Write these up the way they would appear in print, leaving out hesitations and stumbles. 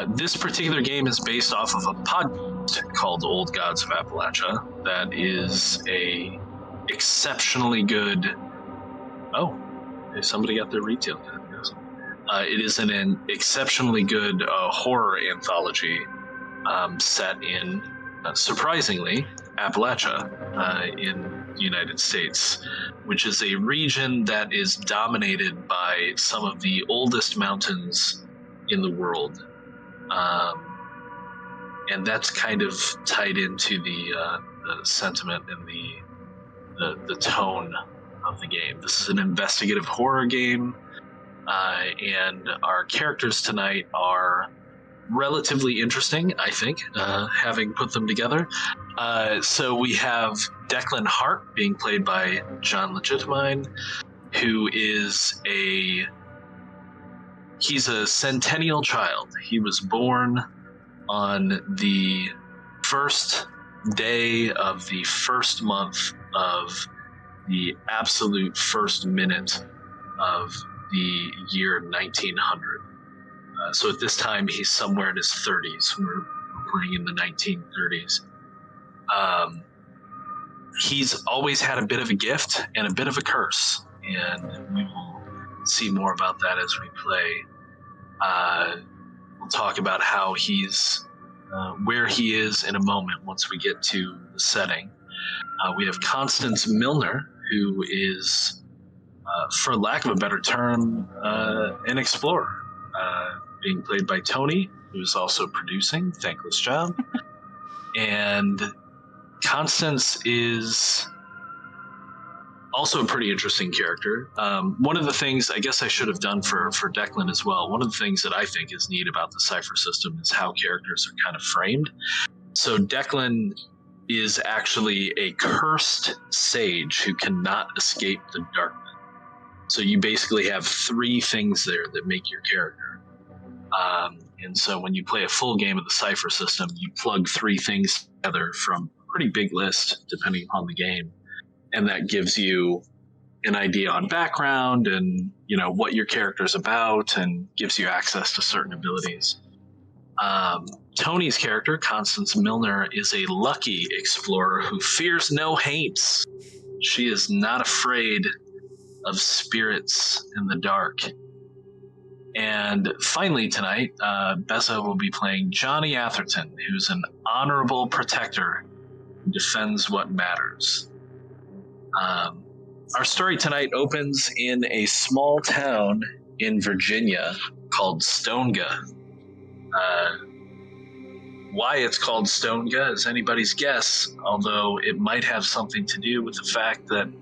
This particular game is based off of a podcast called Old Gods of Appalachia that is a exceptionally good... Oh, somebody got their retail gun. It is an exceptionally good horror anthology set in, surprisingly, Appalachia in the United States, which is a region that is dominated by some of the oldest mountains in the world. And that's kind of tied into the sentiment and the tone of the game. This is an investigative horror game, and our characters tonight are relatively interesting, I think, having put them together. So we have Declan Hart being played by John Legitimine, who is he's a centennial child. He was born on the first day of the first month of the absolute first minute of the year 1900. So at this time, he's somewhere in his 30s. We're playing in the 1930s. He's always had a bit of a gift and a bit of a curse, and we will see more about that as we play. We'll talk about how he's where he is in a moment once we get to the setting. We have Constance Milner, who is, for lack of a better term, an explorer, being played by Tony, who's also producing. Thankless job. And Constance is also a pretty interesting character. One of the things I guess I should have done for Declan as well, one of the things that I think is neat about the Cypher system is how characters are kind of framed. So Declan is actually a cursed sage who cannot escape the darkness. So you basically have three things there that make your character. And so when you play a full game of the Cypher system, you plug three things together from a pretty big list, depending upon the game. And that gives you an idea on background and, you know, what your character's about, and gives you access to certain abilities. Tony's character, Constance Milner, is a lucky explorer who fears no haints. She is not afraid of spirits in the dark. And finally tonight, Beza will be playing Johnny Atherton, who's an honorable protector who defends what matters. Our story tonight opens in a small town in Virginia called Stonega. Why it's called Stonega is anybody's guess, although it might have something to do with the fact that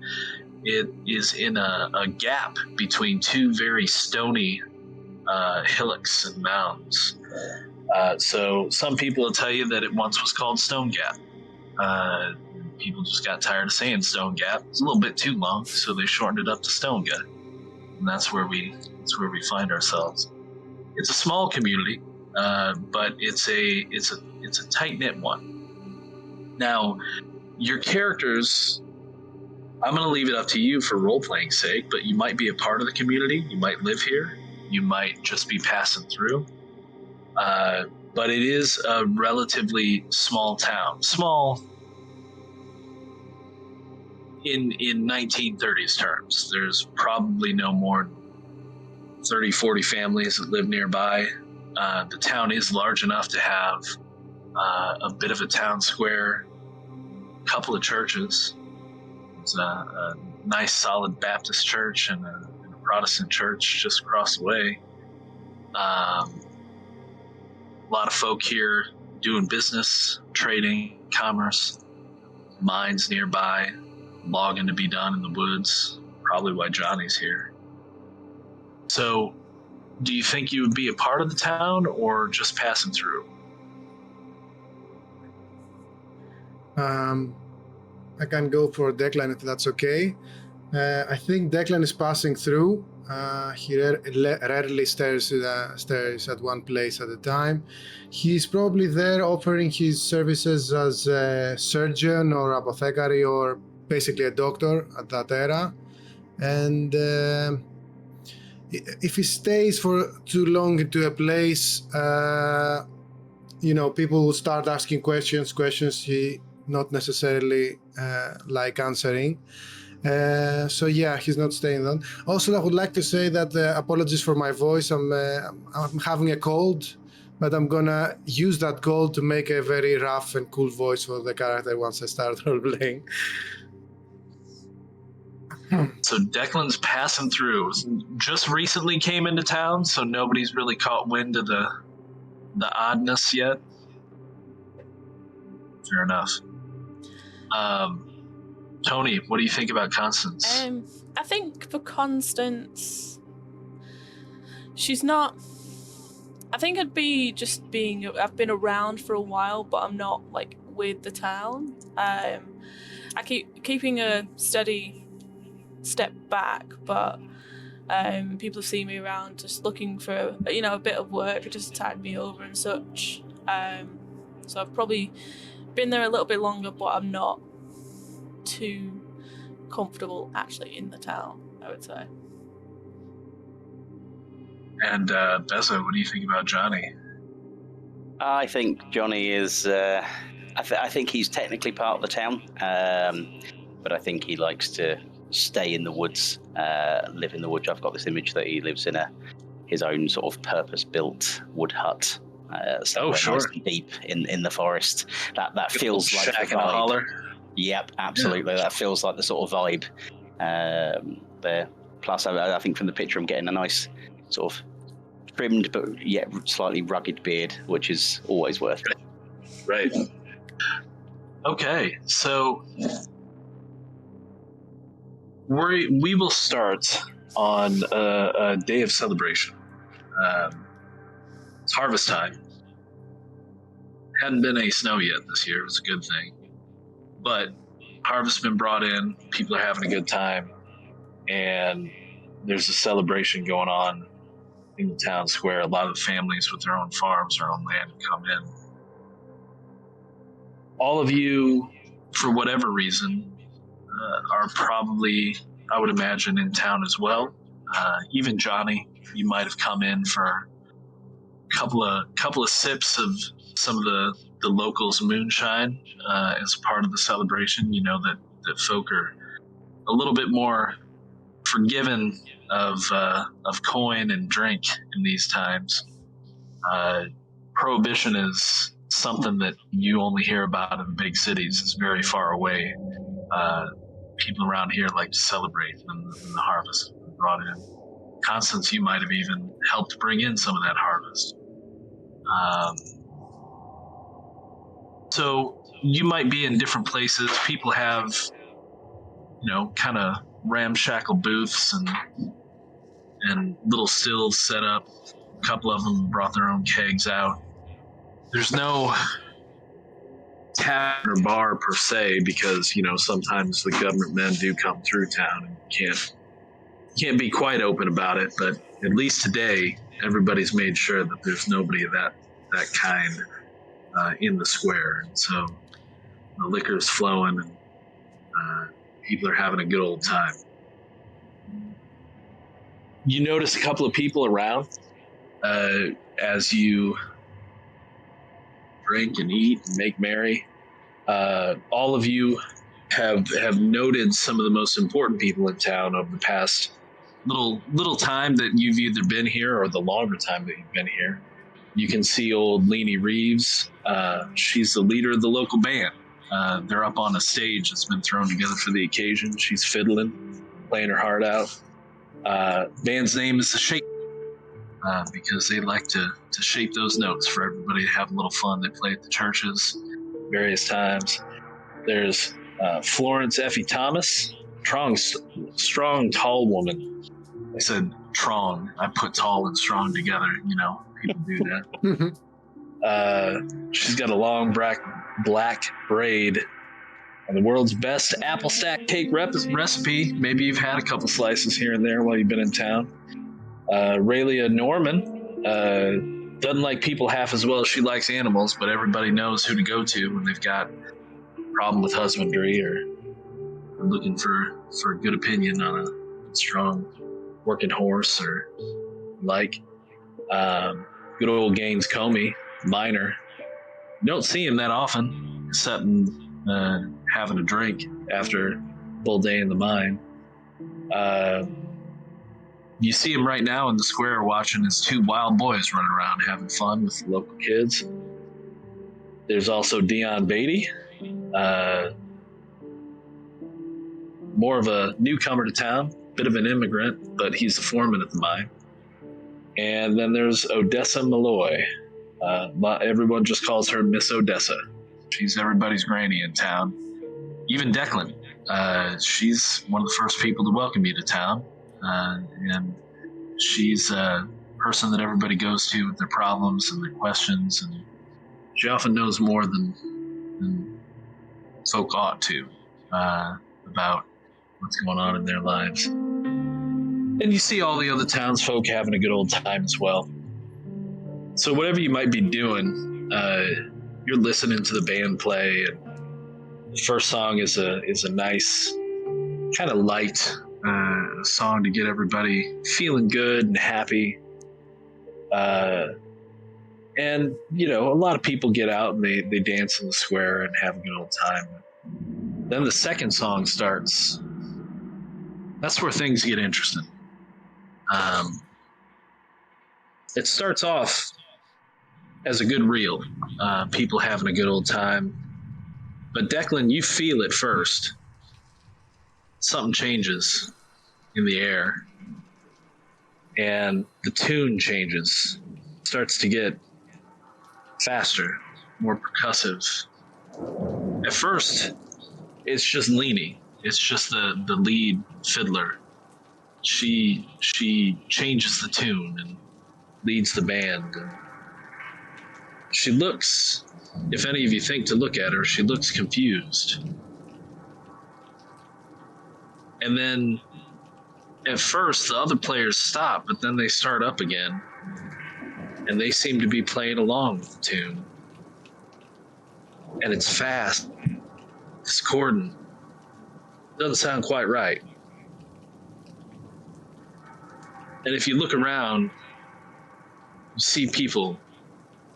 it is in a gap between two very stony hillocks and mounds. So some people will tell you that it once was called Stone Gap. People just got tired of saying Stone Gap. It's a little bit too long, so they shortened it up to Stonega, and that's where we find ourselves. It's a small community, but it's a tight-knit one. Now, your characters, I'm going to leave it up to you for role-playing sake, but you might be a part of the community. You might live here. You might just be passing through. But it is a relatively small town. Small in 1930s terms. There's probably no more than 30, 40 families that live nearby. The town is large enough to have a bit of a town square, a couple of churches. There's a nice solid Baptist church and a Protestant church just across the way. A lot of folk here doing business, trading, commerce, mines nearby, logging to be done in the woods, probably why Johnny's here. So, do you think you would be a part of the town or just passing through? I can go for Declan if that's okay. I think Declan is passing through. He rarely stays at one place at a time. He's probably there offering his services as a surgeon or apothecary or basically a doctor at that era. And if he stays for too long into a place, people will start asking questions he not necessarily like answering. So yeah, he's not staying on. Also, I would like to say that apologies for my voice. I'm having a cold, but I'm gonna use that cold to make a very rough and cool voice for the character once I start role playing. So Declan's passing through. Just recently came into town, so nobody's really caught wind of the oddness yet. Fair enough. Tony, what do you think about Constance? I think for Constance, she's not. I think it'd be just being. I've been around for a while, but I'm not like with the town. I keeping a steady step back, but people have seen me around just looking for a bit of work, just to tide me over and such. So I've probably been there a little bit longer, but I'm not too comfortable actually in the town, I would say. And Bezo, what do you think about Johnny? I think Johnny is. I think he's technically part of the town, but I think he likes to stay in the woods, live in the woods. I've got this image that he lives in his own sort of purpose-built wood hut. Sure. Nice and deep in the forest. That feels like shack the in a vibe. holler. Yep, absolutely. Yeah. That feels like the sort of vibe there. Plus, I think from the picture, I'm getting a nice sort of trimmed but yet slightly rugged beard, which is always worth it. Right. Okay, so we will start on a day of celebration. It's harvest time. Hadn't been any snow yet this year. It was a good thing. But harvest's been brought in. People are having a good time. And there's a celebration going on in the town square. A lot of families with their own farms, their own land come in. All of you, for whatever reason, are probably, I would imagine, in town as well. Even Johnny, you might have come in for a couple of sips of some of the locals' moonshine as part of the celebration. You know that folk are a little bit more forgiven of coin and drink in these times. Prohibition is something that you only hear about in big cities. It's very far away. People around here like to celebrate when the harvest is brought in. Constance, you might have even helped bring in some of that harvest. So you might be in different places. People have, kind of ramshackle booths and little stills set up. A couple of them brought their own kegs out. There's no tavern or bar per se because, sometimes the government men do come through town and can't be quite open about it, but at least today everybody's made sure that there's nobody of that kind in the square. And so the liquor's flowing and people are having a good old time. You notice a couple of people around as you drink and eat and make merry. All of you have noted some of the most important people in town over the past little time that you've either been here or the longer time that you've been here. You can see old Leanie Reeves. She's the leader of the local band. They're up on a stage that's been thrown together for the occasion. She's fiddling, playing her heart out. Band's name is the Shape, because they like to shape those notes for everybody to have a little fun. They play at the churches various times. There's Florence Effie Thomas, strong, tall woman. I said Trong. I put tall and strong together. People do that. She's got a long black braid and the world's best apple stack cake recipe. Maybe you've had a couple slices here and there while you've been in town. Raylia Norman doesn't like people half as well as she likes animals, but everybody knows who to go to when they've got a problem with husbandry or looking for a good opinion on a strong working horse or like. Good old Gaines Comey, miner. You don't see him that often, except having a drink after a full day in the mine. You see him right now in the square watching his two wild boys run around having fun with the local kids. There's also Dion Beatty, more of a newcomer to town, bit of an immigrant, but he's the foreman at the mine. And then there's Odessa Malloy. Everyone just calls her Miss Odessa. She's everybody's granny in town. Even Declan. She's one of the first people to welcome you to town. And she's a person that everybody goes to with their problems and their questions. And she often knows more than folk ought to about what's going on in their lives. And you see all the other townsfolk having a good old time as well. So whatever you might be doing, you're listening to the band play. And the first song is a nice, kind of light song to get everybody feeling good and happy. And, you know, a lot of people get out and they dance in the square and have a good old time. Then the second song starts. That's where things get interesting. It starts off as a good reel, people having a good old time. But Declan, you feel it first. Something changes in the air, and the tune changes, starts to get faster, more percussive. At first, it's just Leanie. It's just the lead fiddler. She changes the tune and leads the band. And she looks, if any of you think to look at her, she looks confused. And then at first the other players stop, but then they start up again. And they seem to be playing along with the tune. And it's fast, discordant. Doesn't sound quite right. And if you look around, you see people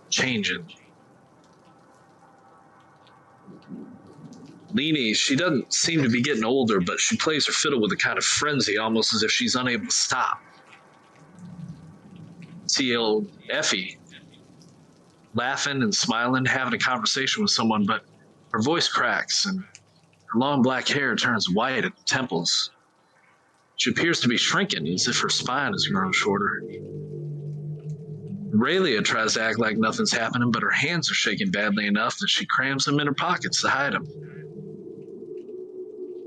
changing. Leanie, she doesn't seem to be getting older, but she plays her fiddle with a kind of frenzy, almost as if she's unable to stop. See old Effie laughing and smiling, having a conversation with someone, but her voice cracks and her long black hair turns white at the temples. She appears to be shrinking, as if her spine has grown shorter. Aurelia tries to act like nothing's happening, but her hands are shaking badly enough that she crams them in her pockets to hide them.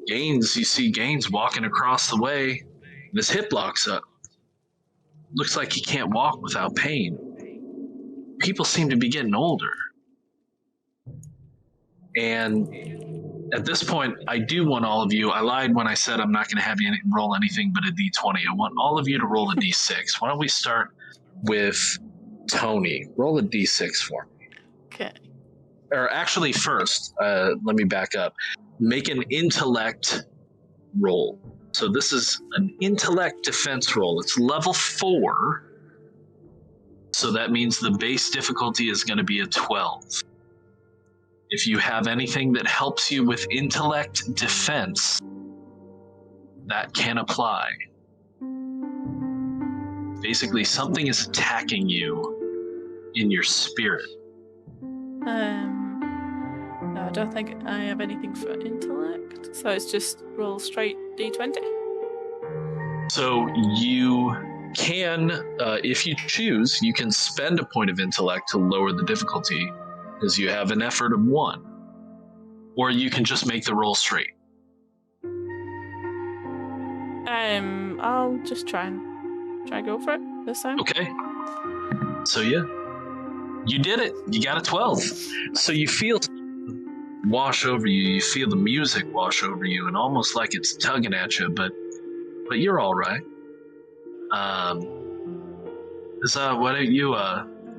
Gaines, you see Gaines walking across the way, and his hip locks up. Looks like he can't walk without pain. People seem to be getting older. And at this point, I do want all of you, I lied when I said I'm not going to have you roll anything but a d20. I want all of you to roll a d6. Why don't we start with Tony? Roll a d6 for me. Okay. Or actually, first, let me back up. Make an intellect roll. So this is an intellect defense roll. It's level 4. So that means the base difficulty is going to be a 12. If you have anything that helps you with intellect defense, that can apply. Basically, something is attacking you in your spirit. No, I don't think I have anything for intellect, so it's just roll straight d20. So you can, if you choose, you can spend a point of intellect to lower the difficulty, because you have an effort of 1. Or you can just make the roll straight. I'll just try go for it this time. Okay. So yeah, you did it. You got a 12. So you feel wash over you. You feel the music wash over you, and almost like it's tugging at you, but you're all right. Why don't you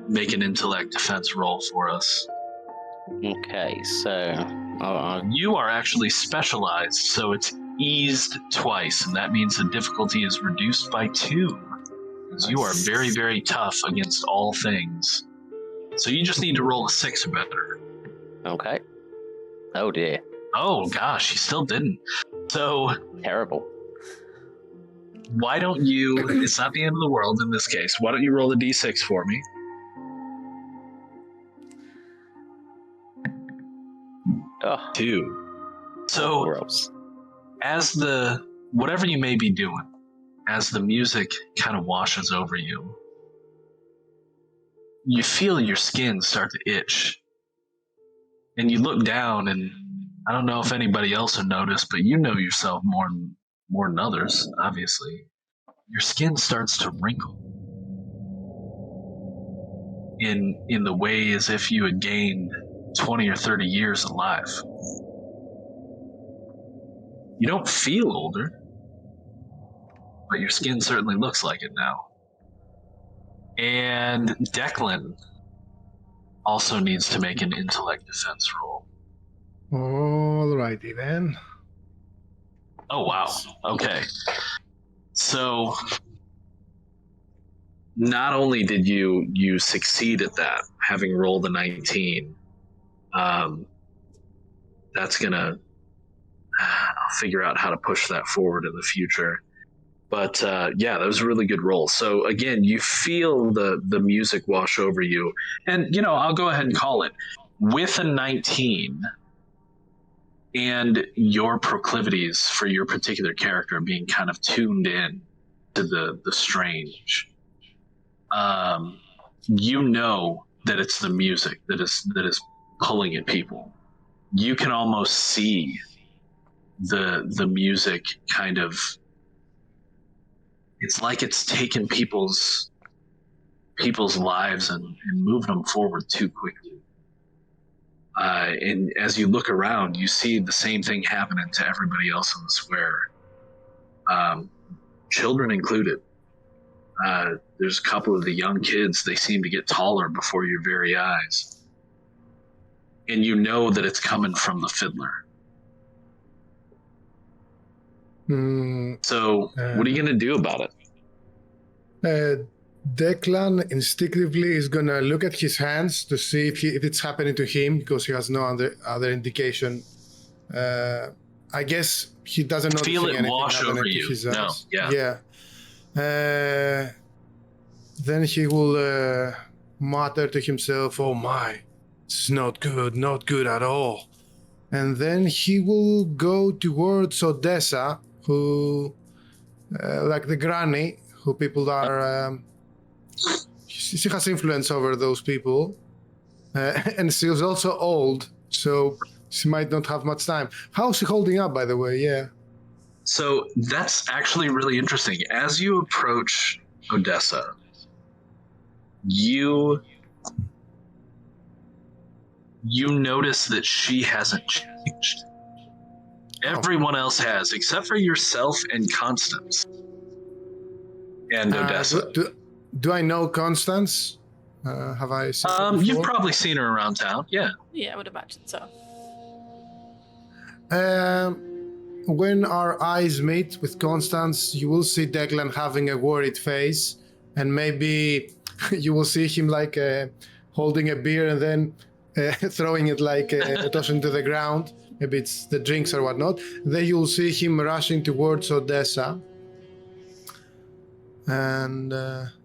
make an intellect defense roll for us? Okay, so You are actually specialized, so it's eased twice, and that means the difficulty is reduced by 2. Because you are very, very tough against all things. So you just need to roll a 6 or better. Okay. Oh dear. Oh gosh, you still didn't. So Terrible. why don't you, it's not the end of the world in this case, why don't you roll a d6 for me? Oh, 2. So gross. as whatever you may be doing, as the music kind of washes over you, you feel your skin start to itch. And you look down, and I don't know if anybody else will notice, but you know yourself more than others, obviously. Your skin starts to wrinkle in the way as if you had gained 20 or 30 years of life. You don't feel older, but your skin certainly looks like it now. And Declan also needs to make an intellect defense roll. Alrighty then. Oh, wow. Okay. So, not only did you succeed at that, having rolled a 19, that's gonna, I'll figure out how to push that forward in the future. But yeah, that was a really good roll. So again, you feel the music wash over you. And, I'll go ahead and call it. With a 19 and your proclivities for your particular character being kind of tuned in to the strange, you know that it's the music that is pulling at people. You can almost see the music kind of, it's like it's taken people's lives and moved them forward too quickly. And as you look around, you see the same thing happening to everybody else in the square, children included. There's a couple of the young kids, they seem to get taller before your very eyes. And you know that it's coming from the fiddler. So, what are you going to do about it? Declan instinctively is gonna look at his hands to see if it's happening to him, because he has no other indication. I guess he doesn't notice Feel it anything wash over you. his No, eyes. yeah. Then he will mutter to himself, "Oh my, it's not good at all." And then he will go towards Odessa, who, like the granny, who people are, she has influence over those people. And she's also old, so she might not have much time. How's she holding up, by the way? Yeah. So that's actually really interesting. As you approach Odessa, you notice that she hasn't changed. Everyone else has, except for yourself and Constance. And Odessa. Do I know Constance? Have I seen her before? You've probably seen her around town, yeah. Yeah, I would imagine so. When our eyes meet with Constance, you will see Declan having a worried face, and maybe you will see him like holding a beer and then throwing it like tossing to the ground. Maybe it's the drinks or whatnot. Then you'll see him rushing towards Odessa. And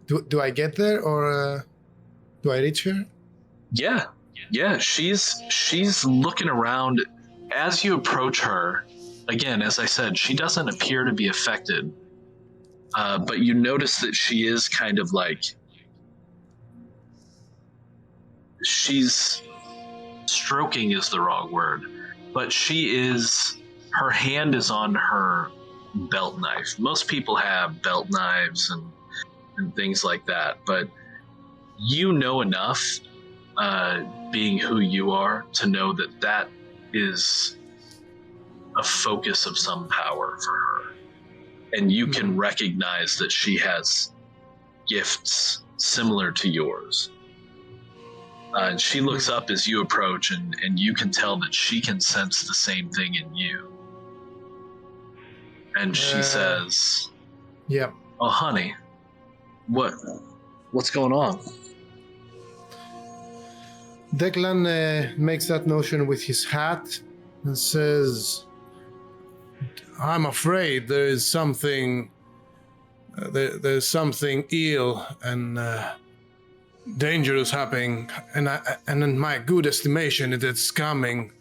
do I get there, or do I reach her? Yeah. She's looking around. As you approach her, again, as I said, she doesn't appear to be affected, but you notice that she is kind of like, she's stroking is the wrong word, but her hand is on her belt knife. Most people have belt knives and things like that, but you know enough, being who you are, to know that is a focus of some power for her. And you can recognize that she has gifts similar to yours. And she looks up as you approach, and you can tell that she can sense the same thing in you. And she says, Yeah. "Oh, honey, what's going on?" Declan makes that motion with his hat and says, "I'm afraid there is something. There's something ill and dangerous happening, and in my good estimation, it's coming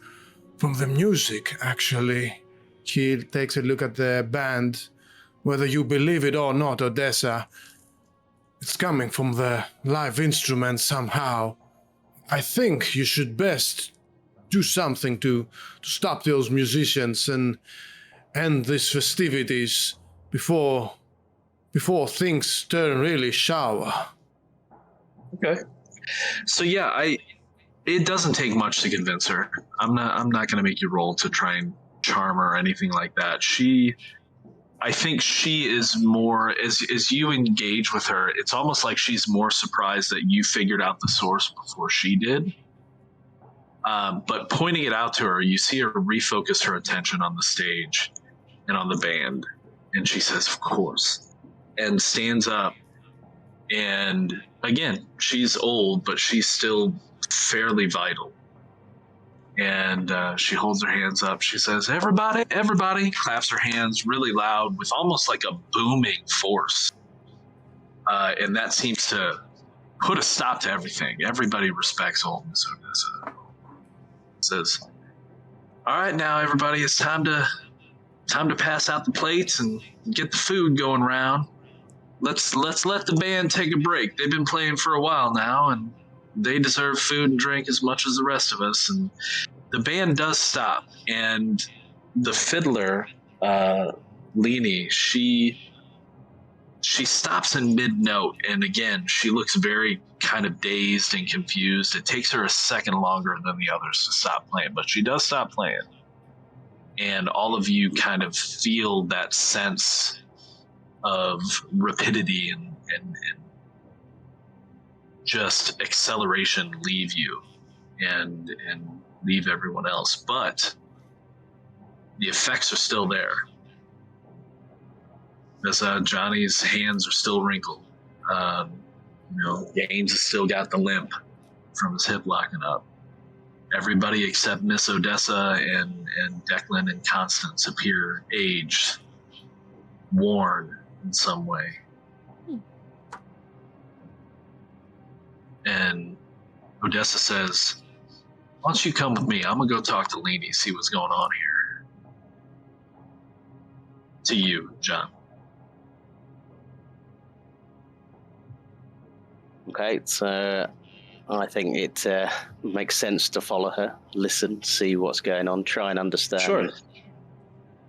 from the music. Actually." He takes a look at the band. Whether you believe it or not, Odessa, it's coming from the live instruments somehow. I think you should best do something to stop those musicians and end these festivities before things turn really sour. Okay. So yeah, it doesn't take much to convince her. I'm not going to make you roll to try and charm her or anything like that. I think she is more, as you engage with her, it's almost like she's more surprised that you figured out the source before she did. But pointing it out to her, you see her refocus her attention on the stage and on the band. And she says, "Of course," and stands up. And again, she's old, but she's still fairly vital. And she holds her hands up. She says, everybody, claps her hands really loud with almost like a booming force. And that seems to put a stop to everything. Everybody respects old Miss Odessa. Says, "All right, now everybody, it's time to pass out the plates and get the food going around. Let's let the band take a break. They've been playing for a while now, and they deserve food and drink as much as the rest of us." And the band does stop, and the fiddler, Leni, she stops in mid-note, and again, she looks very kind of dazed and confused. It takes her a second longer than the others to stop playing, but she does stop playing. And all of you kind of feel that sense of rapidity and just acceleration leave you and leave everyone else, but the effects are still there. As Johnny's hands are still wrinkled. Gaines has still got the limp from his hip locking up. Everybody except Miss Odessa and Declan and Constance appear aged, worn in some way. And Odessa says, "Why don't you come with me? I'm gonna go talk to Leni, see what's going on here." To you, John. Okay, so I think it makes sense to follow her, listen, see what's going on, try and understand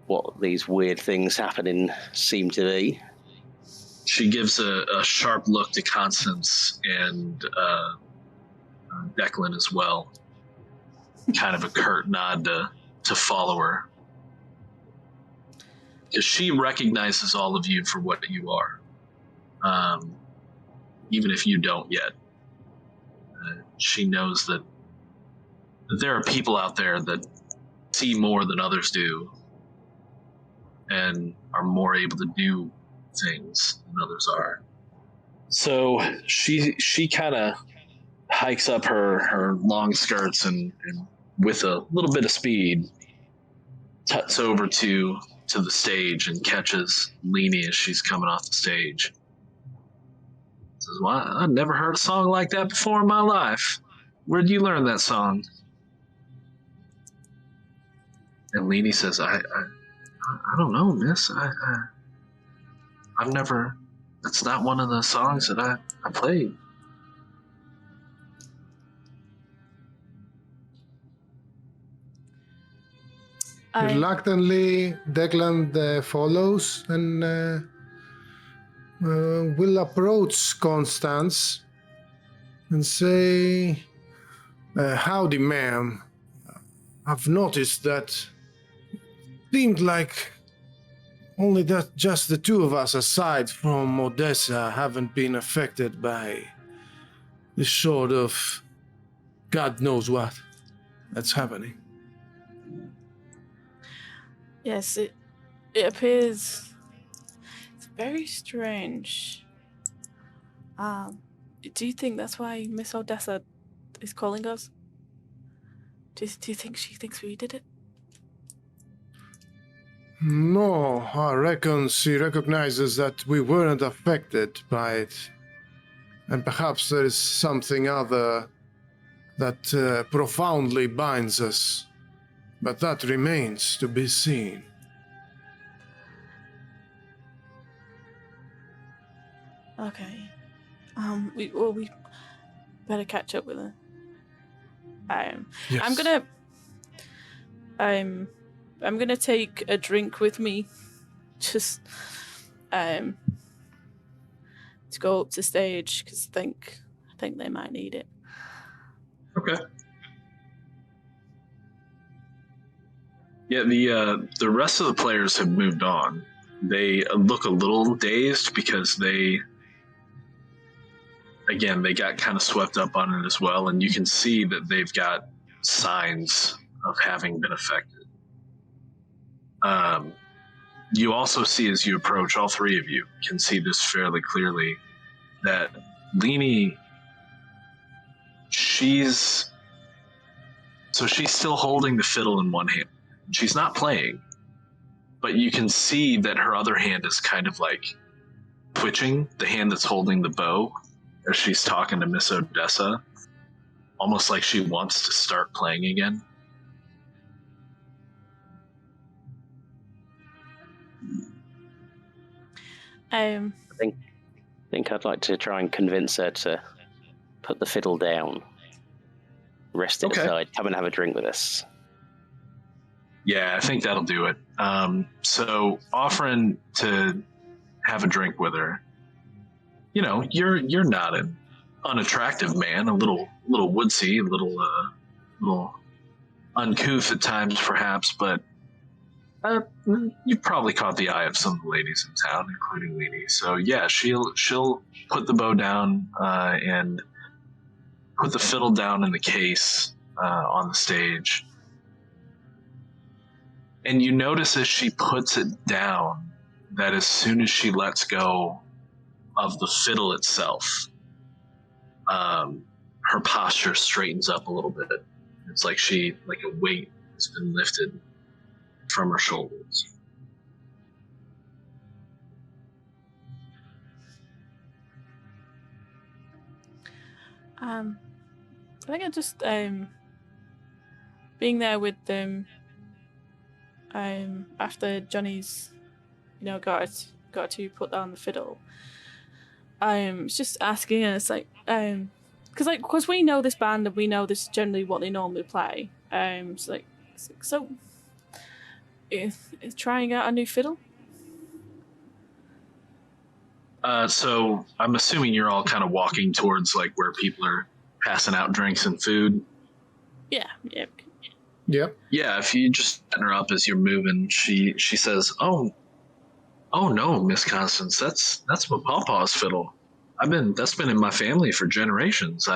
what these weird things happening seem to be. She gives a sharp look to Constance and Declan as well. Kind of a curt nod to follow her. Because she recognizes all of you for what you are. Even if you don't yet. She knows that there are people out there that see more than others do and are more able to do things than others are. So she kind of hikes up her long skirts and with a little bit of speed tuts over to the stage and catches Leni as she's coming off the stage. Says, "Well, I've never heard a song like that before in my life. Where'd you learn that song?" And Leni says, I don't know, miss. I've never, that's not one of the songs that I played. Reluctantly, Declan follows and will approach Constance and say, "Howdy, ma'am. I've noticed that seemed like only that just the two of us, aside from Odessa, haven't been affected by this sort of God knows what that's happening." Yes, It appears it's very strange. Do you think that's why Miss Odessa is calling us? Do you think she thinks we did it? No, I reckon she recognizes that we weren't affected by it. And perhaps there is something other that profoundly binds us. But that remains to be seen. Okay. We better catch up with her. Yes. I'm gonna take a drink with me, just to go up to stage because I think they might need it. Okay. Yeah, the rest of the players have moved on. They look a little dazed because they got kind of swept up on it as well, and you can see that they've got signs of having been affected. You also see as you approach, all three of you can see this fairly clearly, that Leanie, she's still holding the fiddle in one hand. She's not playing, but you can see that her other hand is kind of like twitching, the hand that's holding the bow, as she's talking to Miss Odessa, almost like she wants to start playing again. I think I'd like to try and convince her to put the fiddle down, rest it aside, come and have a drink with us. Yeah, I think that'll do it. So offering to have a drink with her, you know, you're not an unattractive man, a little woodsy, a little uncouth at times perhaps, but you've probably caught the eye of some of the ladies in town, including Leanie. So yeah, she'll put the bow down and put the fiddle down in the case on the stage. And you notice as she puts it down that as soon as she lets go of the fiddle itself, her posture straightens up a little bit. It's like a weight has been lifted from her shoulders. I think I just being there with them after Johnny's got to put down the fiddle. It's just asking us because we know this band and we know this is generally what they normally play. So is trying out a new fiddle. So I'm assuming you're all kind of walking towards like where people are passing out drinks and food. Yeah. Yep. Yeah, if you just set her up as you're moving, she says, "Oh no, Miss Constance, that's my pawpaw's fiddle. That's been in my family for generations.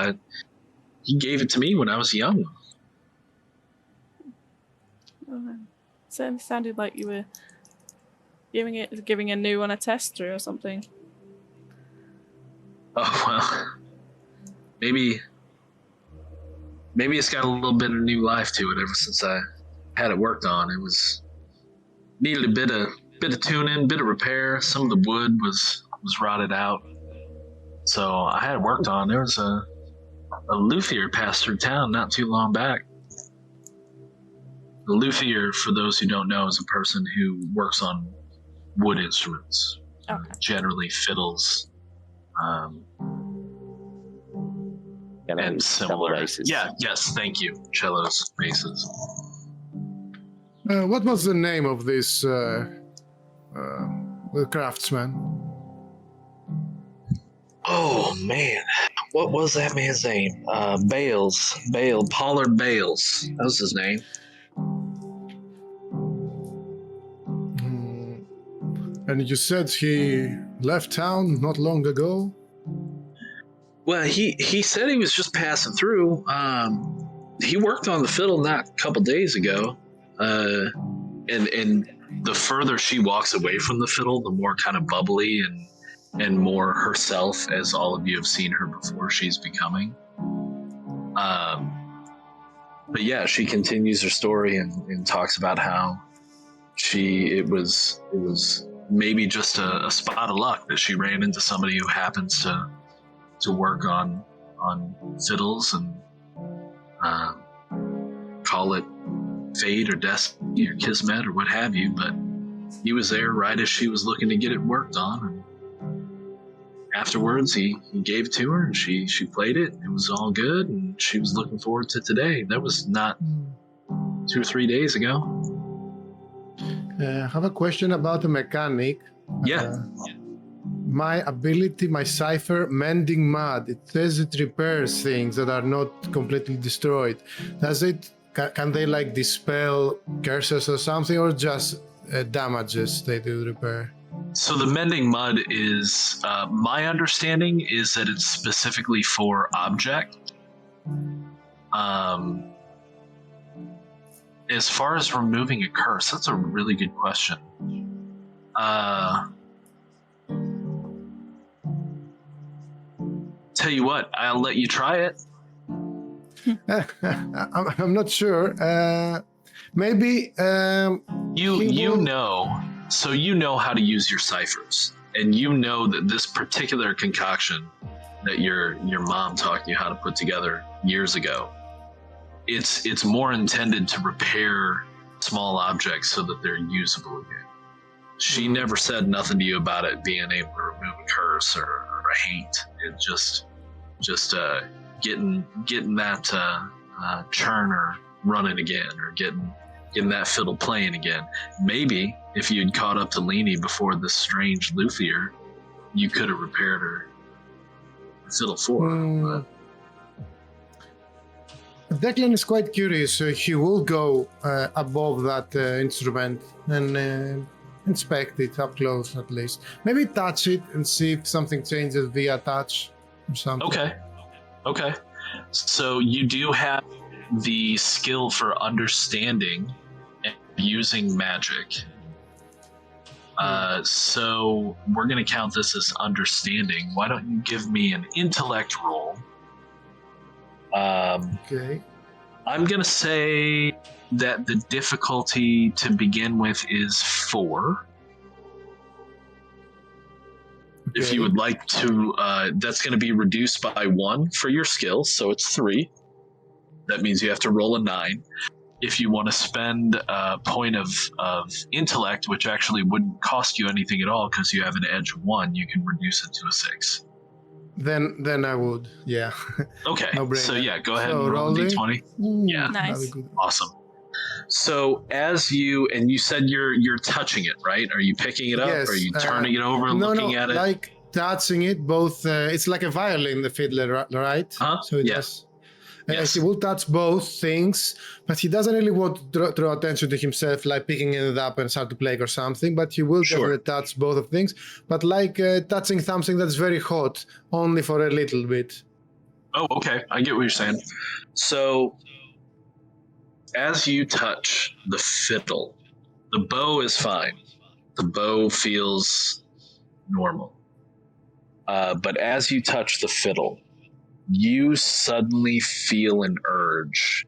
He gave it to me when I was young." So it sounded like you were giving a new one a tester or something. Oh well, maybe it's got a little bit of new life to it ever since I had it worked on. It needed a bit of tuning, bit of repair. Some of the wood was rotted out, so I had it worked on. There was a Luthier passed through town not too long back. The Luthier, for those who don't know, is a person who works on wood instruments, generally fiddles, and similar. Yeah, yes, thank you. Cellos, basses. What was the name of this craftsman? Oh man, what was that man's name? Bales, Pollard Bales. That was his name. And you said he left town not long ago? Well, he said he was just passing through. He worked on the fiddle not a couple days ago, and the further she walks away from the fiddle, the more kind of bubbly and more herself, as all of you have seen her before, she's becoming. But yeah, she continues her story and talks about how it was maybe just a spot of luck that she ran into somebody who happens to work on fiddles, and call it fate or destiny or kismet or what have you, but he was there right as she was looking to get it worked on, and afterwards he gave it to her, and she played it. It was all good, and she was looking forward to today. That was not 2 or 3 days ago. I have a question about the mechanic. Yeah. My ability, my cipher, mending mud. It says it repairs things that are not completely destroyed. Does it? Can they like dispel curses or something, or just damages they do repair? So the mending mud is, my understanding is that it's specifically for object. As far as removing a curse, that's a really good question. Tell you what, I'll let you try it. I'm not sure. Maybe you know. So you know how to use your ciphers, and you know that this particular concoction that your mom taught you how to put together years ago, it's more intended to repair small objects so that they're usable again. She never said nothing to you about it being able to remove a curse or a hate. It just getting that churner running again, or getting that fiddle playing again. Maybe if you'd caught up to Leanie before this strange Luthier, you could have repaired her fiddle for her. Declan is quite curious, so he will go above that instrument and inspect it up close at least. Maybe touch it and see if something changes via touch or something. Okay. So you do have the skill for understanding and using magic. So we're going to count this as understanding. Why don't you give me an intellect roll? Okay. I'm going to say that the difficulty to begin with is 4. Okay. If you would like to, that's going to be reduced by 1 for your skills, so it's 3. That means you have to roll a 9. If you want to spend a point of intellect, which actually wouldn't cost you anything at all because you have an edge of 1, you can reduce it to a 6. Then I would, yeah. Okay, No-brainer. so yeah, go ahead So and roll a d20. Yeah, Nice. awesome. So as you said you're touching it, right? Are you picking it up? Yes, Are you turning it over, looking at it? Like touching it, both. It's like a violin, the fiddler, right? So it does. Yes. He will touch both things, but he doesn't really want to draw attention to himself, like picking it up and start to play or something. But he will definitely touch both of things. But like touching something that's very hot, only for a little bit. Oh, okay. I get what you're saying. So as you touch the fiddle, the bow is fine. The bow feels normal. But as you touch the fiddle, you suddenly feel an urge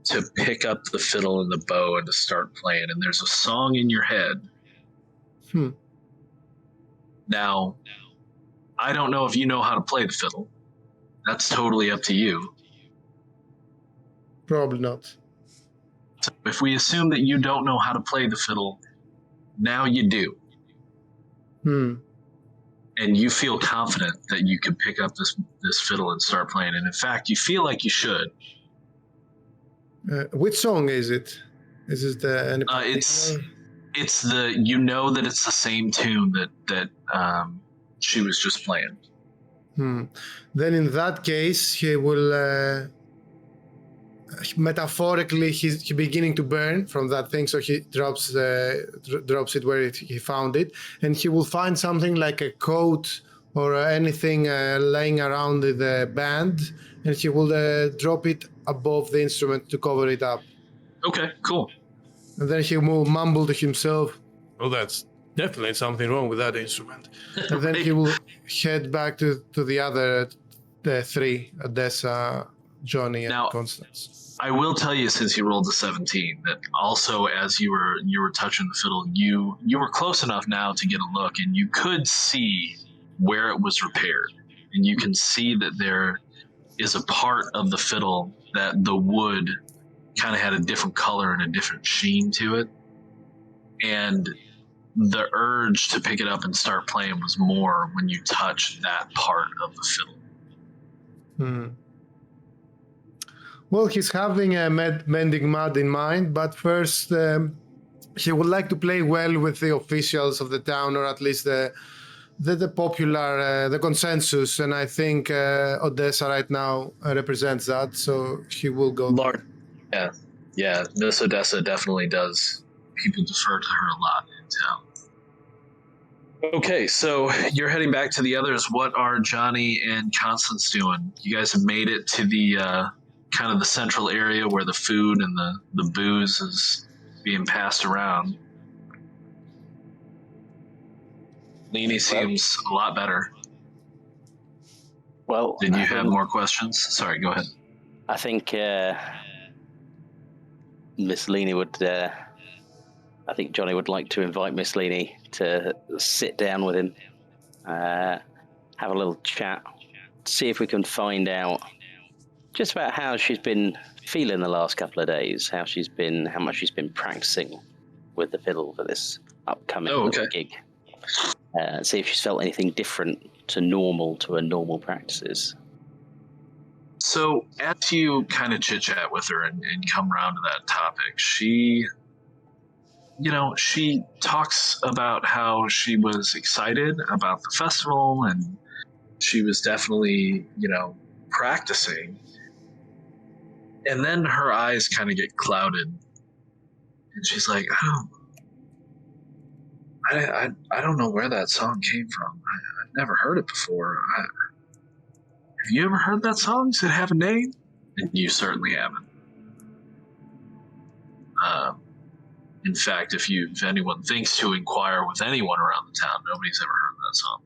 to pick up the fiddle and the bow and to start playing. And there's a song in your head. Now, I don't know if you know how to play the fiddle. That's totally up to you. Probably not. So if we assume that you don't know how to play the fiddle, now you do. And you feel confident that you can pick up this fiddle and start playing. And in fact, you feel like you should. Which song is it? Is it the? It's the, you know that it's the same tune that she was just playing. Then in that case, he will metaphorically he's beginning to burn from that thing, so he drops it where he found it, and he will find something like a coat or anything laying around the band, and he will drop it above the instrument to cover it up. Okay, cool. And then he will mumble to himself, "Oh, that's definitely something wrong with that instrument." And then he will head back to the three, Odessa, Johnny, and Now- Constance. I will tell you, since you rolled a 17, that also as you were touching the fiddle, you were close enough now to get a look, and you could see where it was repaired, and you can see that there is a part of the fiddle that the wood kind of had a different color and a different sheen to it, and the urge to pick it up and start playing was more when you touched that part of the fiddle. Hmm. Well, he's having a mending mud in mind, but first he would like to play well with the officials of the town, or at least the popular, the consensus. And I think Odessa right now represents that, so he will go. Lord, yeah, Miss Odessa definitely does. People defer to her a lot in town. Okay, so you're heading back to the others. What are Johnny and Constance doing? You guys have made it to the kind of the central area where the food and the booze is being passed around. Leany seems a lot better. Well, Did you have more questions? Sorry, go ahead. I think Miss Leany would. I think Johnny would like to invite Miss Leany to sit down with him, have a little chat, see if we can find out just about how she's been feeling the last couple of days, how much she's been practicing with the fiddle for this upcoming gig. See if she's felt anything different to normal practices. So as you kind of chit-chat with her and come around to that topic, she talks about how she was excited about the festival and she was definitely, practicing. And then her eyes kind of get clouded and she's like, I don't know where that song came from. I've never heard it before. Have you ever heard that song? Does it have a name? And you certainly haven't. In fact, if anyone thinks to inquire with anyone around the town, nobody's ever heard that song.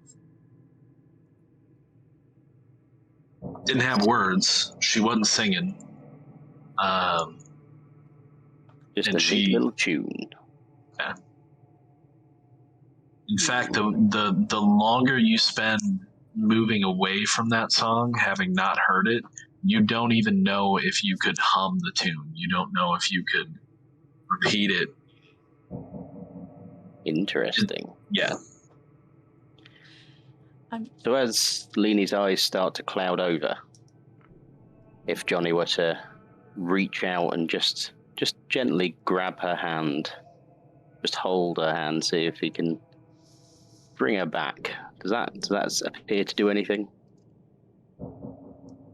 Didn't have words. She wasn't singing. Just a neat little tune. Yeah. In fact, the longer you spend moving away from that song, having not heard it, you don't even know if you could hum the tune. You don't know if you could repeat it. Interesting. Yeah. So as Leanie's eyes start to cloud over, if Johnny were to reach out and just gently grab her hand, just hold her hand, see if he can bring her back. Does that appear to do anything?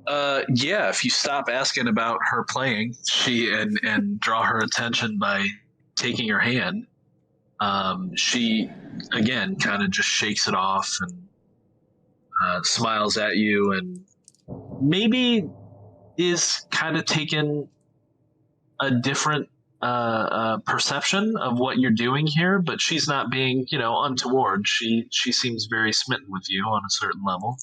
Yeah, if you stop asking about her playing, and draw her attention by taking her hand, she again kind of just shakes it off and smiles at you and maybe is kind of taking a different perception of what you're doing here, but she's not being, untoward. She seems very smitten with you on a certain level.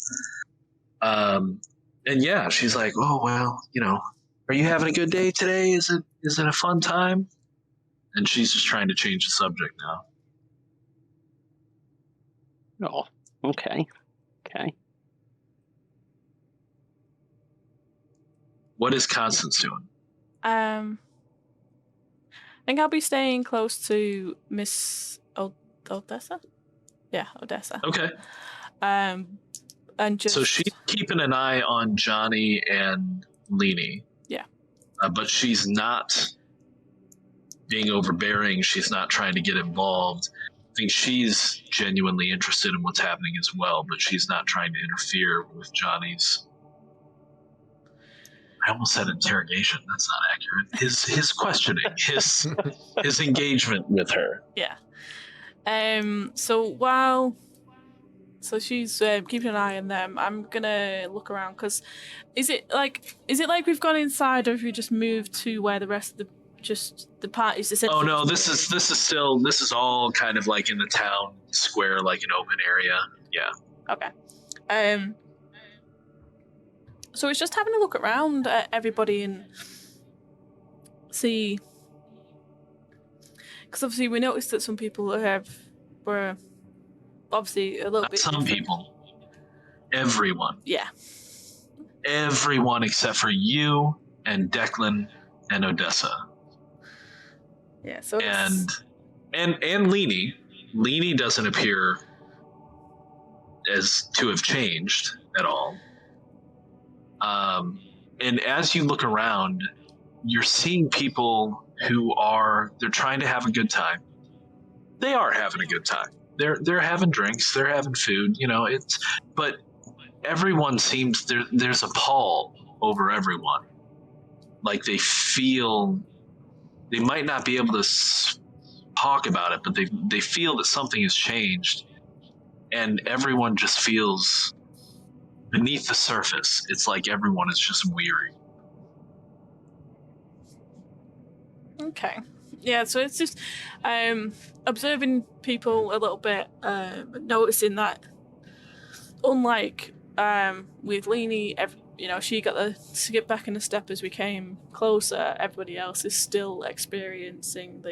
And yeah, she's like, "Oh, well, are you having a good day today? Is it a fun time?" And she's just trying to change the subject now. Oh, okay. What is Constance doing? I think I'll be staying close to Miss Odessa. Yeah, Odessa. Okay. And just So she's keeping an eye on Johnny and Leany. Yeah. But she's not being overbearing. She's not trying to get involved. I think she's genuinely interested in what's happening as well, but she's not trying to interfere with Johnny's. I almost said interrogation. That's not accurate. His questioning, his engagement with her. Yeah. So she's keeping an eye on them. I'm gonna look around because is it like we've gone inside, or if we just moved to where the rest of the just the party's essentially? Oh no, this is all kind of like in the town square, like an open area. Yeah. Okay. So it's just having a look around at everybody and see, because obviously we noticed that some people were obviously a little Not bit some different. people. Everyone. Yeah. Everyone except for you and Declan and Odessa. Yeah. So and Leany. Leany doesn't appear as to have changed at all. And as you look around, you're seeing people they're trying to have a good time. They are having a good time. They're having drinks, they're having food, but everyone seems there's a pall over everyone. Like they might not be able to talk about it, but they feel that something has changed, and everyone just feels beneath the surface. It's like everyone is just weary. Okay. Yeah, so it's just observing people a little bit, noticing that unlike with Leany, she got to skip back in a step as we came closer. Everybody else is still experiencing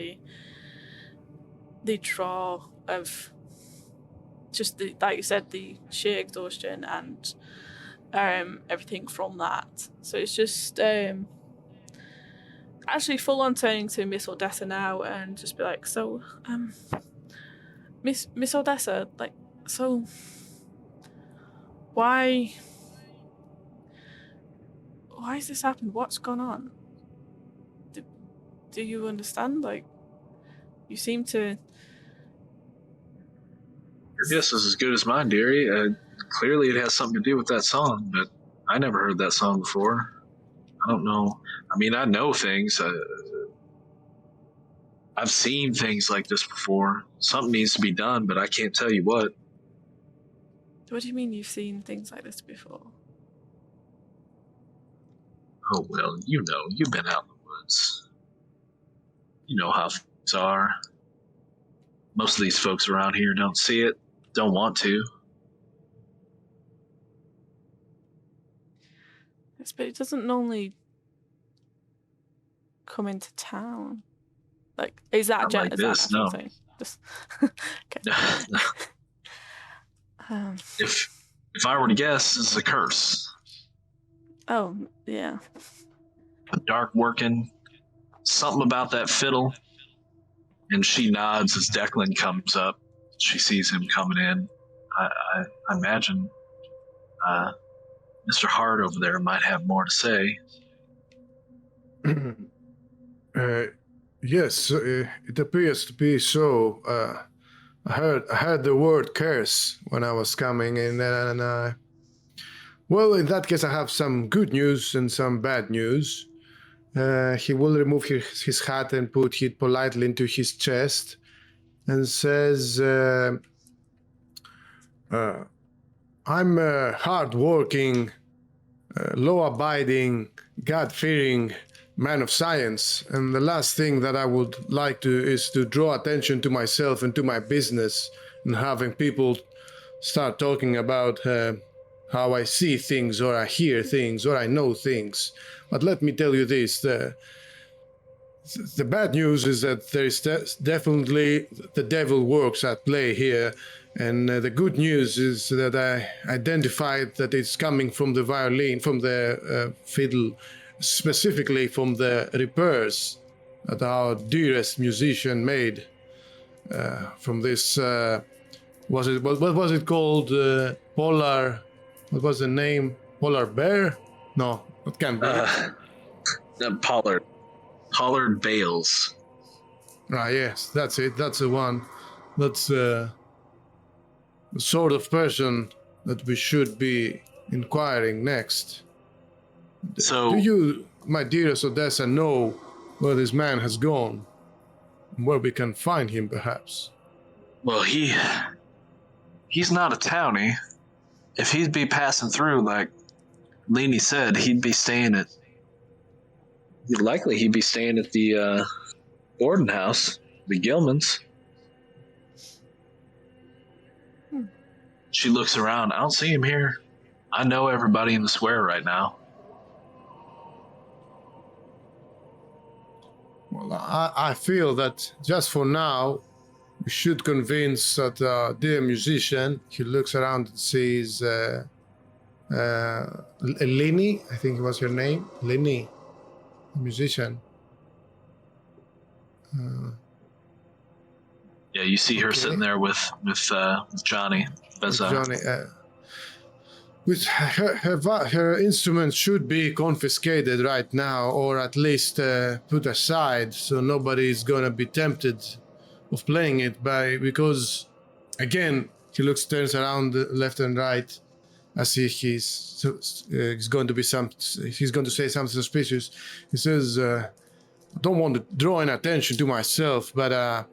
the draw of just like you said, the sheer exhaustion and everything from that. So it's just actually full on turning to Miss Odessa now and just be like, so Miss Odessa, like, so why has this happened? What's gone on? Do you understand? Like, you seem to. Your guess is as good as mine, dearie. Clearly it has something to do with that song, but I never heard that song before. I don't know. I mean, I know things. I've seen things like this before. Something needs to be done, but I can't tell you what. What do you mean you've seen things like this before? Oh, well, you've been out in the woods. You know how things are. Most of these folks around here don't see it, don't want to. Yes, but it doesn't normally come into town. Like, is that Not like is that this, an actual no. thing? Just okay. If I were to guess, this is a curse. Oh, yeah. Dark working, something about that fiddle. And she nods as Declan comes up. She sees him coming in. I imagine Mr. Hart over there might have more to say. Yes, it appears to be so. I heard the word curse when I was coming in, and well, in that case, I have some good news and some bad news. He will remove his hat and put it politely into his chest, and says, "I'm a hard-working, law-abiding, God-fearing man of science, and the last thing that I would like to is to draw attention to myself and to my business, and having people start talking about how I see things, or I hear things, or I know things. But let me tell you this, the bad news is that there is definitely the devil works at play here, and the good news is that I identified that it's coming from the violin, from the fiddle, specifically from the repairs that our dearest musician made from this, what was it called? Polar, what was the name? Polar bear? No, it can't be. Pollard Bales. Ah, yes, that's it. That's the one. That's the sort of person that we should be inquiring next. So, do you, my dearest Odessa, know where this man has gone? Where we can find him, perhaps? well, he's not a townie. If he'd be passing through, like Leany said, he'd be staying at Likely he'd be staying at the Gordon house, the Gilmans. She looks around. I don't see him here. I know everybody in the square right now. Well, I feel that just for now, we should convince that dear musician. He looks around and sees Lini, I think was her name, Lini, musician. Yeah, you see her sitting there with Johnny. Johnny. With her instrument should be confiscated right now, or at least put aside, so nobody is gonna be tempted of playing it because, again, he turns around left and right, as if he's going to say something suspicious. He says, "I don't want to draw any attention to myself, but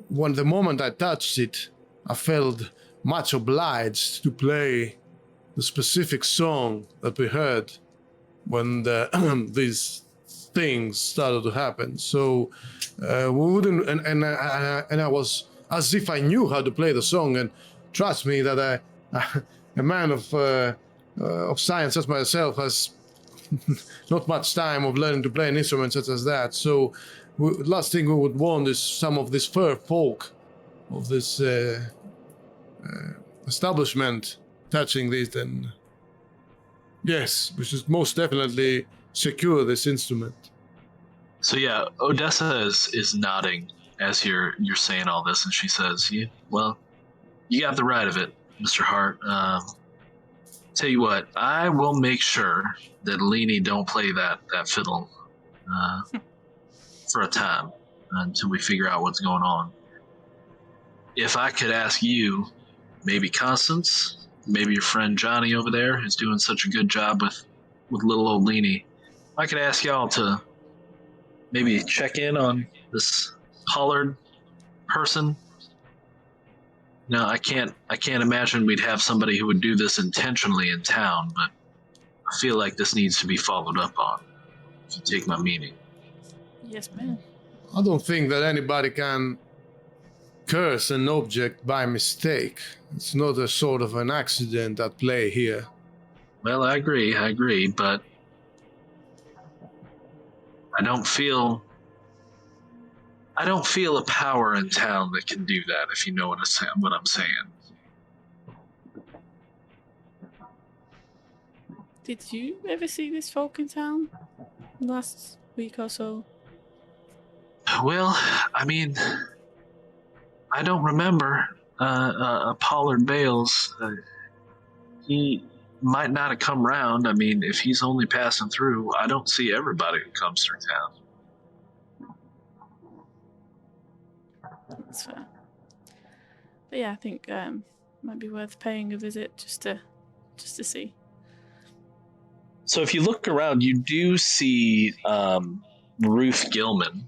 when the moment I touched it, I felt much obliged to play the specific song that we heard when these things started to happen. So we wouldn't, and I was as if I knew how to play the song. And trust me, that a man of science as myself has not much time of learning to play an instrument such as that. So last thing we would want is some of this fur folk of this establishment touching this. Then yes, we should most definitely secure this instrument. So yeah, Odessa is nodding as you're saying all this, and she says, well, you got the right of it, Mr. Hart. Tell you what, I will make sure that Leanie don't play that fiddle for a time until we figure out what's going on. If I could ask you, maybe Constance, maybe your friend Johnny over there, who's doing such a good job with little old Leanie, I could ask y'all to maybe check in on this Pollard person. No, I can't imagine we'd have somebody who would do this intentionally in town, but I feel like this needs to be followed up on, if you take my meaning. Yes, ma'am. I don't think that anybody can curse an object by mistake. It's not a sort of an accident at play here. Well, I agree, but I don't feel a power in town that can do that, if you know what I'm saying. Did you ever see this folk in town last week or so? Well, I mean, I don't remember Pollard Bales. He might not have come round. I mean, if he's only passing through, I don't see everybody who comes through town. That's fair. But yeah, I think might be worth paying a visit just to see. So if you look around, you do see Ruth Gilman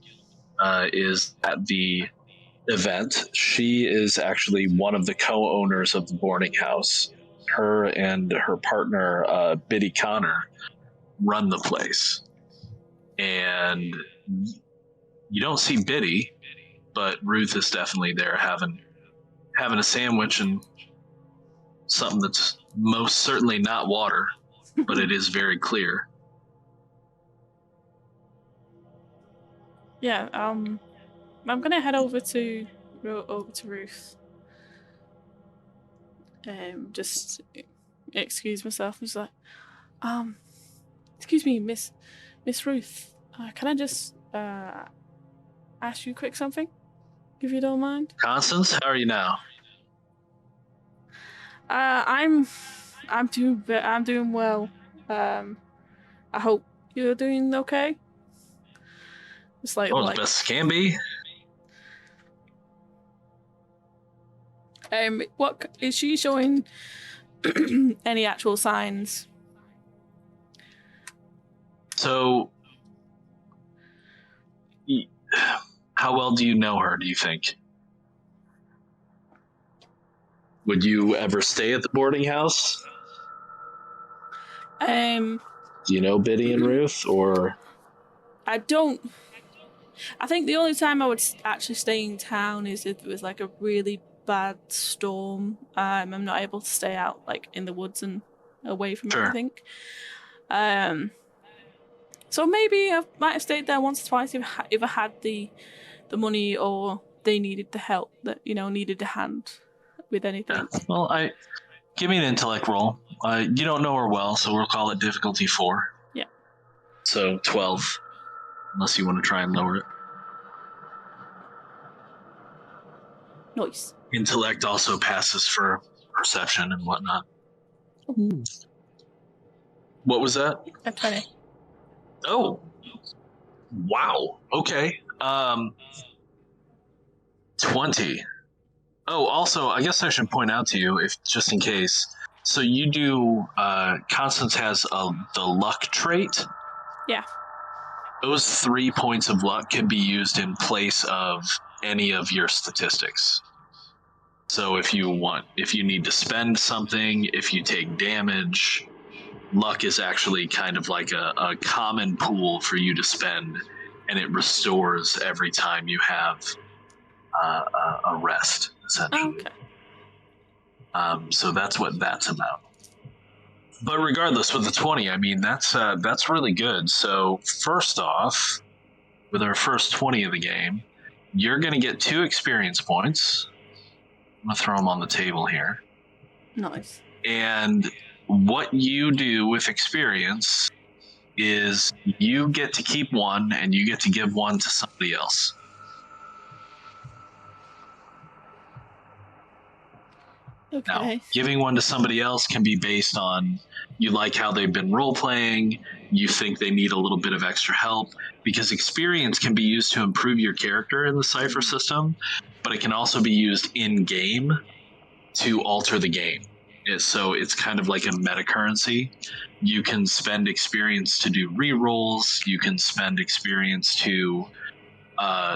is at the event. She is actually one of the co-owners of the boarding house. Her and her partner, Biddy Connor, run the place. And you don't see Biddy, but Ruth is definitely there having a sandwich and something that's most certainly not water, but it is very clear. Yeah, I'm gonna head over to Ruth. Just excuse myself. I was like, excuse me, Miss Ruth. Can I just ask you a quick something, if you don't mind? Constance, how are you now? I'm doing well. I hope you're doing okay. It's like, the best can be. What is she showing? Any actual signs? So, how well do you know her, do you think? Would you ever stay at the boarding house? Do you know Biddy and Ruth, or? I think the only time I would actually stay in town is if it was like a really bad storm. I'm not able to stay out like in the woods and away from everything. So maybe I might have stayed there once or twice if I had the money or they needed the help, that needed a hand with anything. Yeah. Well, give me an intellect roll. You don't know her well, so we'll call it difficulty 4. Yeah. So 12, unless you want to try and lower it. Nice. Intellect also passes for perception and whatnot. Ooh. What was that? A 20. Oh, wow. Okay. 20. Oh, also, I guess I should point out to you, if just in case. So you do. Constance has the luck trait. Yeah. Those 3 points of luck can be used in place of any of your statistics. So if you need to spend something, if you take damage, luck is actually kind of like a common pool for you to spend, and it restores every time you have a rest, essentially. Okay. So that's what that's about. But regardless, with the 20, I mean, that's really good. So first off, with our first 20 of the game, you're going to get 2 experience points. I'm going to throw them on the table here. Nice. And what you do with experience is you get to keep 1 and you get to give 1 to somebody else. Okay. Now, giving 1 to somebody else can be based on you like how they've been role-playing, you think they need a little bit of extra help, because experience can be used to improve your character in the Cypher system, but it can also be used in-game to alter the game. So it's kind of like a meta currency. You can spend experience to do re-rolls, you can spend experience to,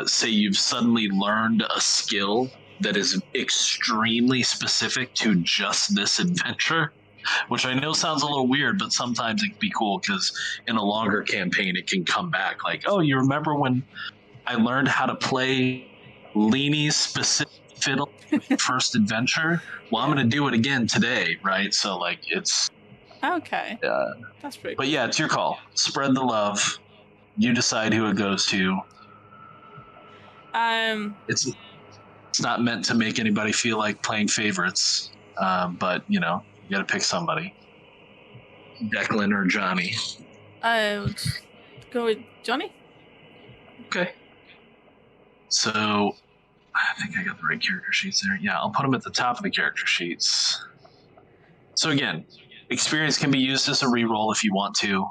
say you've suddenly learned a skill that is extremely specific to just this adventure, which I know sounds a little weird, but sometimes it can be cool because in a longer campaign it can come back like, oh, you remember when I learned how to play Leanie's specific fiddle first adventure? Well, I'm going to do it again today, right? So like it's Okay. That's pretty cool. But yeah, it's your call. Spread the love. You decide who it goes to. It's not meant to make anybody feel like playing favorites, but you got to pick somebody. Declan or Johnny. I'll go with Johnny. Okay. So I think I got the right character sheets there. Yeah, I'll put them at the top of the character sheets. So again, experience can be used as a reroll if you want to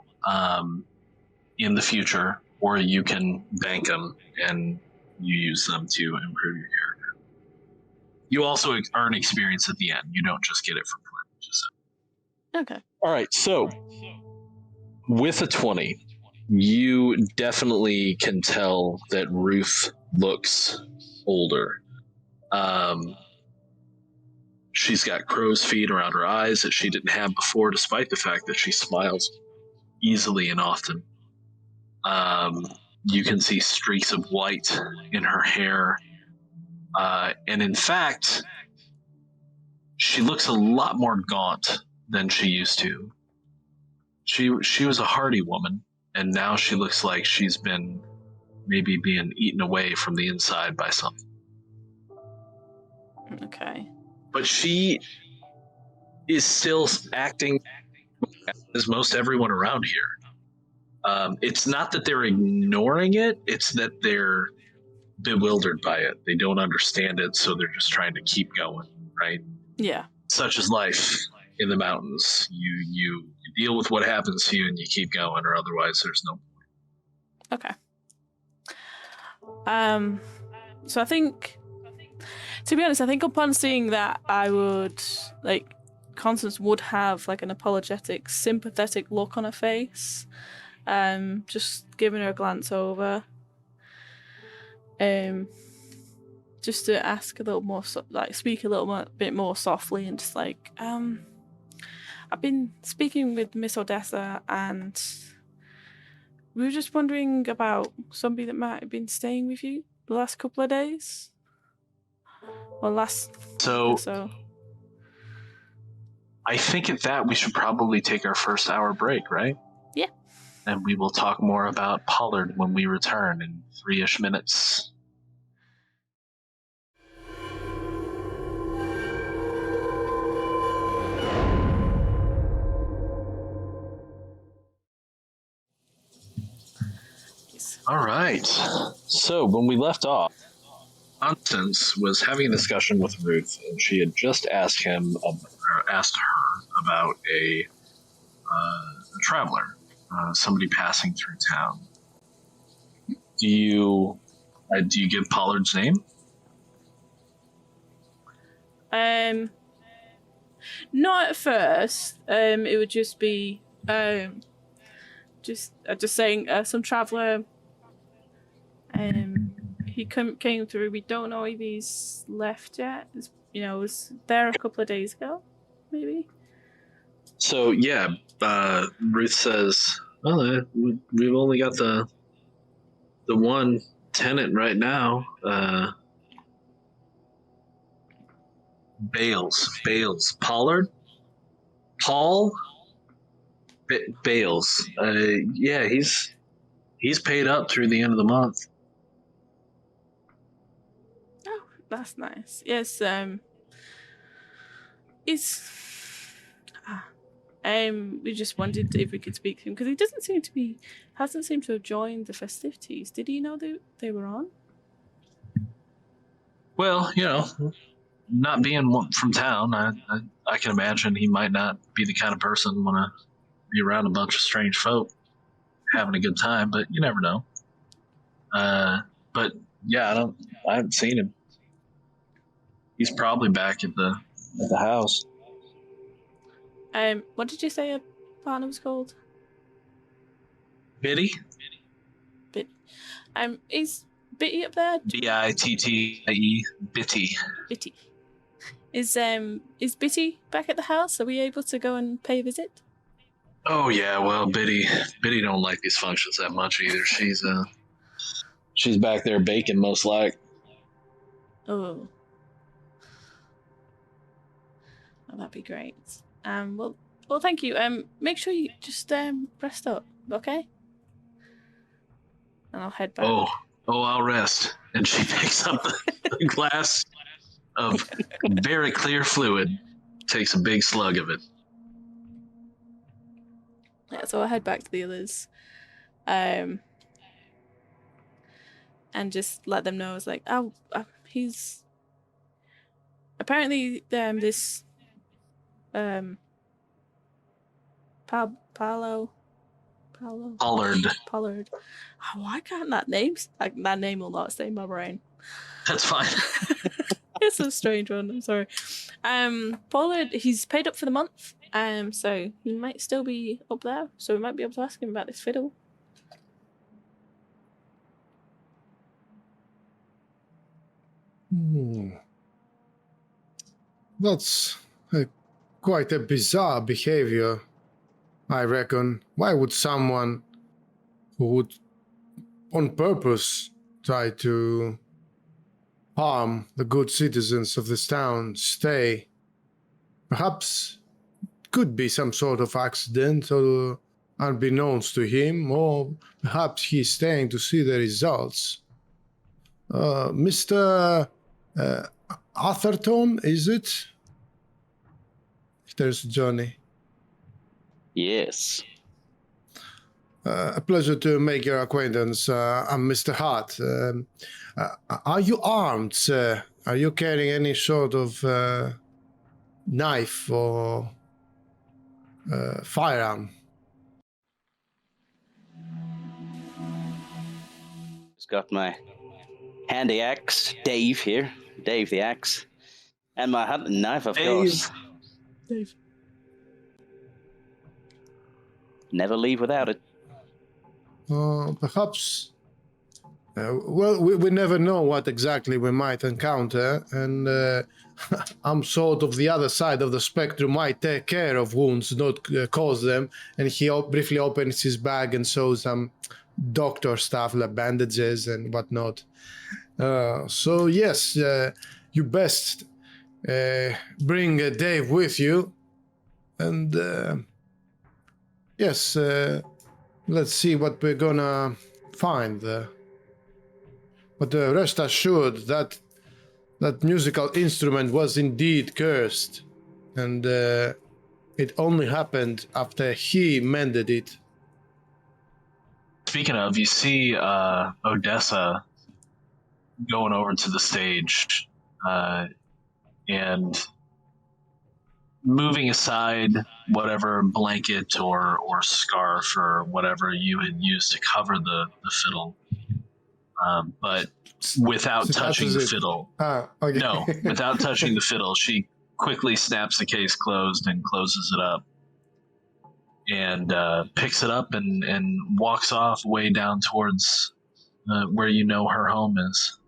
in the future, or you can bank them and you use them to improve your character. You also earn experience at the end. You don't just get it for play. Okay. All right, so with a 20, you definitely can tell that Ruth looks older. She's got crow's feet around her eyes that she didn't have before, despite the fact that she smiles easily and often. You can see streaks of white in her hair. And in fact, she looks a lot more gaunt than she used to. She was a hardy woman, and now she looks like she's been maybe being eaten away from the inside by something. Okay. But she is still acting as most everyone around here. It's not that they're ignoring it, it's that they're bewildered by it. They don't understand it, so they're just trying to keep going, right? Yeah. Such is life in the mountains. You deal with what happens to you and you keep going, or otherwise there's no point. Okay. So I think, to be honest, I think upon seeing that, I would, Constance would have, an apologetic, sympathetic look on her face. Just giving her a glance over. Just to ask a little more, speak a little bit more softly, and just I've been speaking with Miss Odessa, and we were just wondering about somebody that might have been staying with you the last couple of days. Or last So- week or so. I think at that we should probably take our first hour break, right? Yeah. And we will talk more about Pollard when we return in 3-ish minutes. Yes. All right. So when we left off, Constance was having a discussion with Ruth, and she had just asked her about a traveler, somebody passing through town. Do you give Pollard's name? Not at first. It would just be just saying some traveler. He came through. We don't know if he's left yet. Was there a couple of days ago, maybe. So yeah, Ruth says, "Well, we've only got the one tenant right now, Bales, Pollard, Paul, Bales. Yeah, he's paid up through the end of the month." Oh, that's nice. Yes. We just wondered if we could speak to him because he hasn't seemed to have joined the festivities. Did he know that they were on? Well, not being from town, I can imagine he might not be the kind of person want to be around a bunch of strange folk having a good time, but you never know. But yeah, I haven't seen him. He's probably back at the house. What did you say a partner was called? Biddy? Is Bitty up there? Bittie. Bitty. Bitty. Is Bitty back at the house? Are we able to go and pay a visit? Oh yeah, well Biddy don't like these functions that much either. She's back there baking most like. Oh. Oh, that'd be great. Well, thank you. Make sure you just rest up, okay? And I'll head back. Oh, I'll rest. And she picks up the glass of very clear fluid, takes a big slug of it. Yeah, so I'll head back to the others, and just let them know. It's like, he's apparently this Pollard. Oh, why can't that name will not stay in my brain. That's fine. It's a strange one. I'm sorry. Pollard, he's paid up for the month. So he might still be up there. So we might be able to ask him about this fiddle. That's quite a bizarre behavior, I reckon. Why would someone who would on purpose try to harm the good citizens of this town stay? Perhaps could be some sort of accident or unbeknownst to him, or perhaps he's staying to see the results. Mr. Atherton, is it? There's Johnny. Yes. A pleasure to make your acquaintance. I'm Mr. Hart. Are you armed, sir? Are you carrying any sort of knife or firearm? Just got my handy axe, Dave here. Dave the axe. And my hunting knife, of course. Dave. Never leave without it. Perhaps. Well, we never know what exactly we might encounter, and I'm sort of the other side of the spectrum. Might take care of wounds, not cause them. And he briefly opens his bag and shows some doctor stuff like bandages and whatnot. So yes, you best bring Dave with you, and yes, let's see what we're gonna find. But rest assured that musical instrument was indeed cursed, and it only happened after he mended it. Speaking of, you see Odessa going over to the stage and moving aside whatever blanket or scarf or whatever you had used to cover the fiddle, but without touching the fiddle. Okay. No, without touching the fiddle, she quickly snaps the case closed and closes it up, and picks it up and walks off way down towards where you know her home is.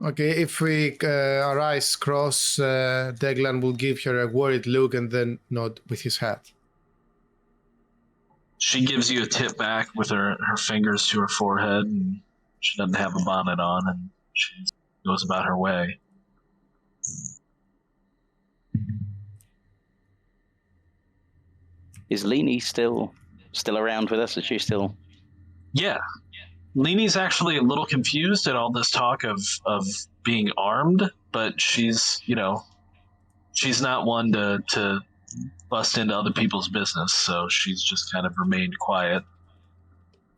Okay, if we our eyes cross, Deglan will give her a worried look and then nod with his head. She gives you a tip back with her fingers to her forehead, and she doesn't have a bonnet on, and she goes about her way. Is Leanie still around with us? Is she still? Yeah. Leanie's actually a little confused at all this talk of being armed, but she's not one to bust into other people's business, so she's just kind of remained quiet.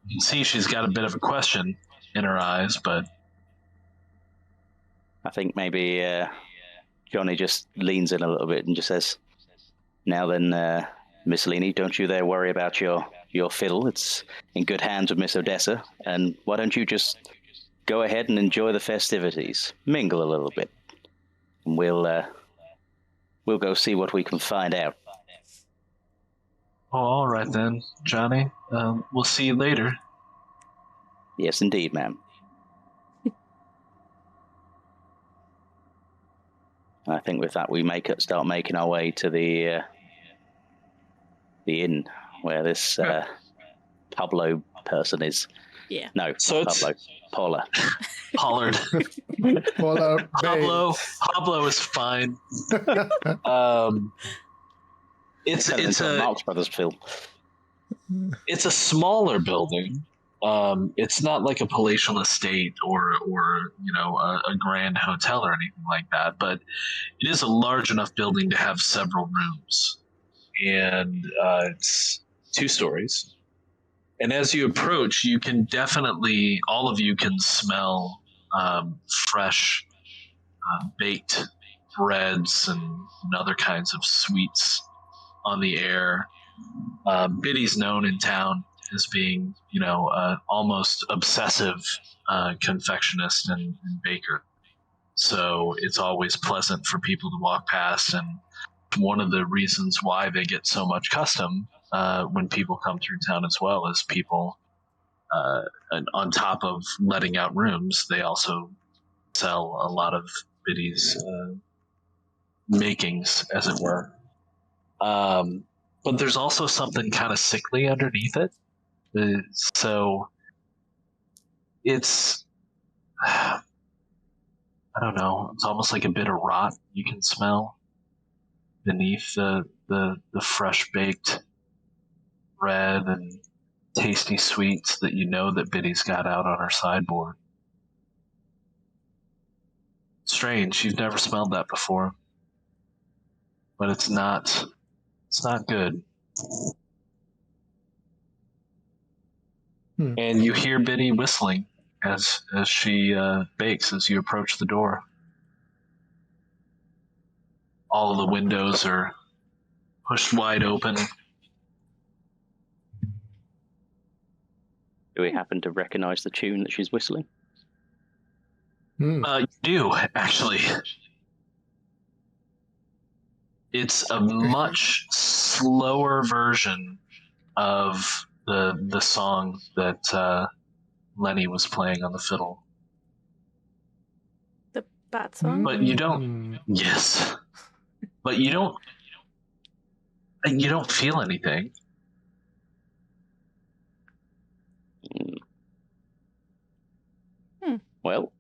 You can see she's got a bit of a question in her eyes, but I think maybe Johnny just leans in a little bit and just says, "Now then, Miss Leanie, don't you dare worry about your fiddle. It's in good hands with Miss Odessa. And why don't you just go ahead and enjoy the festivities? Mingle a little bit. And we'll go see what we can find out." Oh, all right then, Johnny. We'll see you later. Yes, indeed, ma'am. I think with that, we start making our way to the inn where this Pablo person is. Yeah. No, So not Pablo. Paula. Pollard. Pablo is fine. It's a Marx Brothers film. It's a smaller building. It's not like a palatial estate or a grand hotel or anything like that, but it is a large enough building to have several rooms, and it's 2 stories. And as you approach, you can definitely, all of you can smell fresh baked breads and other kinds of sweets on the air. Biddy's known in town as being, almost obsessive confectionist and baker. So it's always pleasant for people to walk past, and one of the reasons why they get so much custom when people come through town as well is people, and on top of letting out rooms, they also sell a lot of Biddy's makings, as it were. But there's also something kind of sickly underneath it. So it's, I don't know, it's almost like a bit of rot you can smell beneath the fresh baked bread and tasty sweets that that Biddy's got out on her sideboard. Strange, you've never smelled that before. But it's not good. And you hear Biddy whistling as she bakes as you approach the door. All of the windows are pushed wide open. Do we happen to recognize the tune that she's whistling? You do, actually. It's a much slower version of the song that Lenny was playing on the fiddle. The bad song? But you don't. Yes. But you don't feel anything. Well,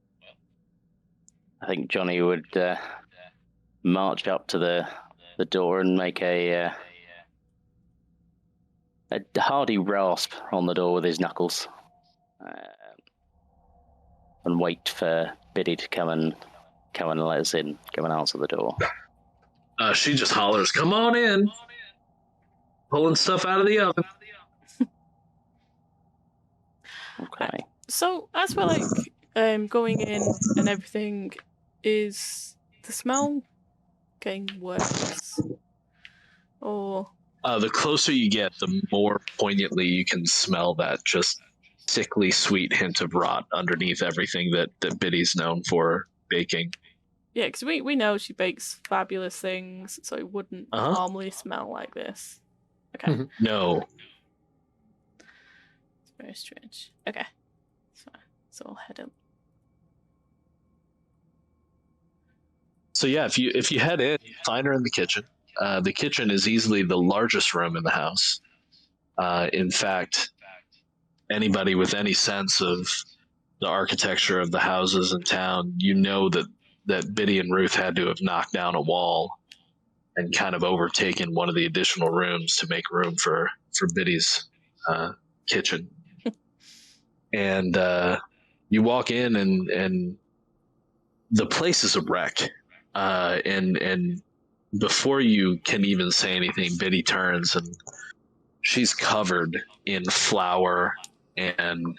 I think Johnny would march up to the door and make a hearty rasp on the door with his knuckles, and wait for Biddy to come and let us in, come and answer the door. She just hollers, "Come on in!" Pulling stuff out of the oven. Okay. So as we're like going in and everything, is the smell getting worse? Or the closer you get, the more poignantly you can smell that just sickly sweet hint of rot underneath everything that Biddy's known for baking. yeah, because we know she bakes fabulous things, so it wouldn't normally smell like this. Okay. No. It's very strange. Okay. So I'll head up. So yeah, if you head in, you find her in the kitchen. The kitchen is easily the largest room in the house. In fact, anybody with any sense of the architecture of the houses in town, you know that Biddy and Ruth had to have knocked down a wall and kind of overtaken one of the additional rooms to make room for Biddy's kitchen. And you walk in and the place is a wreck. And before you can even say anything, Biddy turns and she's covered in flour and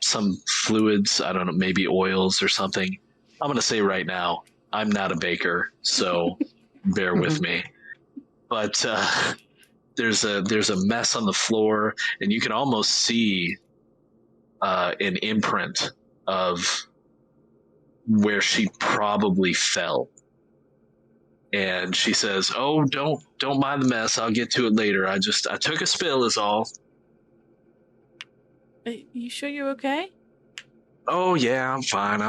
some fluids. I don't know, maybe oils or something. I'm going to say right now, I'm not a baker, so bear with me. But there's a mess on the floor, and you can almost see an imprint of where she probably fell. And she says, "Oh, don't mind the mess. I'll get to it later. I took a spill is all." Are you sure you're okay? "Oh yeah, I'm fine.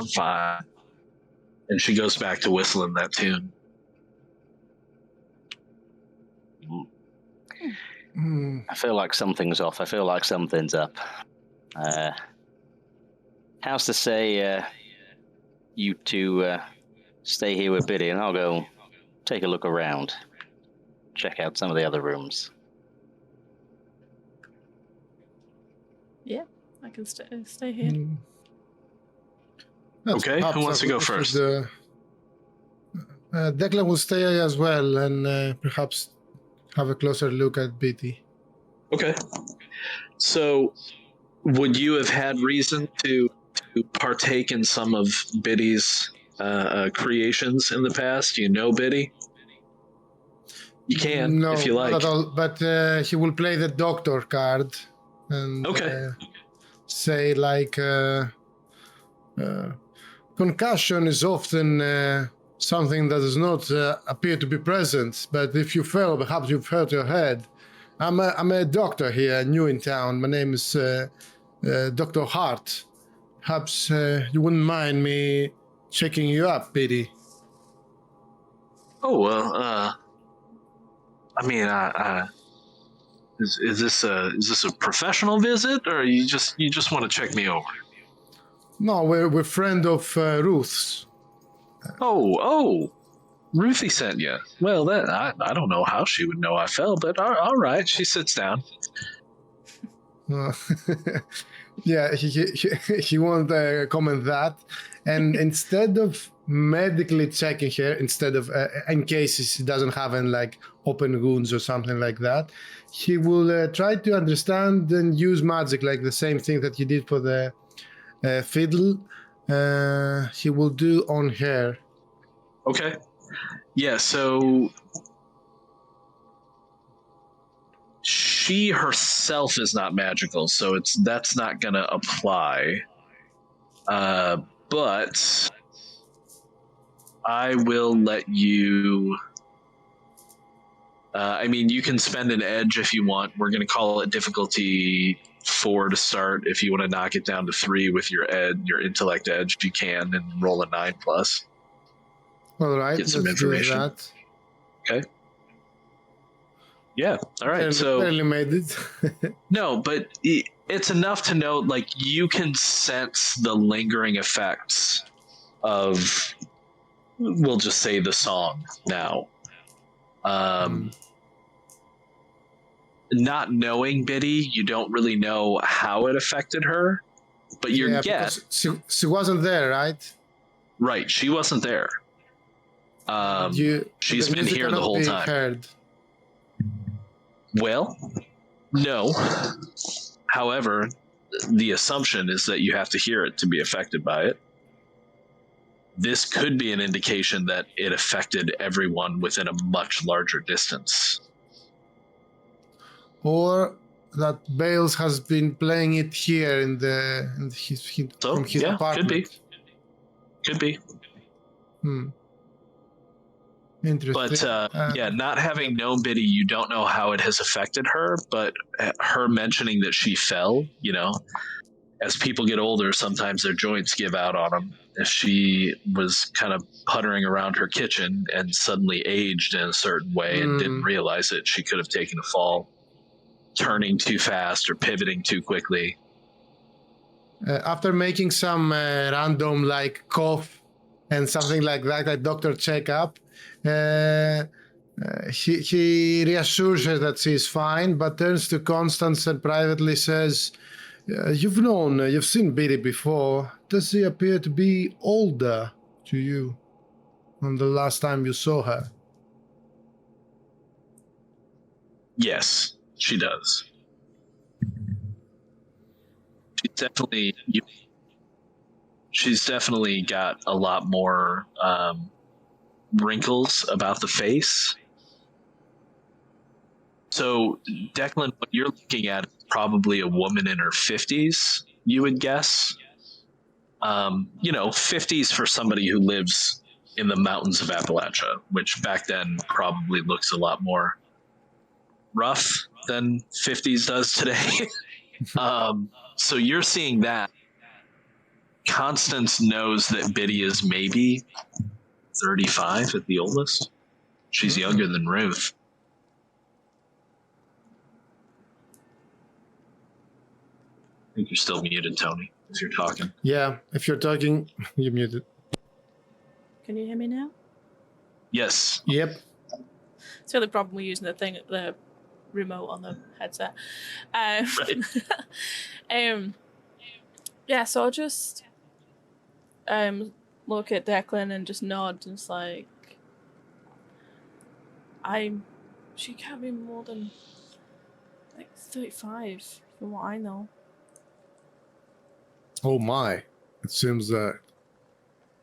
And she goes back to whistling that tune. I feel like something's off. I feel like something's up. How's to say you two stay here with Biddy and I'll go take a look around. Check out some of the other rooms. Yeah, I can stay here. Okay, who wants to go first? Declan will stay as well and perhaps have a closer look at Biddy. Okay. So, would you have had reason to partake in some of Biddy's creations in the past? Do you know Biddy? You can, if you like. Not at all, but he will play the doctor card and say like concussion is often something that does not appear to be present, but if you fell, perhaps you've hurt your head. I'm a doctor here, new in town. My name is Dr. Hart. Perhaps you wouldn't mind me checking you up, Biddy. Oh well, I mean, is this a professional visit, or you just want to check me over? No, we're friend of Ruth's. Oh, Ruthie sent you. Well, that I don't know how she would know I fell, but all right. She sits down. Yeah, he won't comment that. And instead of medically checking her, instead of in case she doesn't have any like open wounds or something like that, he will try to understand and use magic, like the same thing that he did for the fiddle. He will do on her. Okay. Yeah, so she herself is not magical, so that's not going to apply. But I will let you... I mean, you can spend an edge if you want. We're going to call it difficulty 4 to start. If you want to knock it down to 3 with your intellect edge, you can, and roll a 9+. All right, get some let's information. do that. Okay. Yeah. All right. Barely made it. No, but It's enough to know, like, you can sense the lingering effects of, we'll just say, the song now. Not knowing Biddy, you don't really know how it affected her, but your guess. Because she wasn't there, right? Right, she wasn't there. She's been here the whole time. Heard. Well, no. However, the assumption is that you have to hear it to be affected by it. This could be an indication that it affected everyone within a much larger distance. Or that Bales has been playing it here in his apartment. Could be. Interesting. But not having known Biddy, you don't know how it has affected her, but her mentioning that she fell, as people get older, sometimes their joints give out on them. She was kind of puttering around her kitchen and suddenly aged in a certain way and didn't realize it. She could have taken a fall, turning too fast or pivoting too quickly. After making some random cough and something like that doctor checkup, he reassures her that she's fine, but turns to Constance and privately says, you've seen Biddy before. Does she appear to be older to you than the last time you saw her? Yes, she does. She's definitely got a lot more wrinkles about the face. So, Declan, what you're looking at is probably a woman in her 50s, you would guess. 50s for somebody who lives in the mountains of Appalachia, which back then probably looks a lot more rough than 50s does today. So you're seeing that. Constance knows that Biddy is maybe 35 at the oldest. She's younger than Ruth. I think you're still muted, Tony, if you're talking. Yeah, if you're talking, you're muted. Can you hear me now? Yes. Yep. It's the only problem we're using the remote on the headset. Right. So I'll just look at Declan and just nod and it's like, she can't be more than 35 from what I know. Oh my. It seems that.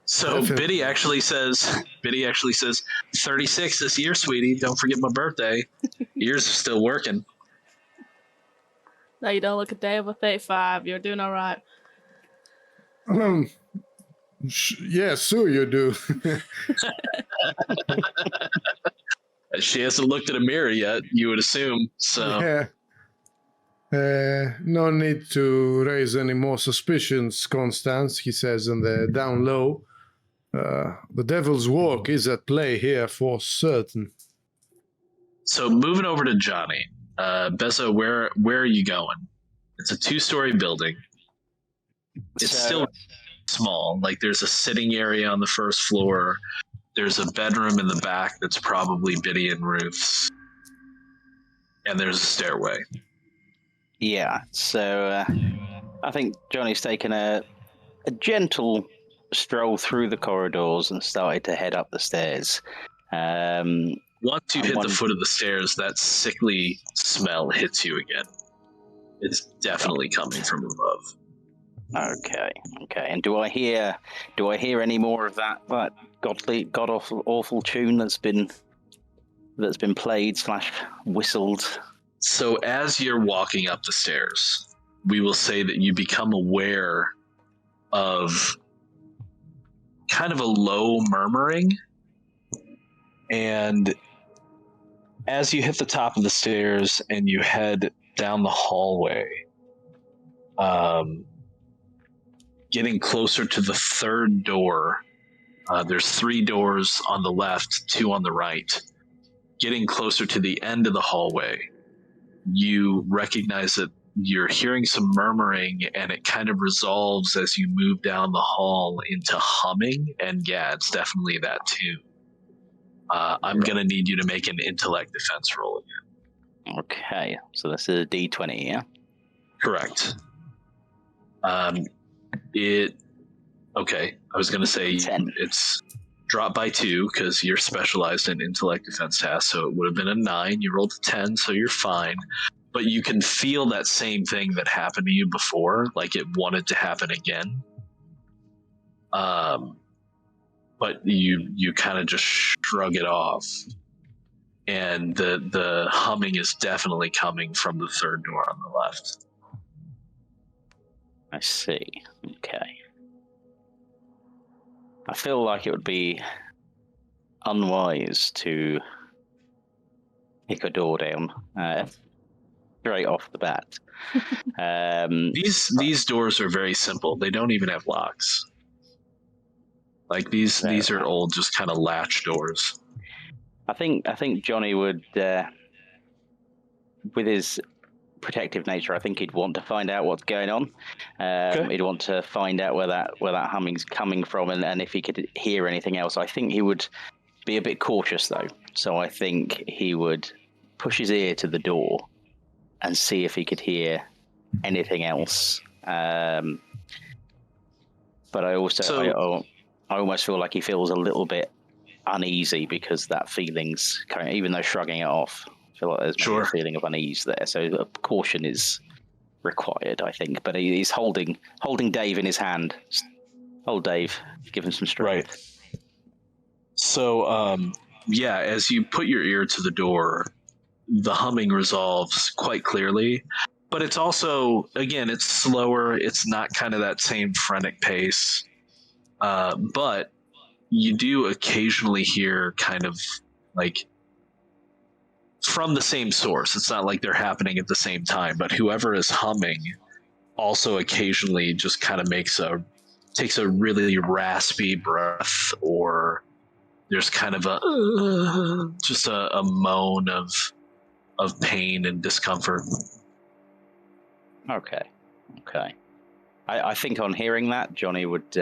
So Biddy actually says 36 this year, sweetie. Don't forget my birthday. Ears are still working. No, you don't look a day over 35. You're doing all right. Yeah, sure you do. She hasn't looked at a mirror yet, you would assume. So yeah. No need to raise any more suspicions, Constance, he says in the down low. The devil's work is at play here for certain. So moving over to Johnny. Bessa, where are you going? It's a 2-story building. It's still small. There's a sitting area on the first floor. There's a bedroom in the back that's probably Biddy and Ruth's. And there's a stairway. Yeah, so I think Johnny's taken a gentle stroll through the corridors and started to head up the stairs. Once you hit the foot of the stairs, that sickly smell hits you again. It's definitely coming from above. Okay. And do I hear any more of that god awful tune that's been played / whistled? So as you're walking up the stairs, we will say that you become aware of kind of a low murmuring. And as you hit the top of the stairs and you head down the hallway, getting closer to the third door, there's 3 doors on the left, 2 on the right. Getting closer to the end of the hallway, you recognize that you're hearing some murmuring, and it kind of resolves as you move down the hall into humming. And yeah, it's definitely that tune. I'm going to need you to make an intellect defense roll again. Okay, so this is a D20, yeah? Correct. Okay, I was going to say 10. It's dropped by 2 because you're specialized in intellect defense tasks, so it would have been a 9. You rolled a 10, so you're fine. But you can feel that same thing that happened to you before, like it wanted to happen again. But you kind of just shrug it off. And the humming is definitely coming from the third door on the left. I see. Okay. I feel like it would be unwise to kick a door down straight off the bat. These doors are very simple. They don't even have locks. Like these are old, just kind of latch doors. I think Johnny would, with his protective nature, I think he'd want to find out what's going on. Okay. He'd want to find out where that humming's coming from, and if he could hear anything else. I think he would be a bit cautious though. So I think he would push his ear to the door and see if he could hear anything else. But I also I almost feel like he feels a little bit uneasy because that feeling's kind of, even though shrugging it off, I feel like there's maybe a feeling of unease there. So caution is required, I think. But he's holding Dave in his hand. Hold Dave, give him some strength. Right. So, yeah, as you put your ear to the door, the humming resolves quite clearly. But it's also, again, it's slower. It's not kind of that same frenetic pace. But you do occasionally hear kind of like from the same source. It's not like they're happening at the same time, but whoever is humming also occasionally just kind of takes a really raspy breath, or there's kind of a moan of pain and discomfort. Okay. I think on hearing that, Johnny would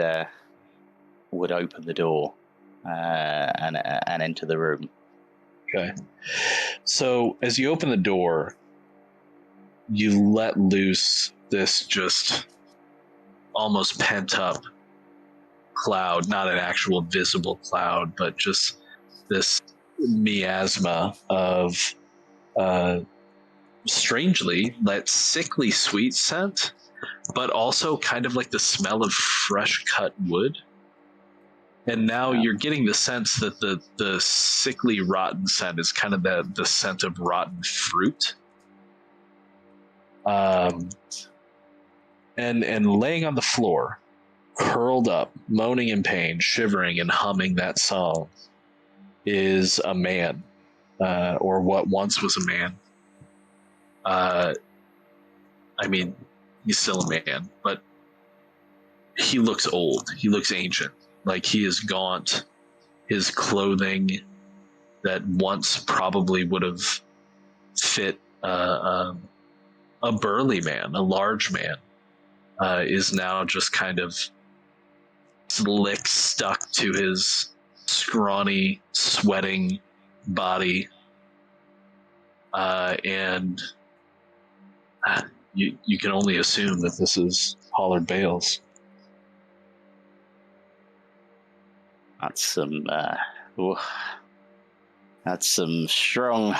open the door and enter the room. Okay. So as you open the door, you let loose this just almost pent up cloud, not an actual visible cloud, but just this miasma of strangely that sickly sweet scent, but also kind of like the smell of fresh cut wood. And now you're getting the sense that the sickly rotten scent is kind of the scent of rotten fruit. And laying on the floor, curled up, moaning in pain, shivering and humming that song, is a man, or what once was a man. I mean, he's still a man, but he looks old. He looks ancient. Like he is gaunt. His clothing that once probably would have fit a burly man, a large man, is now just kind of slick stuck to his scrawny, sweating body. And you can only assume that this is Pollard Bales. That's some strong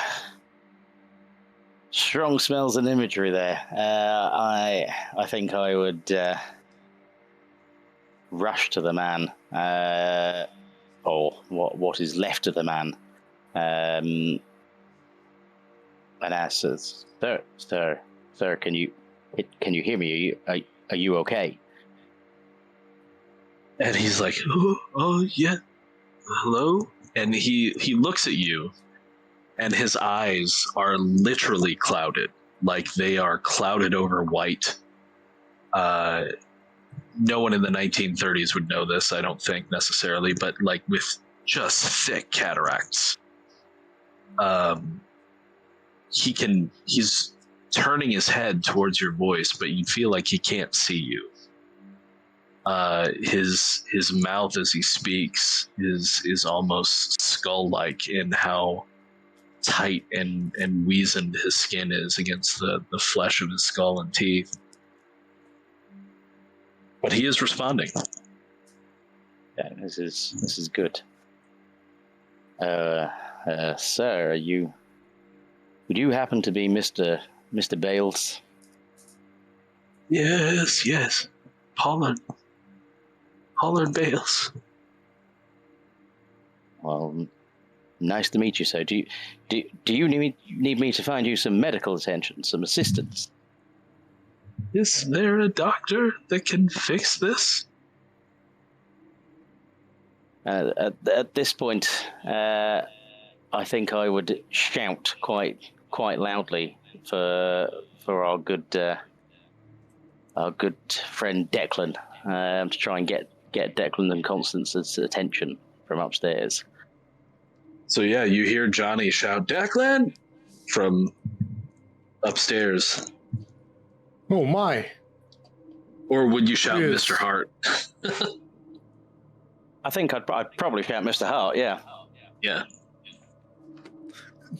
smells and imagery there. I think I would rush to the man, or what is left of the man, and ask, "Sir, can you hear me? Are you okay?" And he's like, oh yeah, hello? And he looks at you, and his eyes are literally clouded, like they are clouded over white. No one in the 1930s would know this, I don't think necessarily, but like with just thick cataracts. He's turning his head towards your voice, but you feel like he can't see you. His mouth as he speaks is almost skull-like in how tight and weazened his skin is against the flesh of his skull and teeth. But he is responding. Yeah, this is good. Sir, would you happen to be Mr. Bales? Yes. Pollard Bales. Well, nice to meet you, sir. Do you need me to find you some medical attention, some assistance? Is there a doctor that can fix this? At this point, I think I would shout quite loudly for our good friend Declan, to try and get Declan and Constance's attention from upstairs. So yeah, you hear Johnny shout, "Declan!" from upstairs. Oh my! Or would you shout Yes. Mr. Hart? I think I'd probably shout Mr. Hart, yeah. Yeah.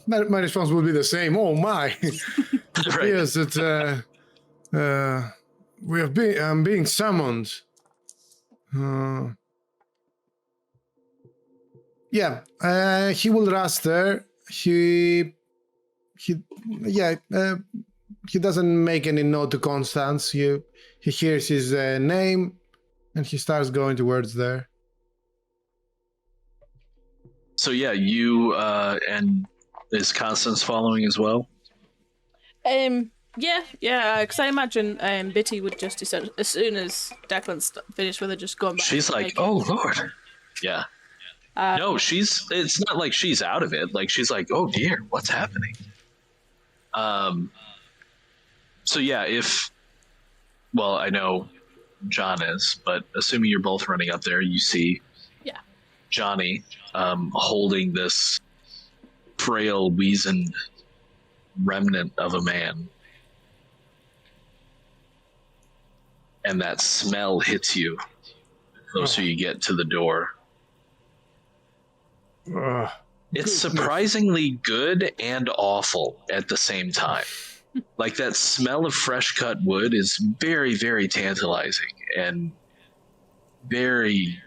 My response would be the same. Oh my! It appears that I'm being summoned. He will rush there. He doesn't make any note to Constance. He hears his name, and he starts going towards there. So yeah, you and is Constance following as well? Yeah, because I imagine Bitty would just, as soon as Declan's finished with her, just going back. She's like, "Oh Lord." Yeah. No, it's not like she's out of it. Like, she's like, "Oh dear, what's happening?" So yeah, I know John is, but assuming you're both running up there, you see Johnny holding this frail, weazened remnant of a man. And that smell hits you the closer you get to the door. It's surprisingly good and awful at the same time. Like, that smell of fresh cut wood is very, very tantalizing and very...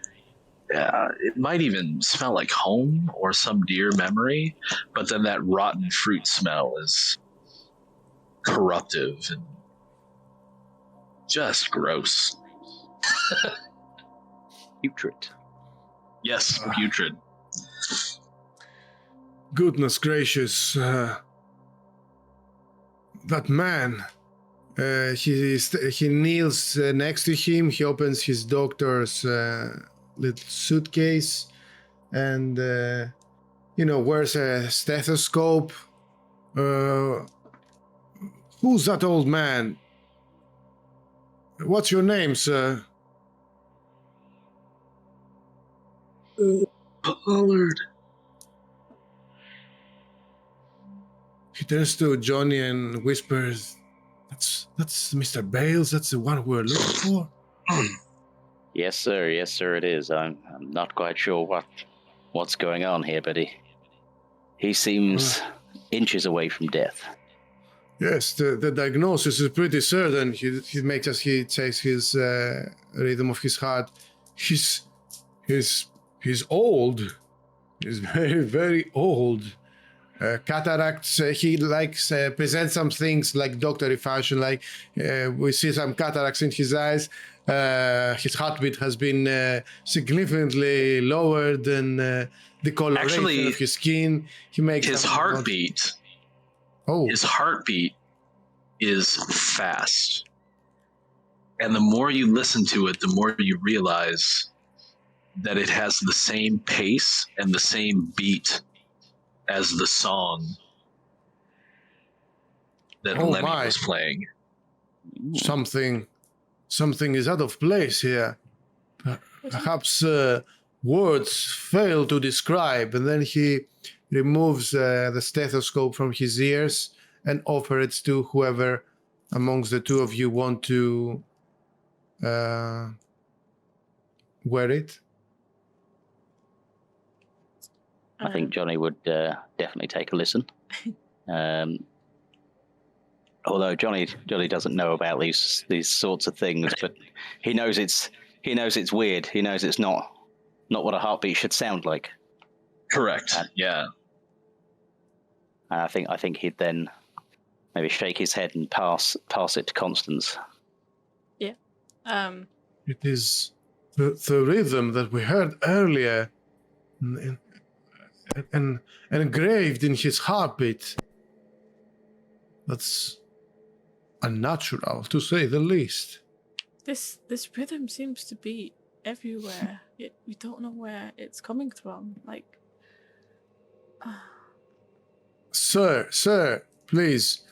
it might even smell like home or some dear memory, but then that rotten fruit smell is corruptive and just gross. Putrid. Yes, putrid. Goodness gracious. That man. He kneels next to him. He opens his doctor's little suitcase and, wears a stethoscope. Who's that old man? What's your name, sir? Pollard. He turns to Johnny and whispers, That's Mr. Bales. That's the one we're looking for. Yes, sir. Yes, sir. It is. I'm not quite sure what's going on here, but he seems inches away from death. Yes, the diagnosis is pretty certain. He takes his rhythm of his heart. He's old. He's very, very old. Cataracts. He presents some things like doctor fashion. Like we see some cataracts in his eyes. His heartbeat has been significantly lowered, and the coloration of his skin. He makes his heartbeat. His heartbeat is fast. And the more you listen to it, the more you realize that it has the same pace and the same beat as the song that Lenny was playing. Something is out of place here. Perhaps words fail to describe. And then he removes the stethoscope from his ears and offer it to whoever amongst the two of you want to wear it. I think Johnny would definitely take a listen. Although Johnny doesn't know about these sorts of things, but he knows it's weird. He knows it's not what a heartbeat should sound like. Correct. Yeah. And I think he'd then maybe shake his head and pass it to Constance. Yeah. It is the rhythm that we heard earlier, and engraved in his heartbeat. That's unnatural, to say the least. This rhythm seems to be everywhere. Yet we don't know where it's coming from. Like, Sir, please.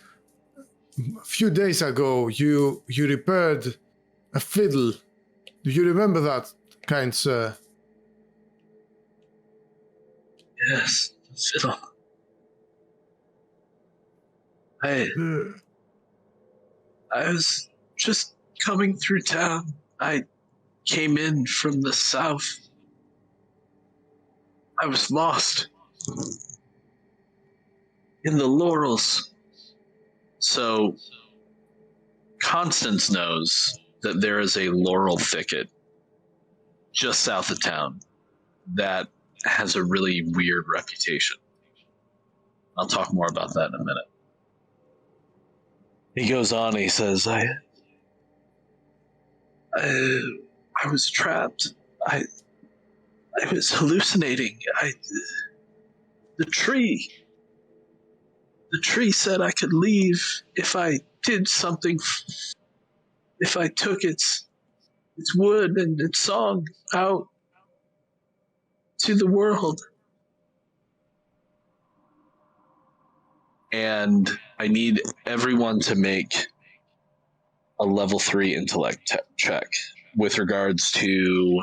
A few days ago, you repaired a fiddle. Do you remember that, kind sir? Yes, fiddle. I was just coming through town. I came in from the south. I was lost in the laurels. So Constance knows that there is a laurel thicket just south of town that has a really weird reputation. I'll talk more about that in a minute. He goes on and he says, I was trapped. I was hallucinating. The tree said I could leave if I did something, if I took its wood and its song out to the world. And I need everyone to make a level 3 intellect check with regards to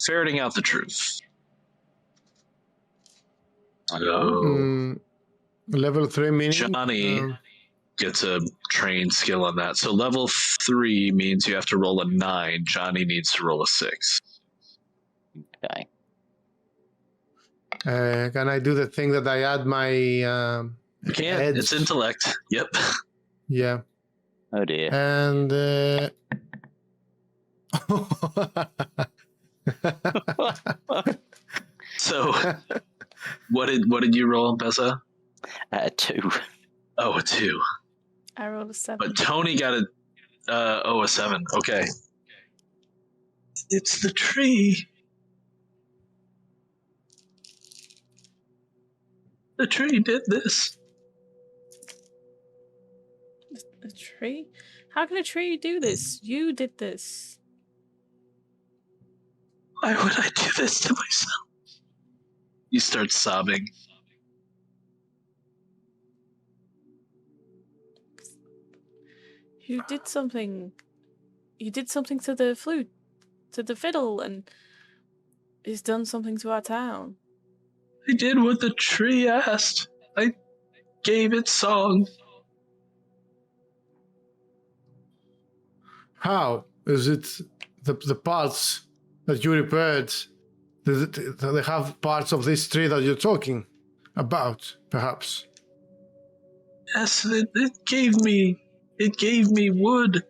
ferreting out the truth. Level 3 meaning? Johnny gets a trained skill on that. So level 3 means you have to roll a 9. Johnny needs to roll a 6. Okay. Can I do the thing that I add my You can't. edge? It's intellect. Yep. Yeah. Oh dear. And So what did you roll, Bessa? 2. Oh, a 2. I rolled a 7. But Tony got a 7. Okay. It's the tree. The tree did this. A tree? How can a tree do this? You did this. Why would I do this to myself? You start sobbing. You did something. You did something to the flute, to the fiddle, and it's done something to our town. I did what the tree asked. I gave it song. how is it the parts that you repaired? They have parts of this tree that you're talking about, perhaps? Yes, it gave me wood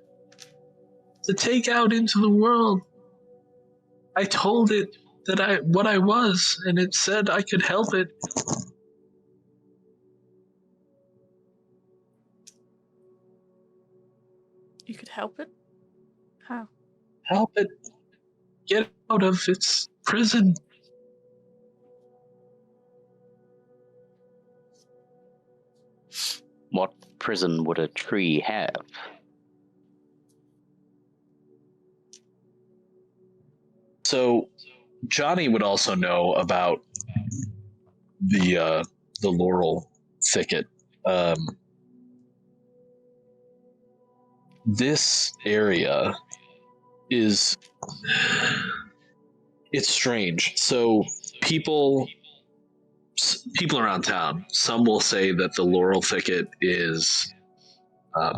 to take out into the world. I told it that what I was, and it said I could help it. You could help it? How? Help it get out of its prison. What prison would a tree have? So Johnny would also know about the laurel thicket. This area it's strange. So people people around town. Some will say that the laurel thicket is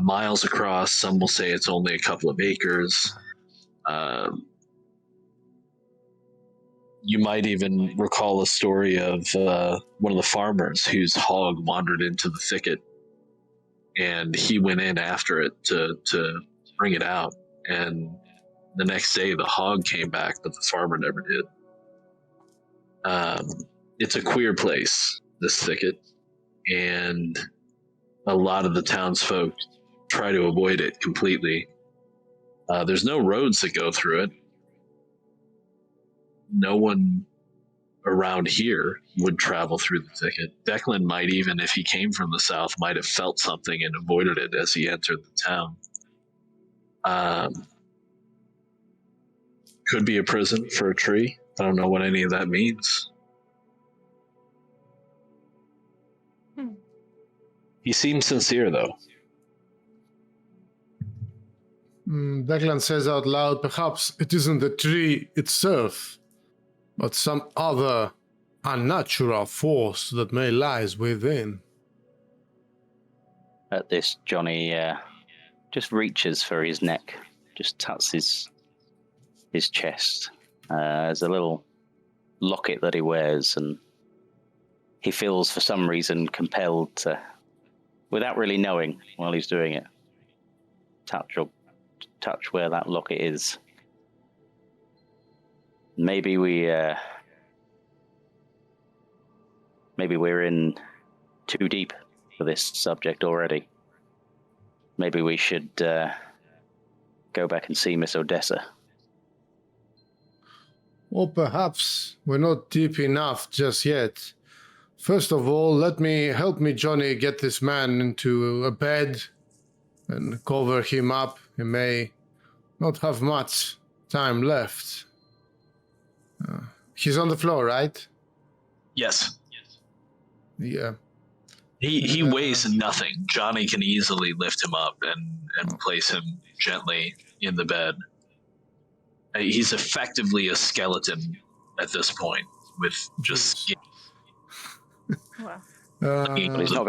miles across. Some will say it's only a couple of acres. You might even recall a story of one of the farmers whose hog wandered into the thicket, and he went in after it to bring it out. And the next day, the hog came back, but the farmer never did. It's a queer place, this thicket, and a lot of the townsfolk try to avoid it completely. There's no roads that go through it. No one around here would travel through the thicket. Declan might even, if he came from the south, might have felt something and avoided it as he entered the town. Could be a prison for a tree. I don't know what any of that means. He seems sincere, though. Declan says out loud, perhaps it isn't the tree itself, but some other unnatural force that may lies within. At this, Johnny just reaches for his neck, just taps his chest. There's a little locket that he wears, and he feels for some reason compelled to, without really knowing while he's doing it, touch where that locket is. Maybe we're in too deep for this subject already. Maybe we should go back and see Miss Odessa. Or perhaps we're not deep enough just yet. First of all, help me, Johnny, get this man into a bed and cover him up. He may not have much time left. He's on the floor, right? Yes. Yeah. He weighs nothing. Johnny can easily lift him up and place him gently in the bed. He's effectively a skeleton at this point, with just skin. Wow. But he's not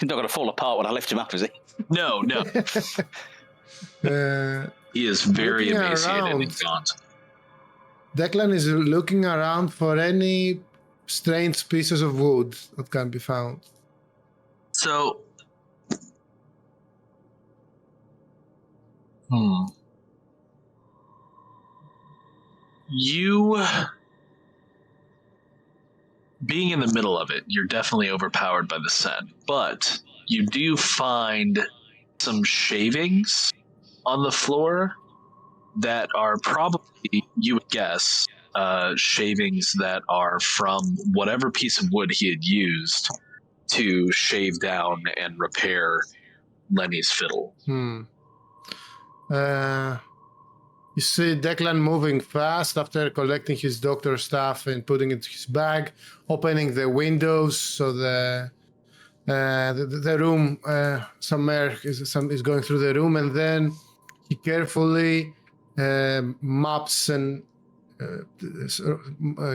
going to fall apart when I lift him up, is he? No. He is very emaciated and gaunt. Declan is looking around for any strange pieces of wood that can be found. So, you being in the middle of it, you're definitely overpowered by the scent, but you do find some shavings on the floor that are probably, you would guess, shavings that are from whatever piece of wood he had used to shave down and repair Lenny's fiddle. You see Declan moving fast after collecting his doctor stuff and putting it in his bag, opening the windows so the room, some air is going through the room, and then he carefully maps and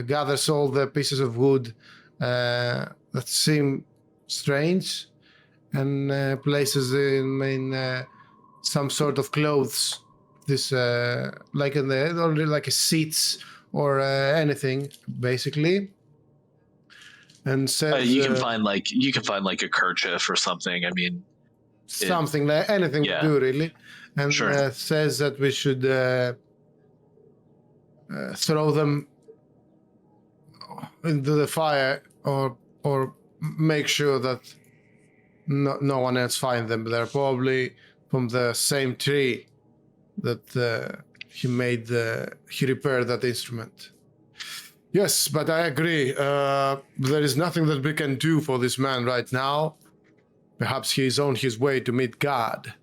gathers all the pieces of wood that seem strange and places them in some sort of clothes. This like in the or like a seats or anything basically, and says you can find like a kerchief or something. I mean, something like anything to do really, and sure. Says that we should throw them into the fire or make sure that no one else find them. They're probably from the same tree that he repaired that instrument. Yes, but I agree. There is nothing that we can do for this man right now. Perhaps he is on his way to meet God.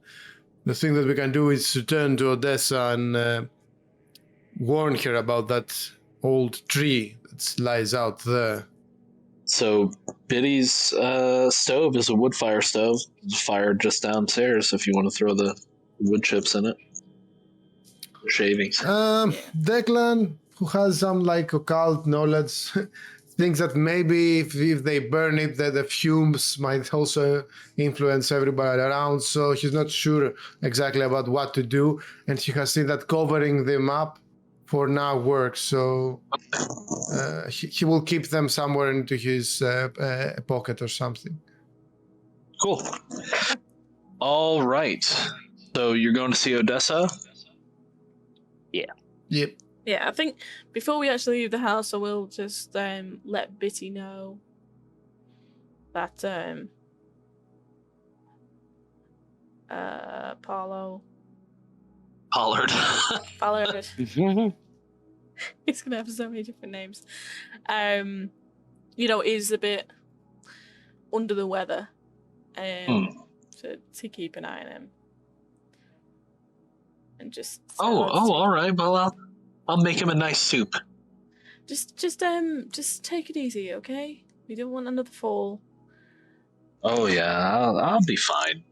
The thing that we can do is return to Odessa and warn her about that old tree that lies out there. So Biddy's stove is a wood fire stove. It's fired just downstairs if you want to throw the wood chips in it. Shavings. Declan, who has some like occult knowledge, thinks that maybe if they burn it, that the fumes might also influence everybody around. So he's not sure exactly about what to do, and he has seen that covering them up for now works. So he will keep them somewhere into his pocket or something. Cool. All right. So you're going to see Odessa? Yep. Yeah, I think before we actually leave the house, I will just let Bitty know that Pollard. He's gonna have so many different names. Is a bit under the weather. To keep an eye on him. And just all right. Well, I'll make him a nice soup. Just take it easy, okay? We don't want another fall. Oh yeah, I'll be fine.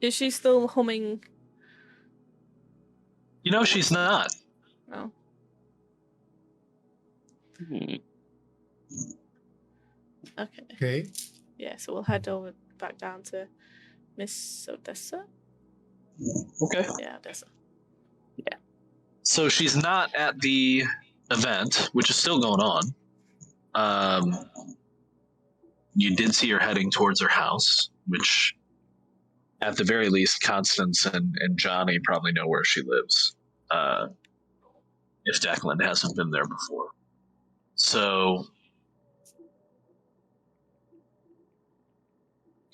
Is she still humming? She's not. Oh. Okay. Yeah, so we'll head back down to Miss Odessa. Okay. Yeah, Odessa. Yeah. So she's not at the event, which is still going on. You did see her heading towards her house, which, at the very least, Constance and Johnny probably know where she lives. If Declan hasn't been there before. So,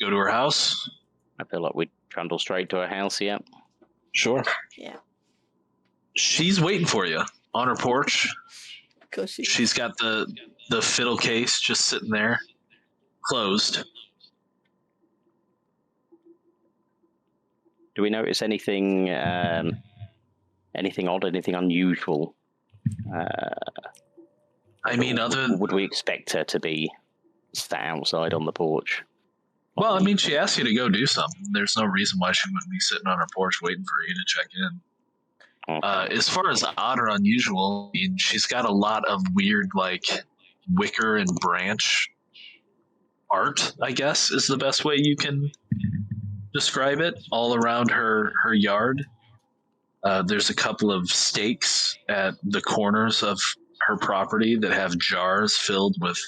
go to her house. I feel like we'd trundle straight to her house, yeah. Sure. Yeah. She's waiting for you on her porch. Cause she's got the fiddle case just sitting there, closed. Do we notice anything odd, anything unusual? Would we expect her to be sat outside on the porch? Well, she asked you to go do something. There's no reason why she wouldn't be sitting on her porch waiting for you to check in. Okay. As far as odd or unusual, she's got a lot of weird, wicker and branch art, I guess, is the best way you can describe it, all around her yard. There's a couple of stakes at the corners of her property that have jars filled with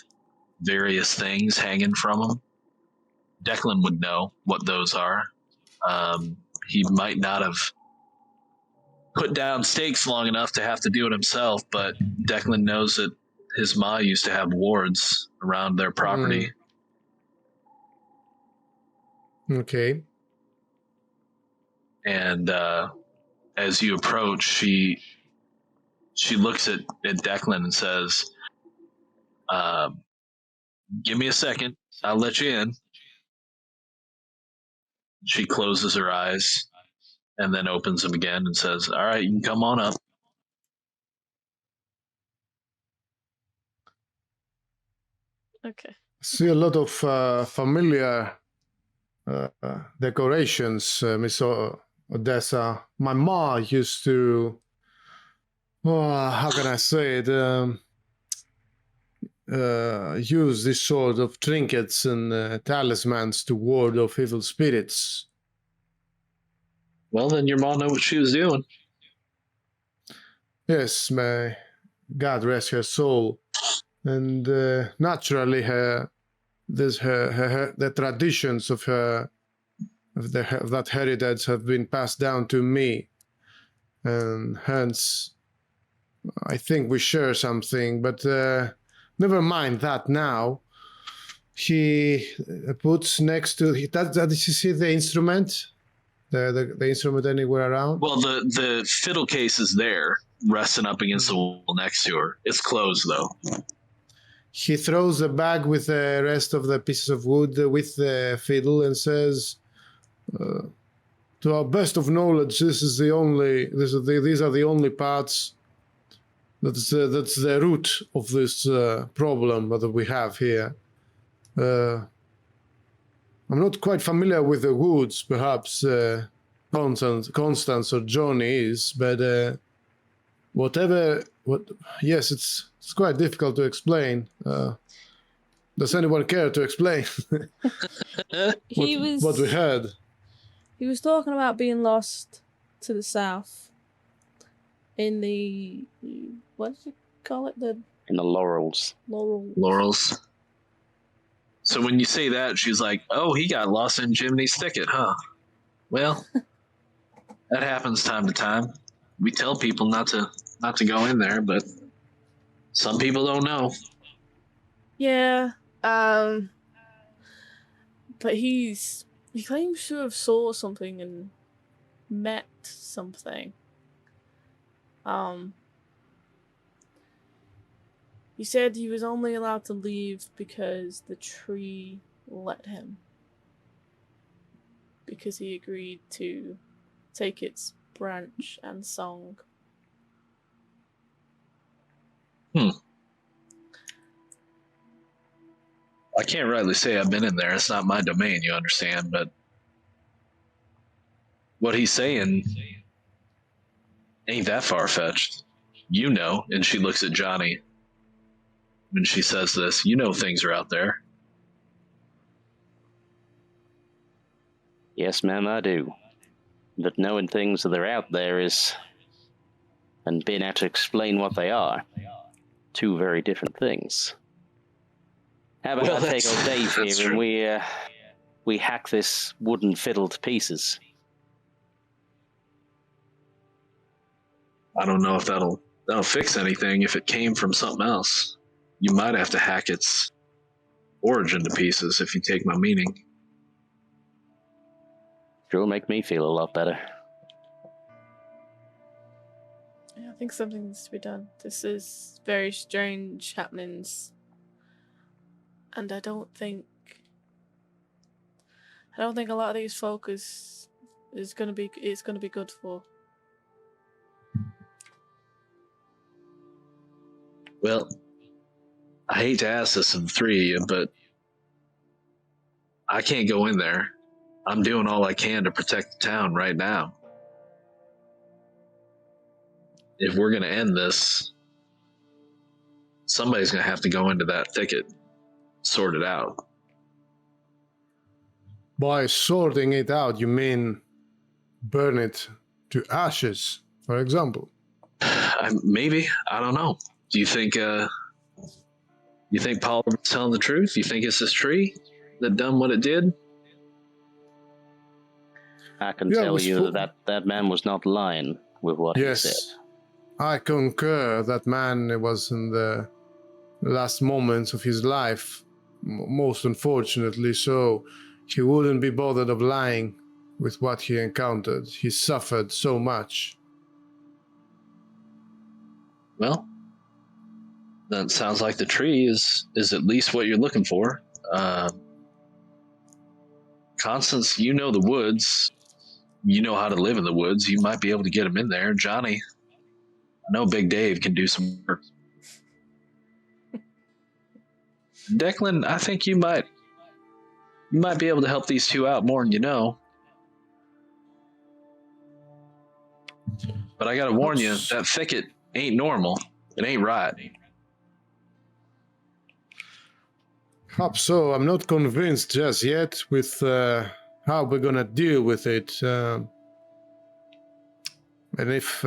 various things hanging from them. Declan would know what those are. He might not have put down stakes long enough to have to do it himself, but Declan knows that his ma used to have wards around their property. Okay. And as you approach, she looks at Declan and says, "Give me a second. I'll let you in." She closes her eyes and then opens them again and says, "All right, you can come on up." Okay. See a lot of familiar decorations, Miss Odessa. My ma used to, how can I say it, use this sort of trinkets and talismans to ward off evil spirits. Well, then your mom knew what she was doing. Yes, may God rest her soul. And naturally, the traditions of that heritage have been passed down to me, and hence, I think we share something. But never mind that now. He puts next to that. Did you see the instrument? The instrument anywhere around? Well, the fiddle case is there, resting up against the wall next to her. It's closed though. He throws the bag with the rest of the pieces of wood with the fiddle and says, "To our best of knowledge, these are the only parts. That's the root of this problem that we have here. I'm not quite familiar with the woods, perhaps Constance or Johnny is, but whatever What? Yes, it's quite difficult to explain. Does anyone care to explain what we heard? He was talking about being lost to the south in the, what did you call it? In the Laurels. Laurels. So when you say that, she's like, "Oh, he got lost in Jiminy's thicket, huh?" Well, that happens time to time. We tell people not to go in there, but some people don't know. Yeah. But he claims to have saw something and met something. He said he was only allowed to leave because the tree let him. Because he agreed to take its branch and song. I can't rightly say I've been in there. It's not my domain, you understand, but what he's saying ain't that far-fetched. You know, and she looks at Johnny when she says this, you know things are out there. Yes, ma'am, I do. But knowing things that are out there is, and being able to explain what they are, two very different things. How about I take old Dave here and we hack this wooden fiddle to pieces? I don't know if that'll fix anything if it came from something else. You might have to hack its origin to pieces if you take my meaning. Sure make me feel a lot better. Yeah, I think something needs to be done. This is very strange happenings. And I don't think a lot of these folk is gonna be good for. Well, I hate to ask this of the three of you, but I can't go in there. I'm doing all I can to protect the town right now. If we're going to end this, somebody's going to have to go into that thicket, sort it out. By sorting it out, you mean burn it to ashes, for example? Maybe. I don't know. Do you think Paul was telling the truth? You think it's this tree that done what it did? I can tell you that man was not lying with what he said. I concur. That man was in the last moments of his life, most unfortunately so. He wouldn't be bothered of lying with what he encountered. He suffered so much. Well, that sounds like the tree is at least what you're looking for. Constance, you know the woods. You know how to live in the woods. You might be able to get him in there. Johnny, I know Big Dave can do some work. Declan, I think you might be able to help these two out more than you know. But I gotta warn you, that thicket ain't normal. It ain't right. Perhaps so. I'm not convinced just yet with how we're gonna deal with it. And if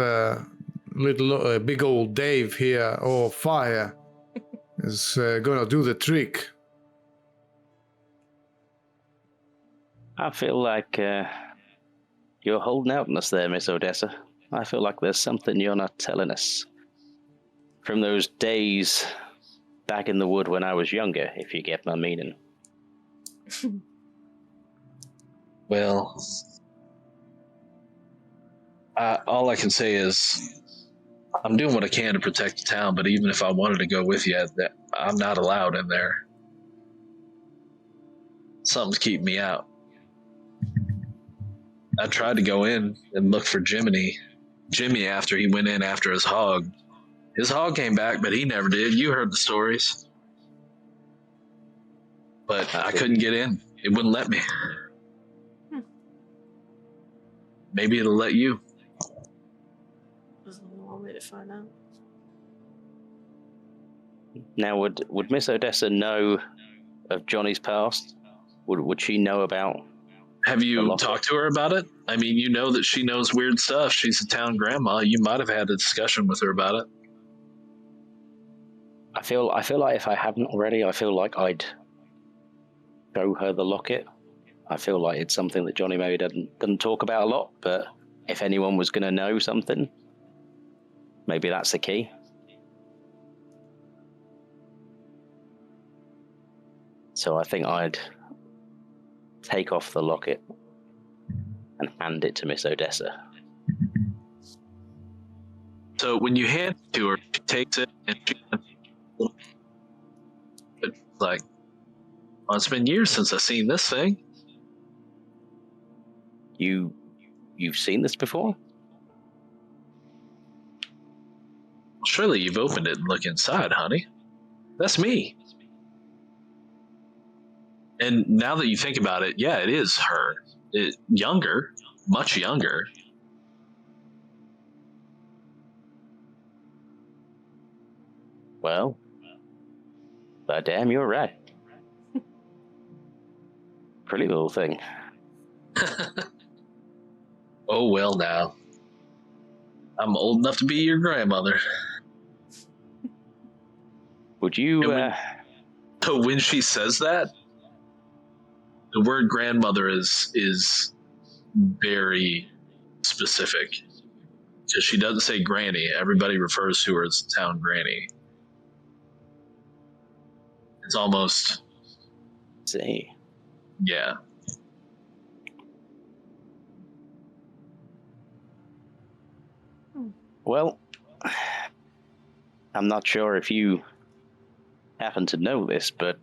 big old Dave here or Fire is gonna do the trick. I feel like you're holding out on us there, Miss Odessa. I feel like there's something you're not telling us. From those days back in the wood when I was younger, if you get my meaning. Well, all I can say is I'm doing what I can to protect the town, but even if I wanted to go with you, I'm not allowed in there. Something's keeping me out. I tried to go in and look for Jimmy after he went in after his hog. His hog came back, but he never did. You heard the stories. But I couldn't get in. It wouldn't let me. Maybe it'll let you. There's one way to find out. Now, would Miss Odessa know of Johnny's past? Would she know about? Have you talked to her about it? I mean, you know that she knows weird stuff. She's a town grandma. You might have had a discussion with her about it. I feel like if I haven't already, I feel like I'd show her the locket. I feel like it's something that Johnny maybe doesn't talk about a lot, but if anyone was going to know something, maybe that's the key. So I think I'd take off the locket and hand it to Miss Odessa. So when you hand it to her, she takes it and it's like, well, it's been years since I've seen this thing. You've seen this before? Surely you've opened it and looked inside, honey. That's me. And now that you think about it, yeah, it is her. Younger, much younger. Well, by damn, you're right. Pretty little thing. Oh, well, now. I'm old enough to be your grandmother. Would you... When she says that, the word grandmother is very specific. Because she doesn't say granny. Everybody refers to her as town granny. It's almost... See. Yeah. Well, I'm not sure if you happen to know this, but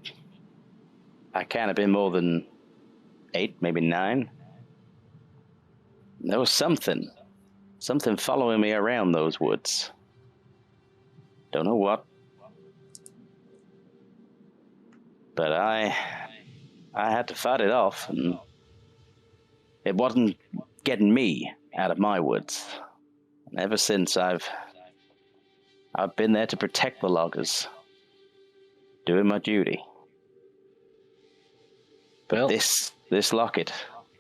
I can't have been more than 8, maybe 9. There was something following me around those woods. Don't know what. But I had to fight it off, and it wasn't getting me out of my woods. And ever since I've been there to protect the loggers, doing my duty. But Well, this locket,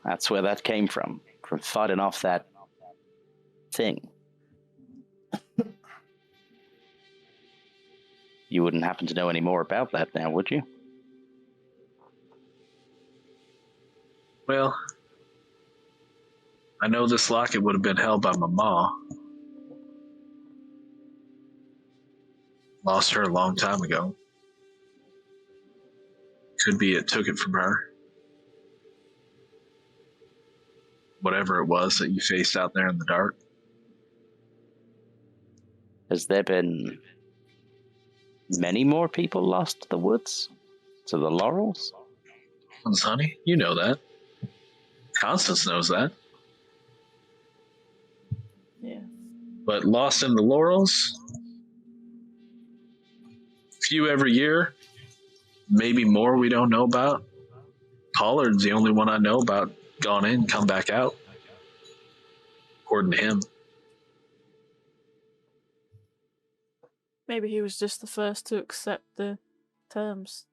that's where that came from fighting off that thing. You wouldn't happen to know any more about that now, would you? well, I know this locket would have been held by my ma. Lost her a long time ago. Could be it took it from her. Whatever it was that you faced out there in the dark. Has there been many more people lost to the woods? To the laurels? Honey, you know that. Constance knows that. Yeah. But lost in the laurels? Few every year. Maybe more we don't know about. Pollard's the only one I know about gone in, come back out. According to him. Maybe he was just the first to accept the terms.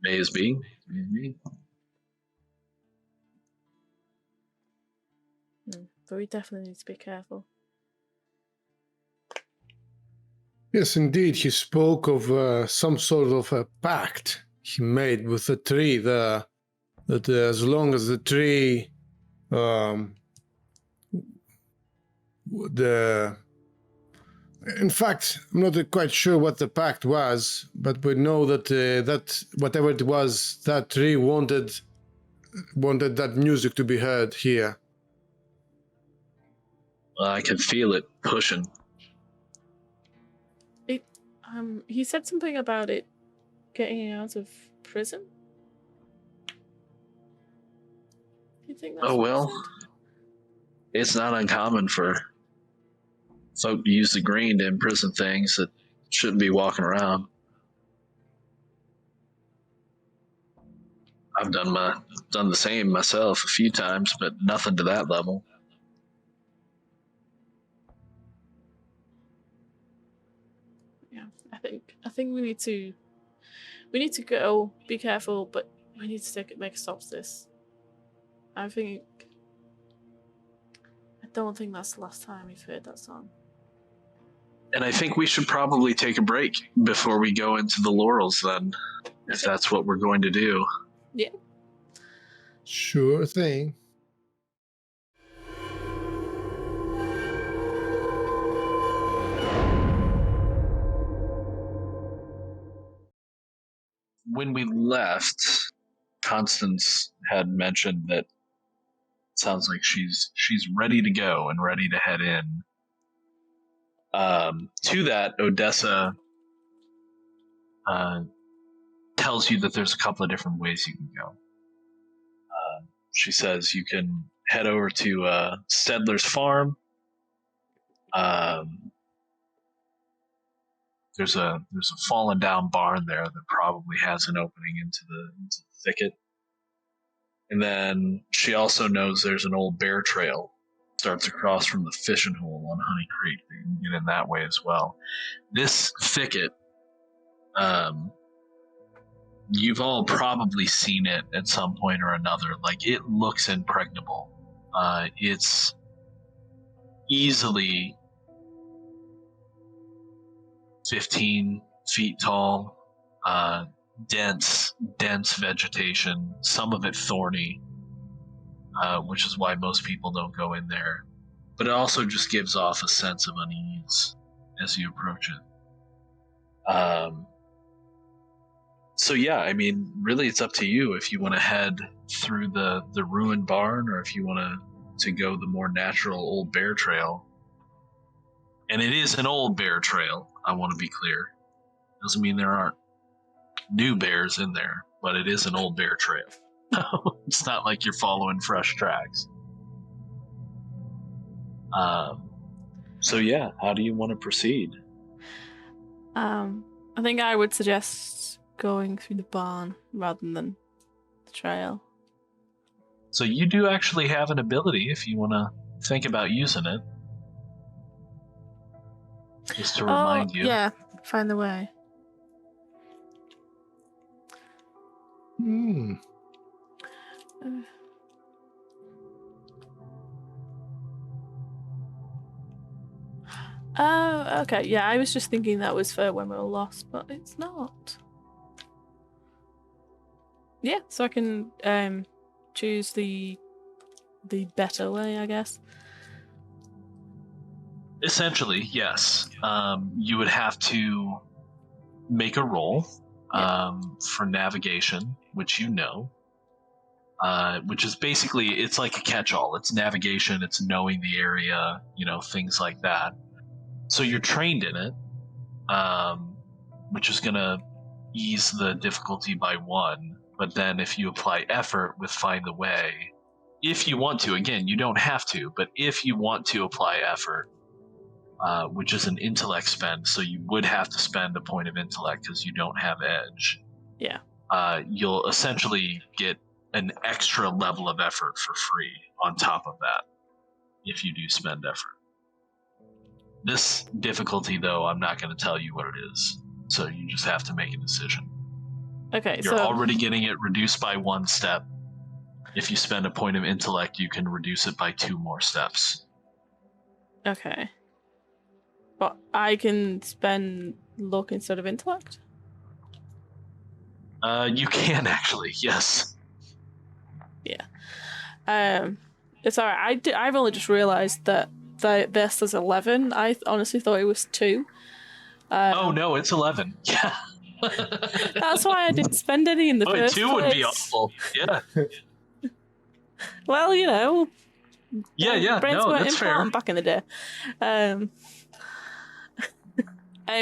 May as be. But we definitely need to be careful. Yes, indeed. He spoke of some sort of a pact he made with the tree. That as long as the tree, in fact, I'm not quite sure what the pact was, but we know that that whatever it was, that tree wanted that music to be heard here. I can feel it pushing. He said something about it getting out of prison. You think that's Oh, what he well. said? It's not uncommon for folk to use the green to imprison things that shouldn't be walking around. I've done the same myself a few times, but nothing to that level. Yeah. I think we need to go. Be careful, but we need to make a stop to this. I don't think that's the last time we've heard that song. And I think we should probably take a break before we go into the laurels then, if that's what we're going to do. Yeah. Sure thing. When we left, Constance had mentioned that it sounds like she's ready to go and ready to head in. To that, Odessa tells you that there's a couple of different ways you can go. She says you can head over to Stedler's farm. There's a fallen down barn there that probably has an opening into the thicket. And then she also knows there's an old bear trail starts across from the fishing hole on Honey Creek. You can get in that way as well. This thicket, you've all probably seen it at some point or another. Like, it looks impregnable. It's easily 15 feet tall, dense vegetation, some of it thorny, which is why most people don't go in there. But it also just gives off a sense of unease as you approach it. So yeah, I mean, really it's up to you if you want to head through the ruined barn or if you want to go the more natural old bear trail. And it is an old bear trail, I want to be clear. Doesn't mean there aren't new bears in there, but it is an old bear trail. It's not like you're following fresh tracks. So yeah, how do you want to proceed? I think I would suggest going through the barn rather than the trail. So you do actually have an ability if you want to think about using it. Just to remind you. Yeah, find the way. Oh, okay. Yeah, I was just thinking that was for when we were lost, but it's not. Yeah, so I can choose the better way, I guess. Essentially, yes. You would have to make a roll for navigation, which you know, which is basically, it's like a catch-all. It's navigation, it's knowing the area, things like that. So you're trained in it, which is going to ease the difficulty by 1. But then if you apply effort with Find the Way, if you want to, again, you don't have to, but if you want to apply effort, which is an intellect spend, so you would have to spend a point of intellect because you don't have edge. Yeah. You'll essentially get an extra level of effort for free on top of that if you do spend effort. This difficulty, though, I'm not going to tell you what it is, so you just have to make a decision. Okay, You're already getting it reduced by 1 step. If you spend a point of intellect, you can reduce it by 2 more steps. Okay. But I can spend luck instead of intellect? You can, actually, yes. Yeah. It's alright. I've only just realised that this is 11. I honestly thought it was 2. Oh, no, it's 11. Yeah. That's why I didn't spend any in the first 2 place. would be awful. Yeah. Well, Yeah, brains no, weren't that's fair. important back in the day.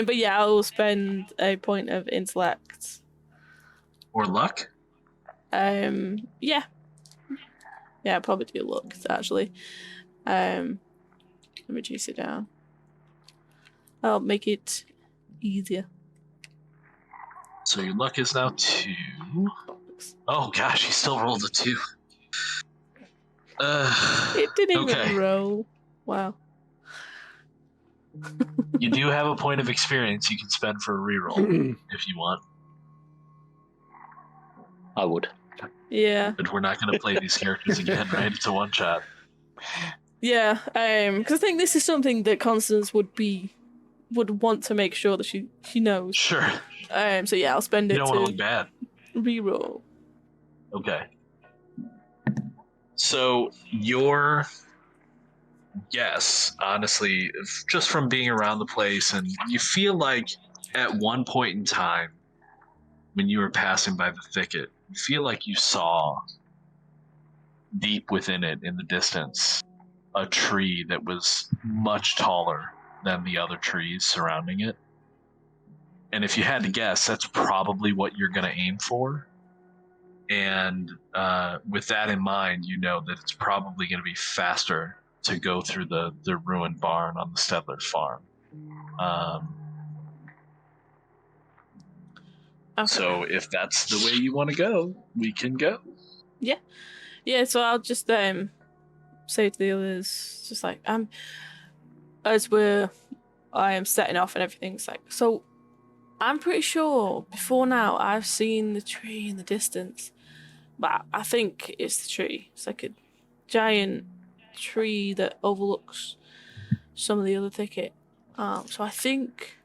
But yeah, I'll spend a point of intellect. Or luck? Yeah. Yeah, I'll probably do luck, actually. Reduce it down. I'll make it easier. So your luck is now 2. Oh gosh, he still rolled a 2. It didn't okay. even roll. Wow. You do have a point of experience you can spend for a reroll if you want. I would. Yeah. But we're not going to play these characters again, right? It's a one-shot. Yeah, because I think this is something that Constance would want to make sure that she knows. Sure. So yeah, I'll spend You it don't want to to look bad. reroll. Okay. So your guess, honestly, just from being around the place, and you feel like at one point in time, when you were passing by the thicket, you feel like you saw deep within it in the distance a tree that was much taller than the other trees surrounding it. And if you had to guess, that's probably what you're going to aim for. And with that in mind, you know that it's probably going to be faster to go through the ruined barn on the Stedler's farm. Okay. So if that's the way you want to go, we can go. Yeah, so I'll just say to the others, just like as I am setting off and everything's like, so I'm pretty sure before now I've seen the tree in the distance, but I think it's the tree. It's like a giant tree that overlooks some of the other thicket. So I think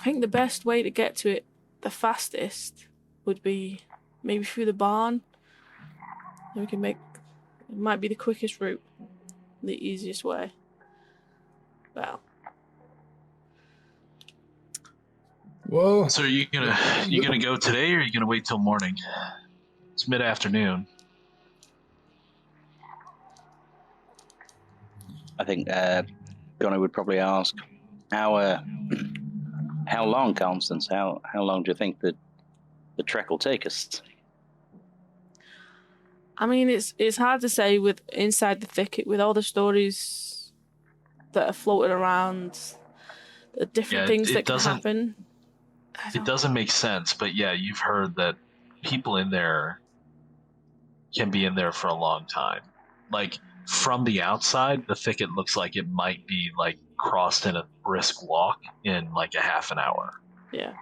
the best way to get to it the fastest would be maybe through the barn. We can it might be the quickest route, the easiest way. Well. Well, So are you gonna go today, or are you gonna wait till morning? It's mid-afternoon. I think Johnny would probably ask, how long, Constance? How long do you think that the trek will take us? I mean, it's hard to say with inside the thicket, with all the stories that are floated around, the different things that can happen. It doesn't make sense, but yeah, you've heard that people in there can be in there for a long time. Like, from the outside, the thicket looks like it might be like crossed in a brisk walk in like a half an hour. Yeah.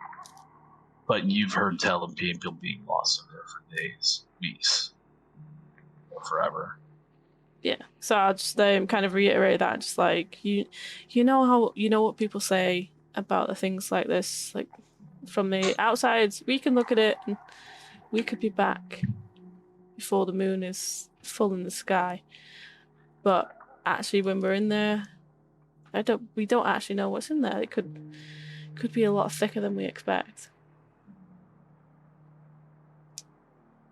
But you've heard tell of people being lost in there for days, weeks, or forever. Yeah. So I'll just kind of reiterate that, just like you know what people say about the things like this, like from the outside, we can look at it and we could be back before the moon is full in the sky. But actually, when we're in there, we don't actually know what's in there. It could be a lot thicker than we expect.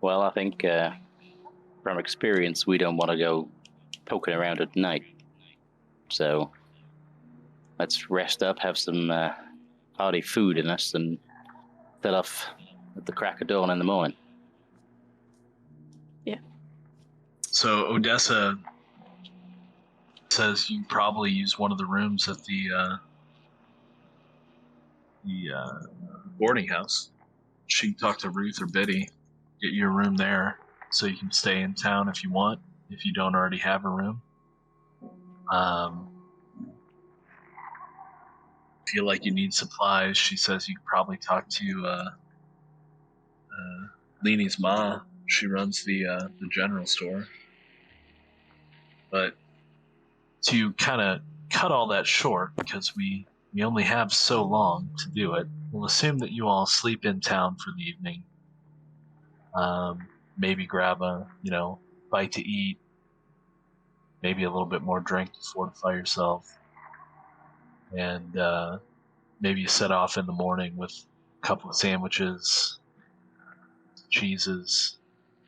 Well, I think from experience, we don't want to go poking around at night. So let's rest up, have some hearty food in us, and set off at the crack of dawn in the morning. Yeah. So Odessa says you probably use one of the rooms at the boarding house. She can talk to Ruth or Biddy, get you a room there, so you can stay in town if you want, if you don't already have a room. Feel like you need supplies. She says you could probably talk to Leanie's ma. She runs the general store. But to kind of cut all that short, because we only have so long to do it, we'll assume that you all sleep in town for the evening. Maybe grab a bite to eat, maybe a little bit more drink to fortify yourself, and maybe you set off in the morning with a couple of sandwiches, cheeses,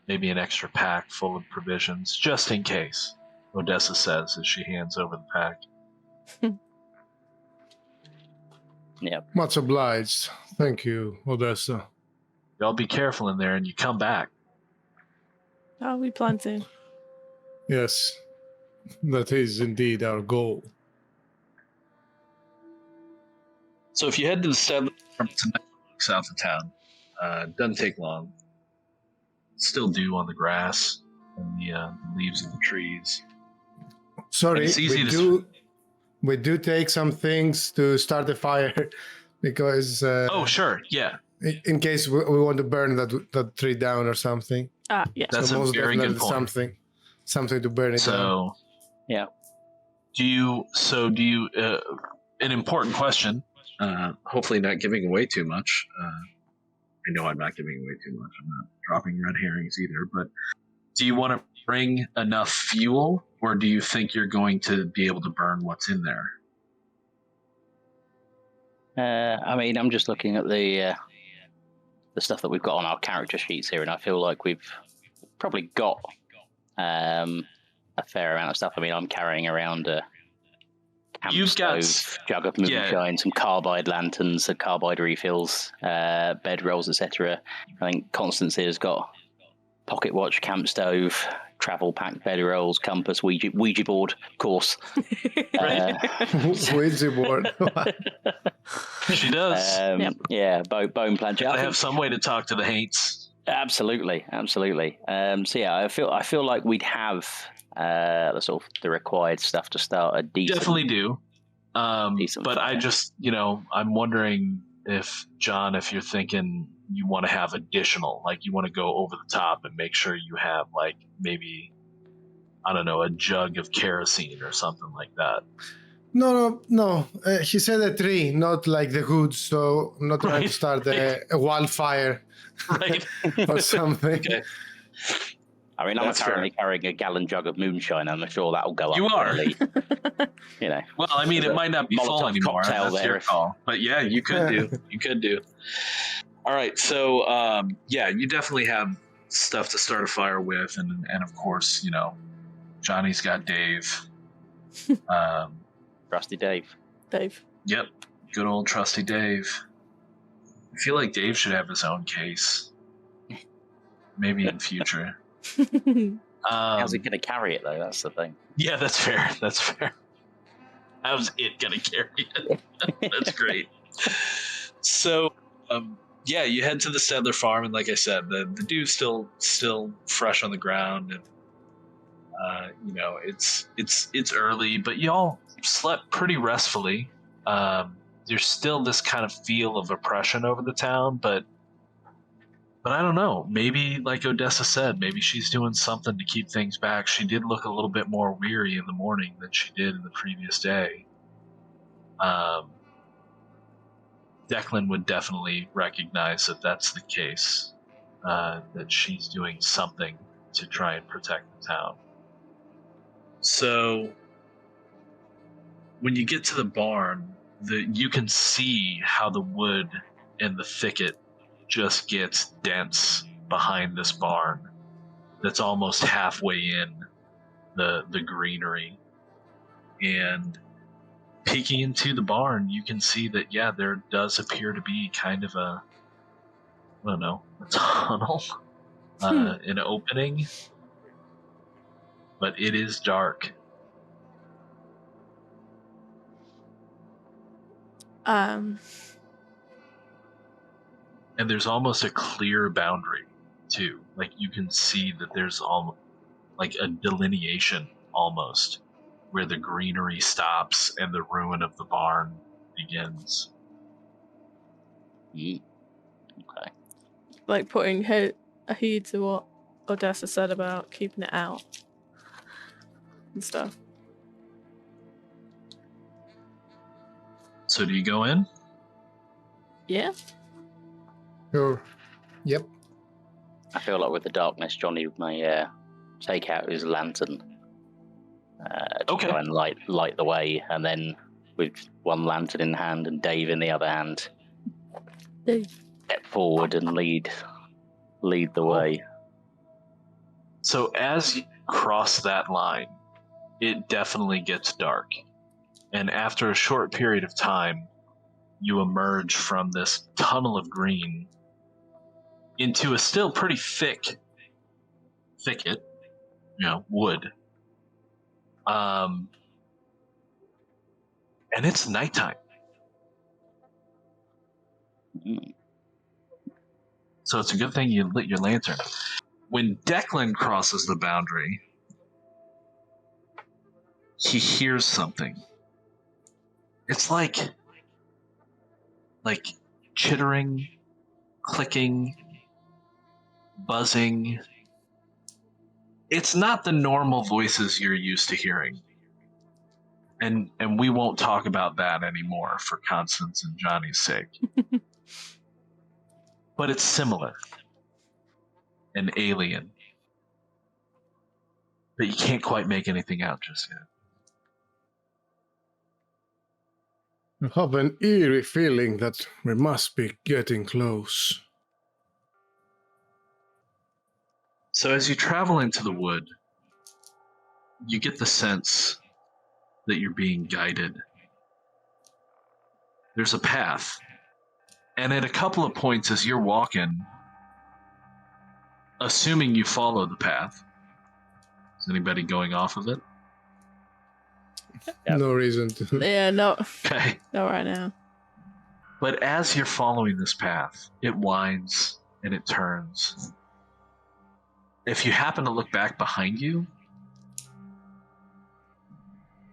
maybe an extra pack full of provisions, just in case, Odessa says as she hands over the pack. Yeah. Much obliged. Thank you, Odessa. Y'all be careful in there and you come back. Oh, we plan to. Yes, that is indeed our goal. So if you head to the Stedler from tonight, south of town, doesn't take long. Still dew on the grass and the leaves of the trees. Sorry, It's easy we do take some things to start the fire because Oh, sure. Yeah. in case we want to burn that tree down or something. Yeah. That's so a most very definitely good point. something to burn it down. So, Yeah. do you, an important question, hopefully not giving away too much. I know I'm not giving away too much. I'm not dropping red herrings either, but do you want to bring enough fuel, or do you think you're going to be able to burn what's in there? I mean, I'm just looking at the stuff that we've got on our character sheets here, and I feel like we've probably got a fair amount of stuff. I mean, I'm carrying around a camp stove, jug of moonshine, some carbide lanterns, some carbide refills, bed rolls, etc. I think Constance here's got pocket watch, camp stove, travel pack, bed rolls, compass, Ouija board, of course. Ouija board. She does. Yeah, bone plancher. I have some way to talk to the Haints. Absolutely. So yeah, I feel like we'd have the sort of the required stuff to start a decent. Definitely do. But fire. I just, I'm wondering if John, if you're thinking you want to have additional, like you want to go over the top and make sure you have like maybe, I don't know, a jug of kerosene or something like that. No. He said a tree, not like the hoods. So I'm not trying to start a wildfire, right? or something. Okay. I mean, I'm currently carrying a gallon jug of moonshine. I'm sure that'll go up. You are. Early, Well, I mean, it might not be full anymore. That's your call. But yeah, you could do. You could do. All right. So, you definitely have stuff to start a fire with, and of course, Johnny's got Dave. Trusty Dave. Yep. Good old trusty Dave. I feel like Dave should have his own case. Maybe in future. How's he going to carry it, though? That's the thing. Yeah, that's fair. How's it going to carry it? That's great. So, you head to the settler farm, and like I said, the dew's still fresh on the ground, and it's early, but y'all slept pretty restfully. There's still this kind of feel of oppression over the town, but I don't know. Maybe, like Odessa said, maybe she's doing something to keep things back. She did look a little bit more weary in the morning than she did in the previous day. Declan would definitely recognize that that's the case, that she's doing something to try and protect the town. So, when you get to the barn, you can see how the wood and the thicket just gets dense behind this barn that's almost halfway in the greenery. And peeking into the barn, you can see that, there does appear to be kind of a tunnel, an opening, but it is dark. And there's almost a clear boundary, too. Like, you can see that there's almost like a delineation, almost, where the greenery stops and the ruin of the barn begins. Okay. Like putting heed to what Odessa said about keeping it out and stuff. So do you go in? Yeah. Sure. Yep. I feel like with the darkness, Johnny may take out his lantern to try and light the way, and then with one lantern in hand and Dave in the other hand, step forward and lead the way. So as you cross that line, it definitely gets dark. And after a short period of time, you emerge from this tunnel of green into a still pretty thick thicket, wood. And it's nighttime. So it's a good thing you lit your lantern. When Declan crosses the boundary, he hears something. It's like chittering, clicking, buzzing. It's not the normal voices you're used to hearing. And we won't talk about that anymore for Constance and Johnny's sake. But it's similar. And alien. But you can't quite make anything out just yet. I have an eerie feeling that we must be getting close. So as you travel into the wood, you get the sense that you're being guided. There's a path. And at a couple of points as you're walking, assuming you follow the path, is anybody going off of it? Yep. No reason to. Yeah, no. Okay. Not right now. But as you're following this path, it winds and it turns. If you happen to look back behind you,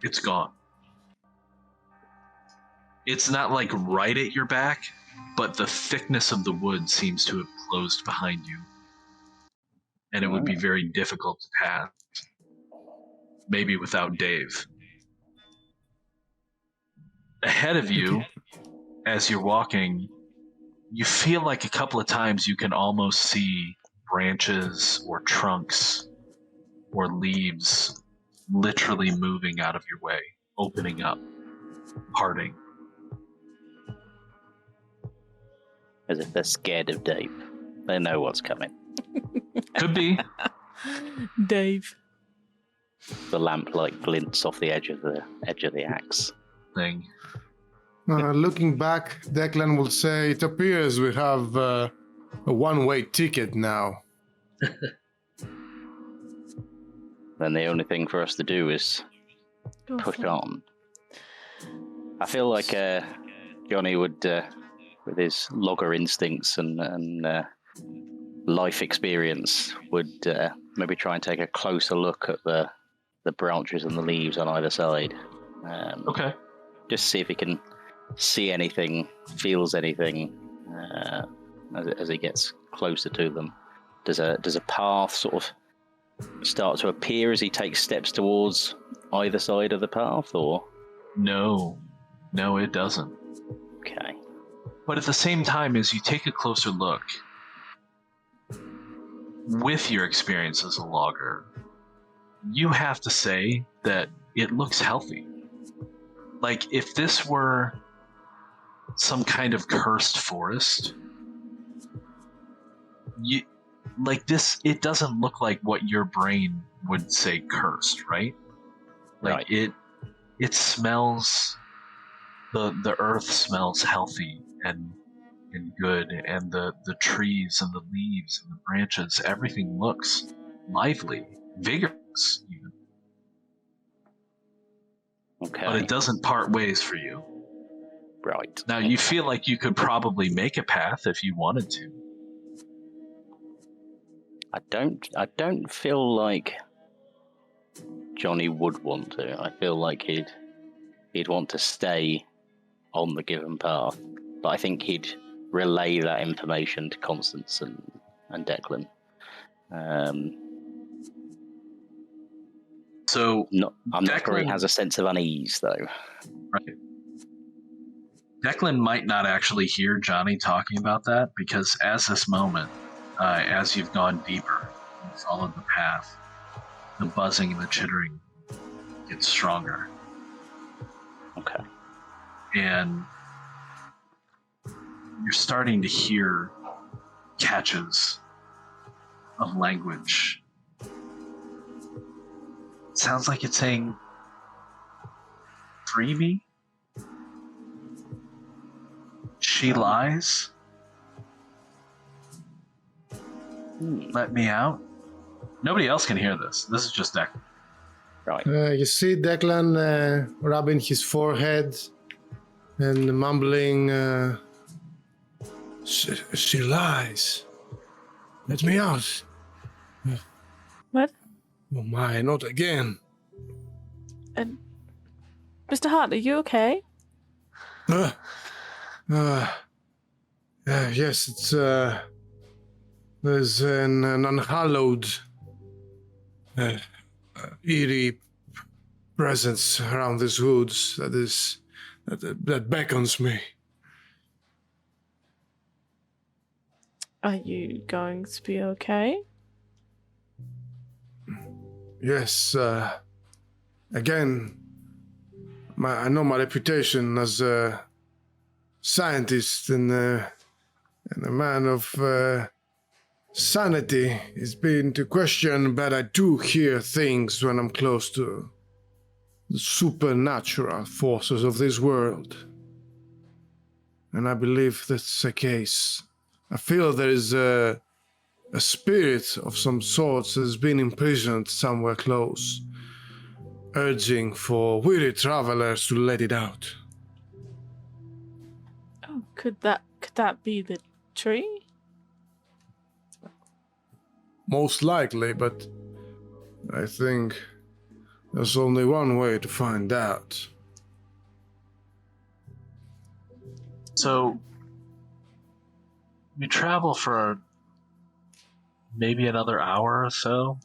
it's gone. It's not like right at your back, but the thickness of the wood seems to have closed behind you. And it would be very difficult to pass. Maybe without Dave. Ahead of you, as you're walking, you feel like a couple of times you can almost see branches or trunks or leaves literally moving out of your way, opening up, parting. As if they're scared of Dave. They know what's coming. Could be. Dave. The lamp glints off the edge of the axe. Thing. Looking back, Declan will say, it appears we have a one-way ticket now. Then the only thing for us to do is push on. I feel like Johnny would, with his logger instincts and life experience, would maybe try and take a closer look at the branches and the leaves on either side. Okay. Just see if he can see anything, feels anything as he gets closer to them. Does a path sort of start to appear as he takes steps towards either side of the path, or? No, it doesn't. Okay. But at the same time, as you take a closer look, with your experience as a logger, you have to say that it looks healthy. Like, if this were some kind of cursed forest, it doesn't look like what your brain would say cursed, right? Like, right. It smells, the earth smells healthy and good, and the trees and the leaves and the branches, everything looks lively, vigorous even. Okay. But it doesn't part ways for you. Right. Now, you feel like you could probably make a path if you wanted to. I don't feel like Johnny would want to. I feel like he'd want to stay on the given path. But I think he'd relay that information to Constance and Declan. So I'm not sure he has a sense of unease, though. Right. Declan might not actually hear Johnny talking about that, because as this moment, as you've gone deeper and followed the path, the buzzing and the chittering gets stronger. Okay. And you're starting to hear catches of language. It sounds like it's saying, "Free me? She lies? Let me out?" Nobody else can hear this. This is just Declan. Right. You see Declan rubbing his forehead and mumbling, she lies. Let me out. What? Oh my, not again. Mr. Hart, are you okay? Yes, it's there's an unhallowed, eerie presence around these woods that beckons me. Are you going to be okay? Yes, again, I know my reputation as a scientist and a man of sanity is being to question, but I do hear things when I'm close to the supernatural forces of this world. And I believe that's the case. I feel there is a spirit of some sort that has been imprisoned somewhere close, urging for weary travelers to let it out. Oh, could that be the tree? Most likely, but I think there's only one way to find out. So, we travel for maybe another hour or so,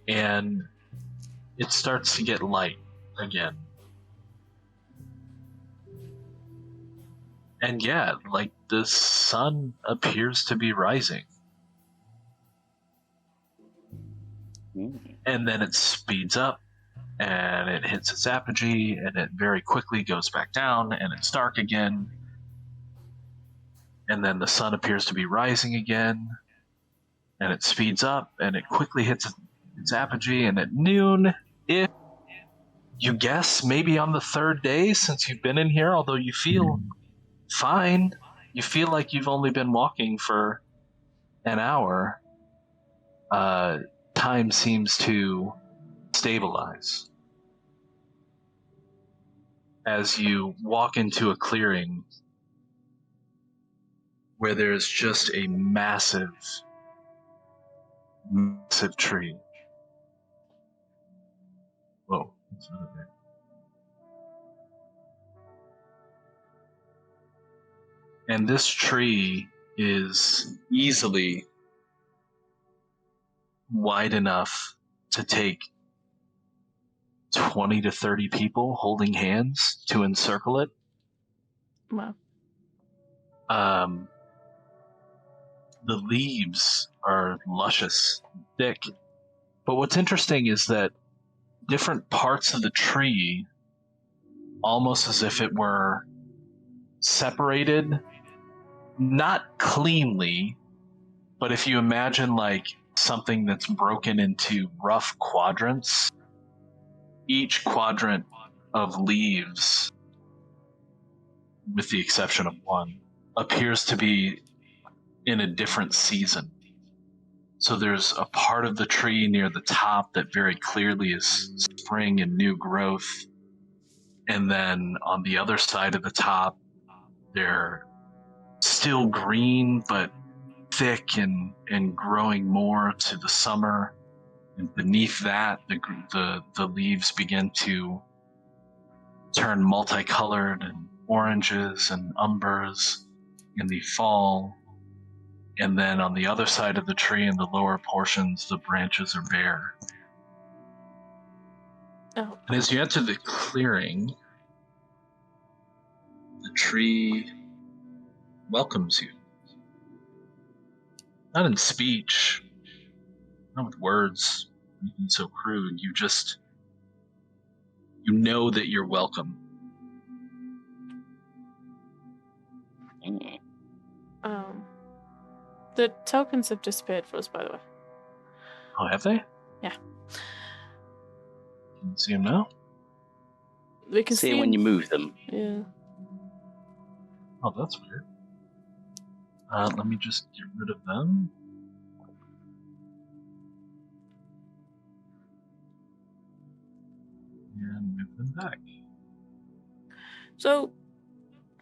and it starts to get light again. And yeah, like the sun appears to be rising. And then it speeds up, and it hits its apogee, and it very quickly goes back down, and it's dark again. And then the sun appears to be rising again, and it speeds up, and it quickly hits its apogee, and at noon, if you guess, maybe on the third day since you've been in here, although you feel fine, you feel like you've only been walking for an hour, time seems to stabilize. As you walk into a clearing where there's just a massive tree. Whoa. What's that there? And this tree is easily wide enough to take 20 to 30 people holding hands to encircle it. Wow. The leaves are luscious, thick. But what's interesting is that different parts of the tree, almost as if it were separated, not cleanly, but if you imagine like something that's broken into rough quadrants, each quadrant of leaves, with the exception of one, appears to be in a different season. So there's a part of the tree near the top that very clearly is spring and new growth. And then on the other side of the top, they're still green, but thick and growing more to the summer. And beneath that, the leaves begin to turn multicolored and oranges and umbers in the fall. And then on the other side of the tree, in the lower portions, the branches are bare. Oh. And as you enter the clearing, the tree welcomes you. Not in speech, not with words, anything so crude. You know that you're welcome. The tokens have disappeared for us, by the way. Oh, have they? Yeah. Can you see them now? We can See see it when you move them. Yeah. Oh, that's weird. Let me just get rid of them. And move them back. So,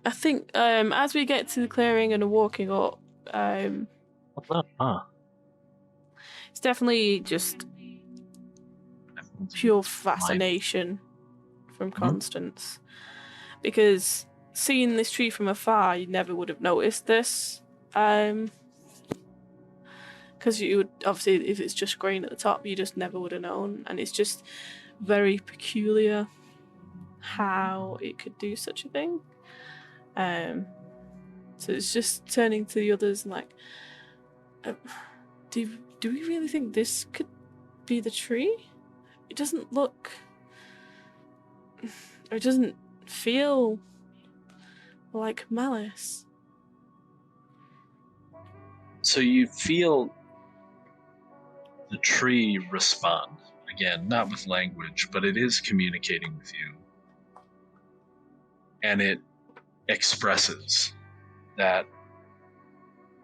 I think as we get to the clearing and are walking up, What's up? Huh? it's definitely just pure fascination from Constance, because seeing this tree from afar, you never would have noticed this. Because you would, obviously, if it's just green at the top, you just never would have known. And it's just very peculiar how it could do such a thing. So it's just turning to the others and like, do we really think this could be the tree? It doesn't look, or it doesn't feel like malice. So you feel the tree respond. Again, not with language, but it is communicating with you. And it expresses that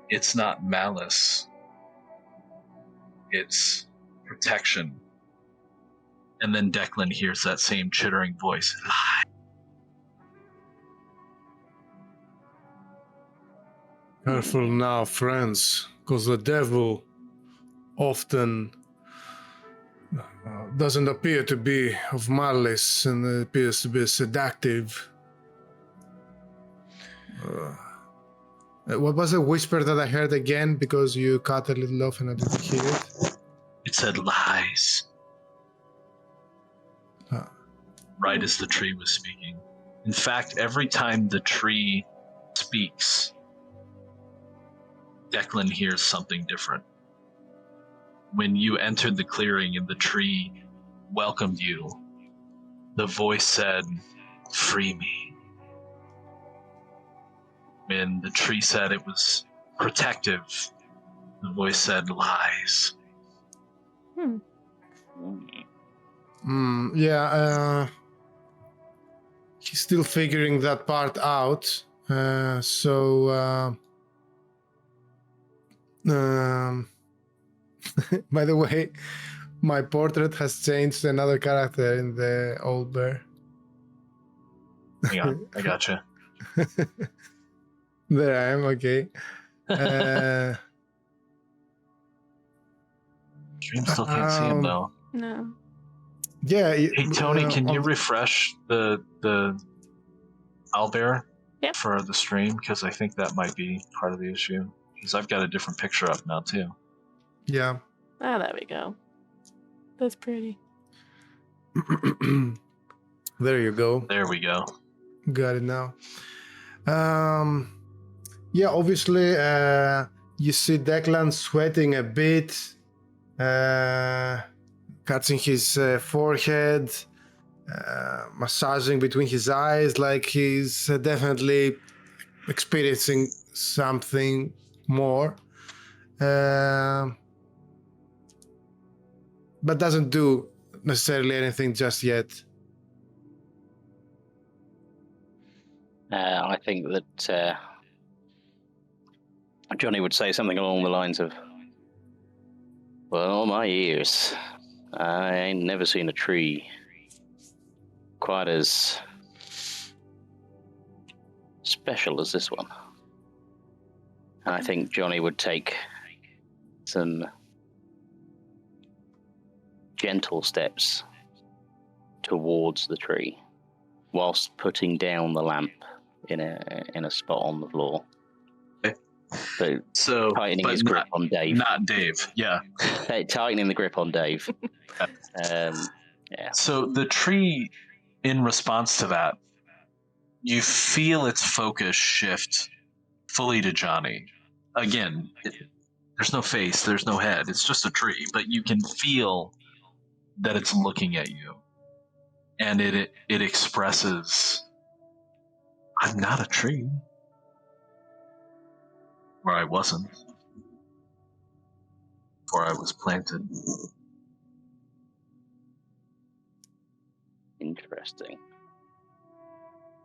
it's not malice, it's protection. And then Declan hears that same chittering voice. Lie. Careful now, friends, because the devil often doesn't appear to be of malice and appears to be seductive. What was the whisper that I heard again, because you cut a little off and I didn't hear it? It said lies. Right as the tree was speaking. In fact, every time the tree speaks, Declan hears something different. When you entered the clearing and the tree welcomed you, the voice said, "Free me." When the tree said it was protective, the voice said, "Lies." Yeah, he's still figuring that part out. By the way, my portrait has changed to another character in the old bear. Hang on, I gotcha. There I am, okay. Dream still can't see him though. No. Yeah. Hey Tony, can you refresh the owlbear for the stream? Because I think that might be part of the issue. Because I've got a different picture up now too. Yeah. Ah, there we go. That's pretty. There you go. There we go. Got it now. Yeah, obviously, you see Declan sweating a bit, catching his forehead, massaging between his eyes, like he's definitely experiencing something more. But doesn't do necessarily anything just yet. I think that Johnny would say something along the lines of, "Well, all my years, I ain't never seen a tree quite as special as this one." And I think Johnny would take some gentle steps towards the tree, whilst putting down the lamp in a spot on the floor. So tightening his grip on Dave. Not Dave, yeah. Tightening the grip on Dave. Yeah. So the tree, in response to that, you feel its focus shift fully to Johnny. Again, there's no face, there's no head, it's just a tree, but you can feel that it's looking at you. And it expresses, "I'm not a tree." Or I wasn't. Or I was planted. Interesting.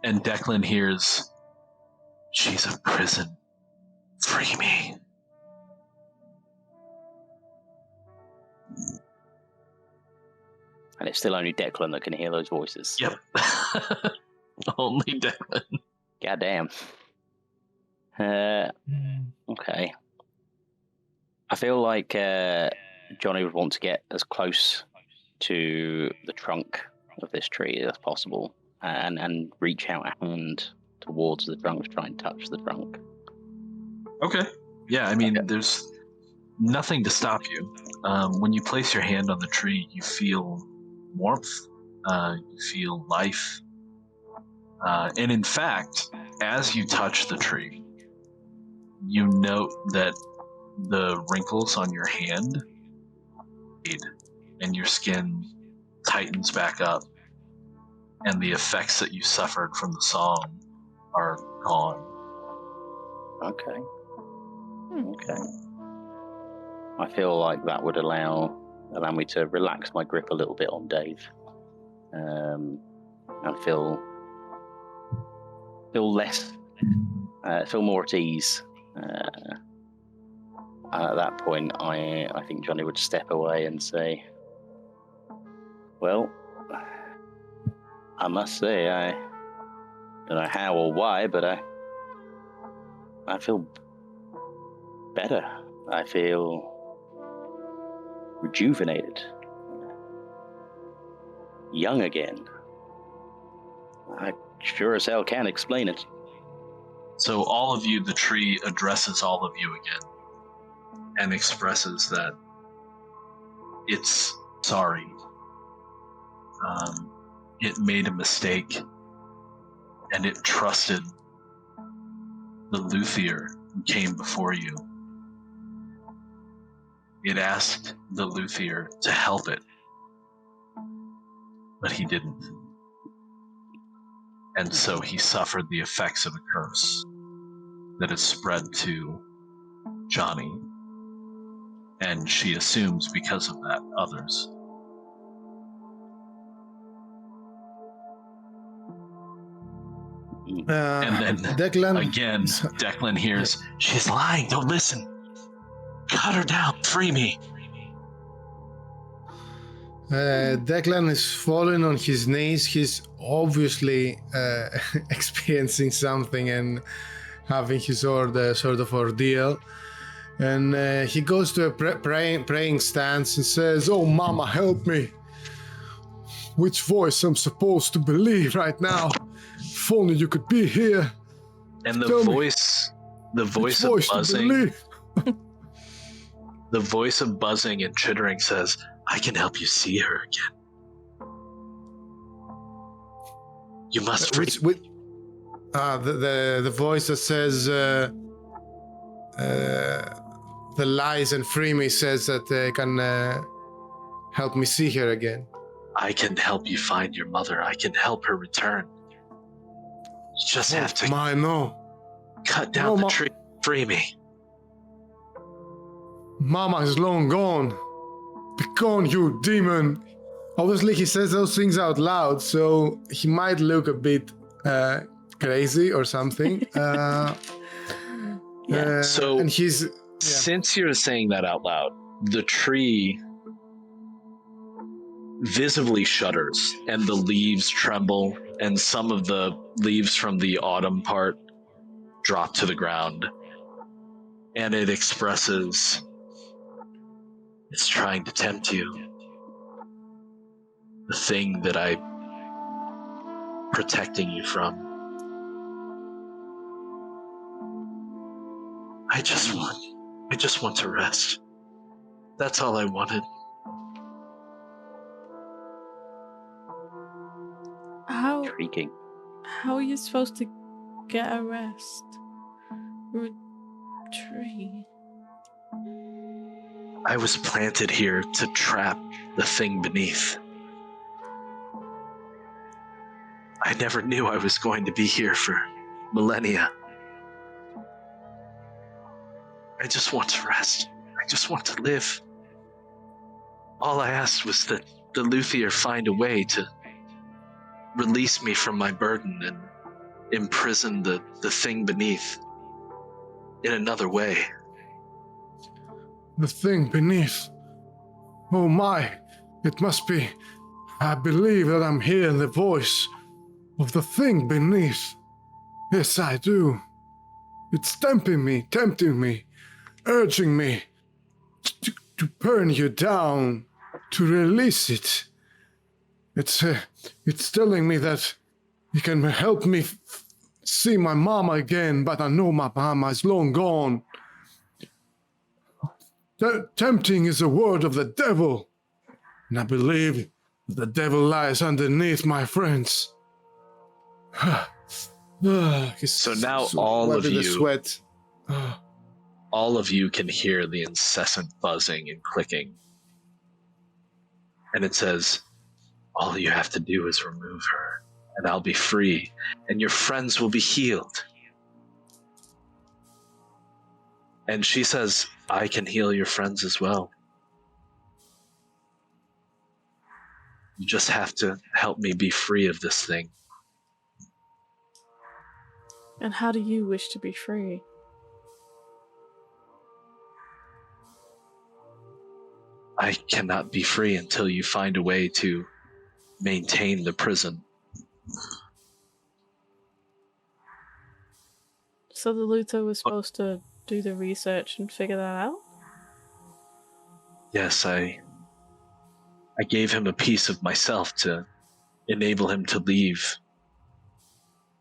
And Declan hears, "She's a prison. Free me." And it's still only Declan that can hear those voices. Yep. Only Declan. Goddamn. Okay. I feel like Johnny would want to get as close to the trunk of this tree as possible, and reach out a hand towards the trunk to try and touch the trunk. Okay. Yeah, I mean, there's nothing to stop you. When you place your hand on the tree, you feel warmth, you feel life. And in fact, as you touch the tree, you note that the wrinkles on your hand fade and your skin tightens back up, and the effects that you suffered from the song are gone. Okay. I feel like that would allow me to relax my grip a little bit on Dave, and feel less, feel more at ease. At that point, I think Johnny would step away and say, "Well, I must say, I don't know how or why, but I feel better. I feel rejuvenated, young again. I sure as hell can't explain it." So all of you, the tree addresses all of you again and expresses that it's sorry. It made a mistake, and it trusted the Luthier who came before you. It asked the Luthier to help it, but he didn't. And so he suffered the effects of a curse that has spread to Johnny, and she assumes because of that others. And then Declan hears, "She's lying, don't listen. Cut her down, free me." Declan is falling on his knees. He's obviously experiencing something and having his sort of ordeal. And he goes to a praying stance and says, "Oh, Mama, help me. Which voice I'm supposed to believe right now? If only you could be here." And the voice of buzzing, the voice of buzzing and chittering says, "I can help you see her again. You must free." The voice that says the lies and free me says that they can help me see her again. "I can help you find your mother. I can help her return. You just have to cut down the tree. Free me." Mama is long gone. Be gone, you demon. Obviously, he says those things out loud, so he might look a bit crazy or something. And he's... Since you're saying that out loud, the tree visibly shudders, and the leaves tremble, and some of the leaves from the autumn part drop to the ground, and it expresses it's trying to tempt you. The thing that I'm protecting you from. I just want to rest. That's all I wanted. Intriguing. How are you supposed to get a rest? You're a tree. I was planted here to trap the thing beneath. I never knew I was going to be here for millennia. I just want to rest. I just want to live. All I asked was that the Luthier find a way to release me from my burden and imprison the thing beneath in another way. The thing beneath. Oh my, it must be. I believe that I'm hearing the voice of the thing beneath. Yes, I do. It's tempting me, urging me to burn you down, to release it. It's telling me that you can help me see my mama again, but I know my mama is long gone. Tempting is a word of the devil, and I believe the devil lies underneath, my friends. So now all of you, sweat. all of you can hear the incessant buzzing and clicking. And it says, all you have to do is remove her, and I'll be free, and your friends will be healed. And she says, I can heal your friends as well. You just have to help me be free of this thing. And how do you wish to be free? I cannot be free until you find a way to maintain the prison. So the Luthier was supposed to do the research and figure that out? Yes, I gave him a piece of myself to enable him to leave.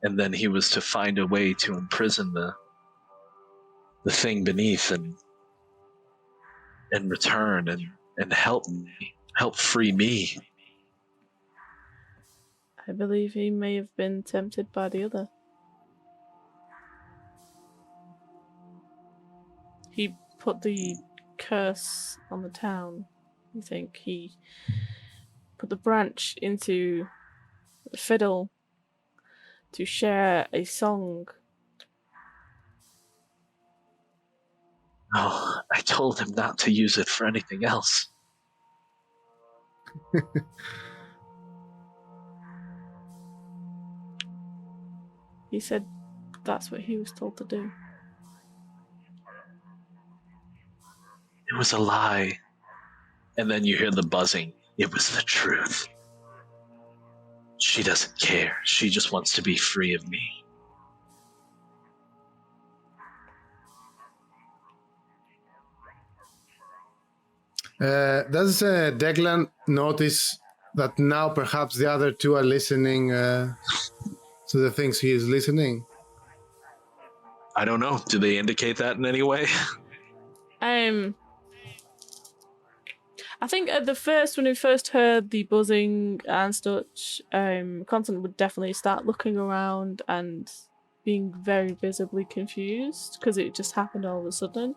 And then he was to find a way to imprison the thing beneath and return and help me, help free me. I believe he may have been tempted by the other. He put the curse on the town. You think he put the branch into the fiddle to share a song? Oh, I told him not to use it for anything else. He said that's what he was told to do. It was a lie. And then you hear the buzzing. It was the truth. She doesn't care. She just wants to be free of me. Does Declan notice that now perhaps the other two are listening to the things he is listening? I don't know. Do they indicate that in any way? I think at the first, when we first heard the buzzing and such, Constant would definitely start looking around and being very visibly confused because it just happened all of a sudden.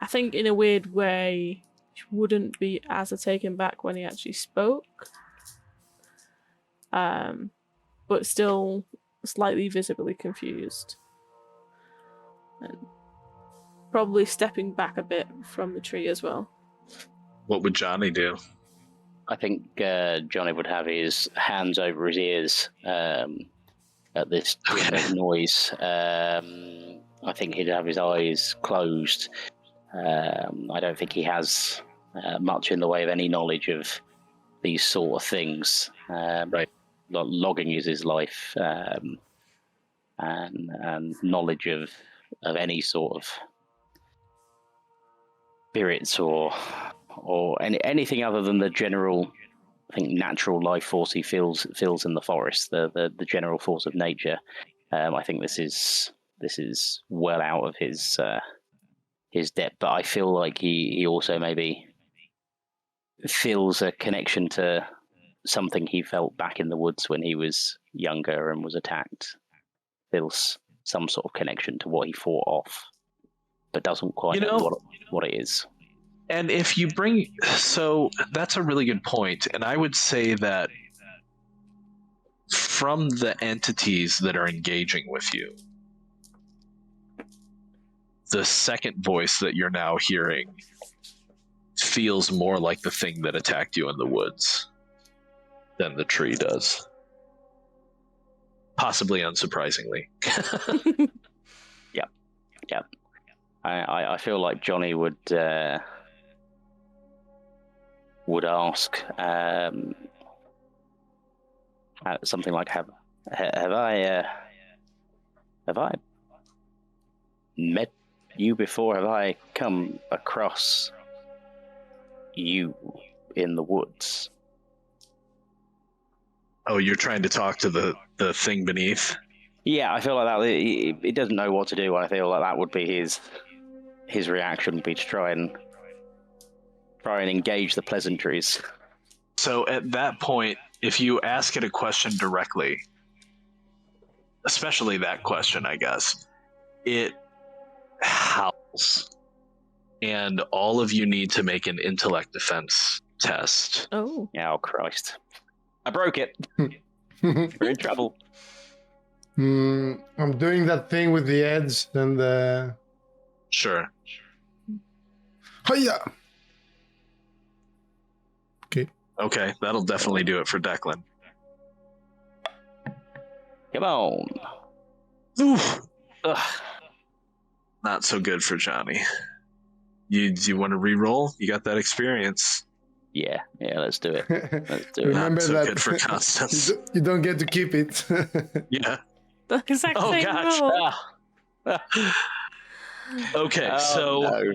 I think in a weird way, he wouldn't be as taken back when he actually spoke. But still slightly visibly confused. And probably stepping back a bit from the tree as well. What would Johnny do? I think Johnny would have his hands over his ears at this noise. I think he'd have his eyes closed. I don't think he has much in the way of any knowledge of these sort of things. Right. Logging is his life, and knowledge of any sort of spirits or anything other than the general, I think, natural life force he feels in the forest, the general force of nature. I think this is well out of his depth, but I feel like he also maybe feels a connection to something he felt back in the woods when he was younger and was attacked. Feels some sort of connection to what he fought off, but doesn't quite know what it is. And if you so that's a really good point. And I would say that from the entities that are engaging with you, the second voice that you're now hearing feels more like the thing that attacked you in the woods than the tree does. Possibly unsurprisingly. Yep. I feel like Johnny would ask something like, have I met you before? Have I come across you in the woods. Oh, you're trying to talk to the thing beneath? Yeah, I feel like that. He doesn't know what to do. I feel like that would be his reaction would be to try and engage the pleasantries. So at that point, if you ask it a question directly, especially that question, I guess, it howls. And all of you need to make an intellect defense test. Oh. Oh, Christ. I broke it. We're in trouble. I'm doing that thing with the edge and the... Sure. Hiya! Okay, that'll definitely do it for Declan. Come on. Oof. Ugh. Not so good for Johnny. Do you want to re-roll? You got that experience. Yeah, let's do it. Let's do it. Remember Not so that good for Constance. you don't get to keep it. Yeah. The exact Oh same gosh. rule. Okay, Oh, so no.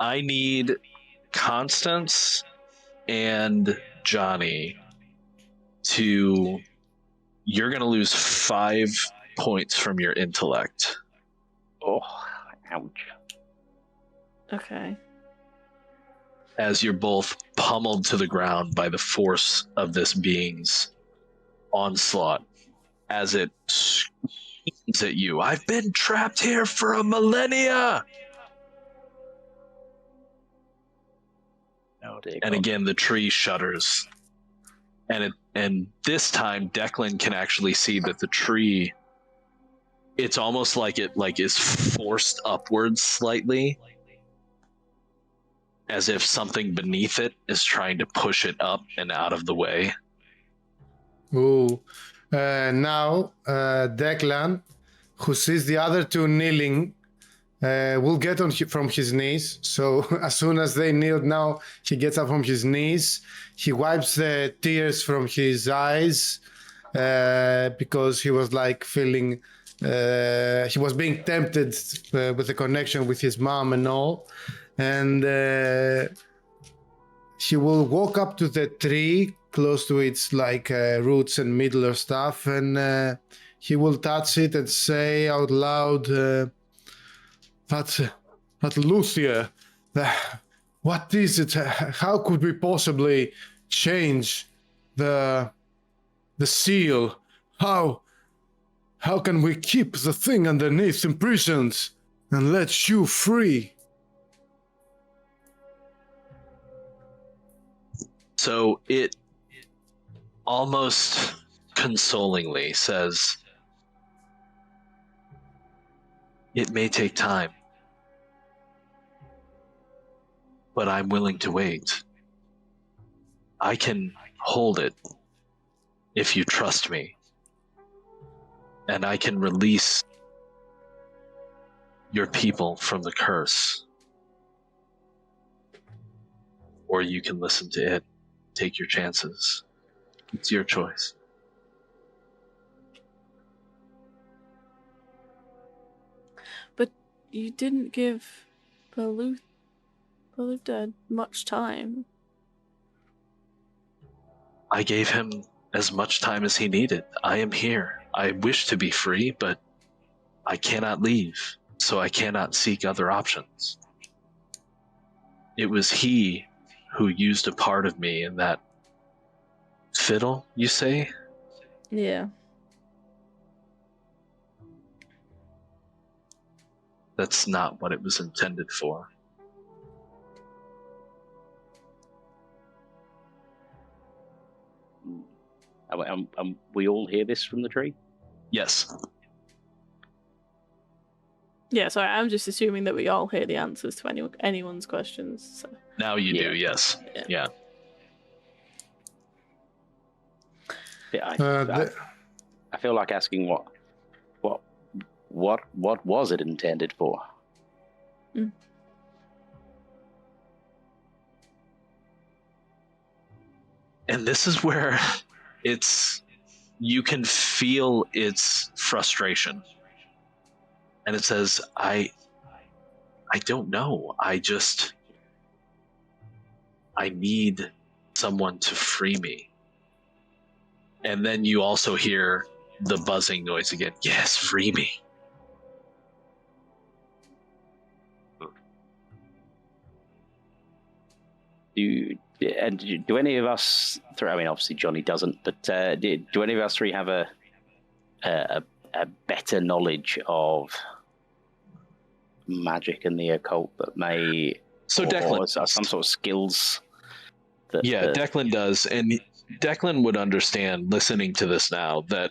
I need Constance and Johnny to... You're going to lose 5 points from your intellect. Oh, ouch. Okay. As you're both pummeled to the ground by the force of this being's onslaught, as it screams at you, "I've been trapped here for a millennia!" Oh, dear And God. again, the tree shudders. And this time, Declan can actually see that the tree, it's almost like it is forced upwards slightly, as if something beneath it is trying to push it up and out of the way. Ooh. Now, Declan, who sees the other two kneeling, will get on from his knees. So as soon as they kneel now, he gets up from his knees. He wipes the tears from his eyes because he was like feeling... he was being tempted with the connection with his mom and all. And he will walk up to the tree close to its like roots and middle or stuff, and he will touch it and say out loud, that Luthier, what is it? How could we possibly change the seal? How can we keep the thing underneath imprisoned and let you free? So it almost consolingly says, "It may take time, but I'm willing to wait. I can hold it if you trust me, and I can release your people from the curse. Or you can listen to it. Take your chances. It's your choice." But you didn't give Balutha much time. I gave him as much time as he needed. I am here. I wish to be free, but I cannot leave, so I cannot seek other options. It was he who used a part of me in that fiddle, you say? Yeah. That's not what it was intended for. We all hear this from the tree? Yes. Yeah, sorry, I'm just assuming that we all hear the answers to anyone's questions. So. Now you do, yes. Yeah. I feel like asking what was it intended for? Mm. And this is where you can feel its frustration. And it says, I don't know. I need someone to free me. And then you also hear the buzzing noise again. Yes, free me. Do any of us three? I mean, obviously Johnny doesn't, but do any of us three have a better knowledge of magic and the occult that may, So or Declan, some sort of skills? Declan does, and Declan would understand listening to this now that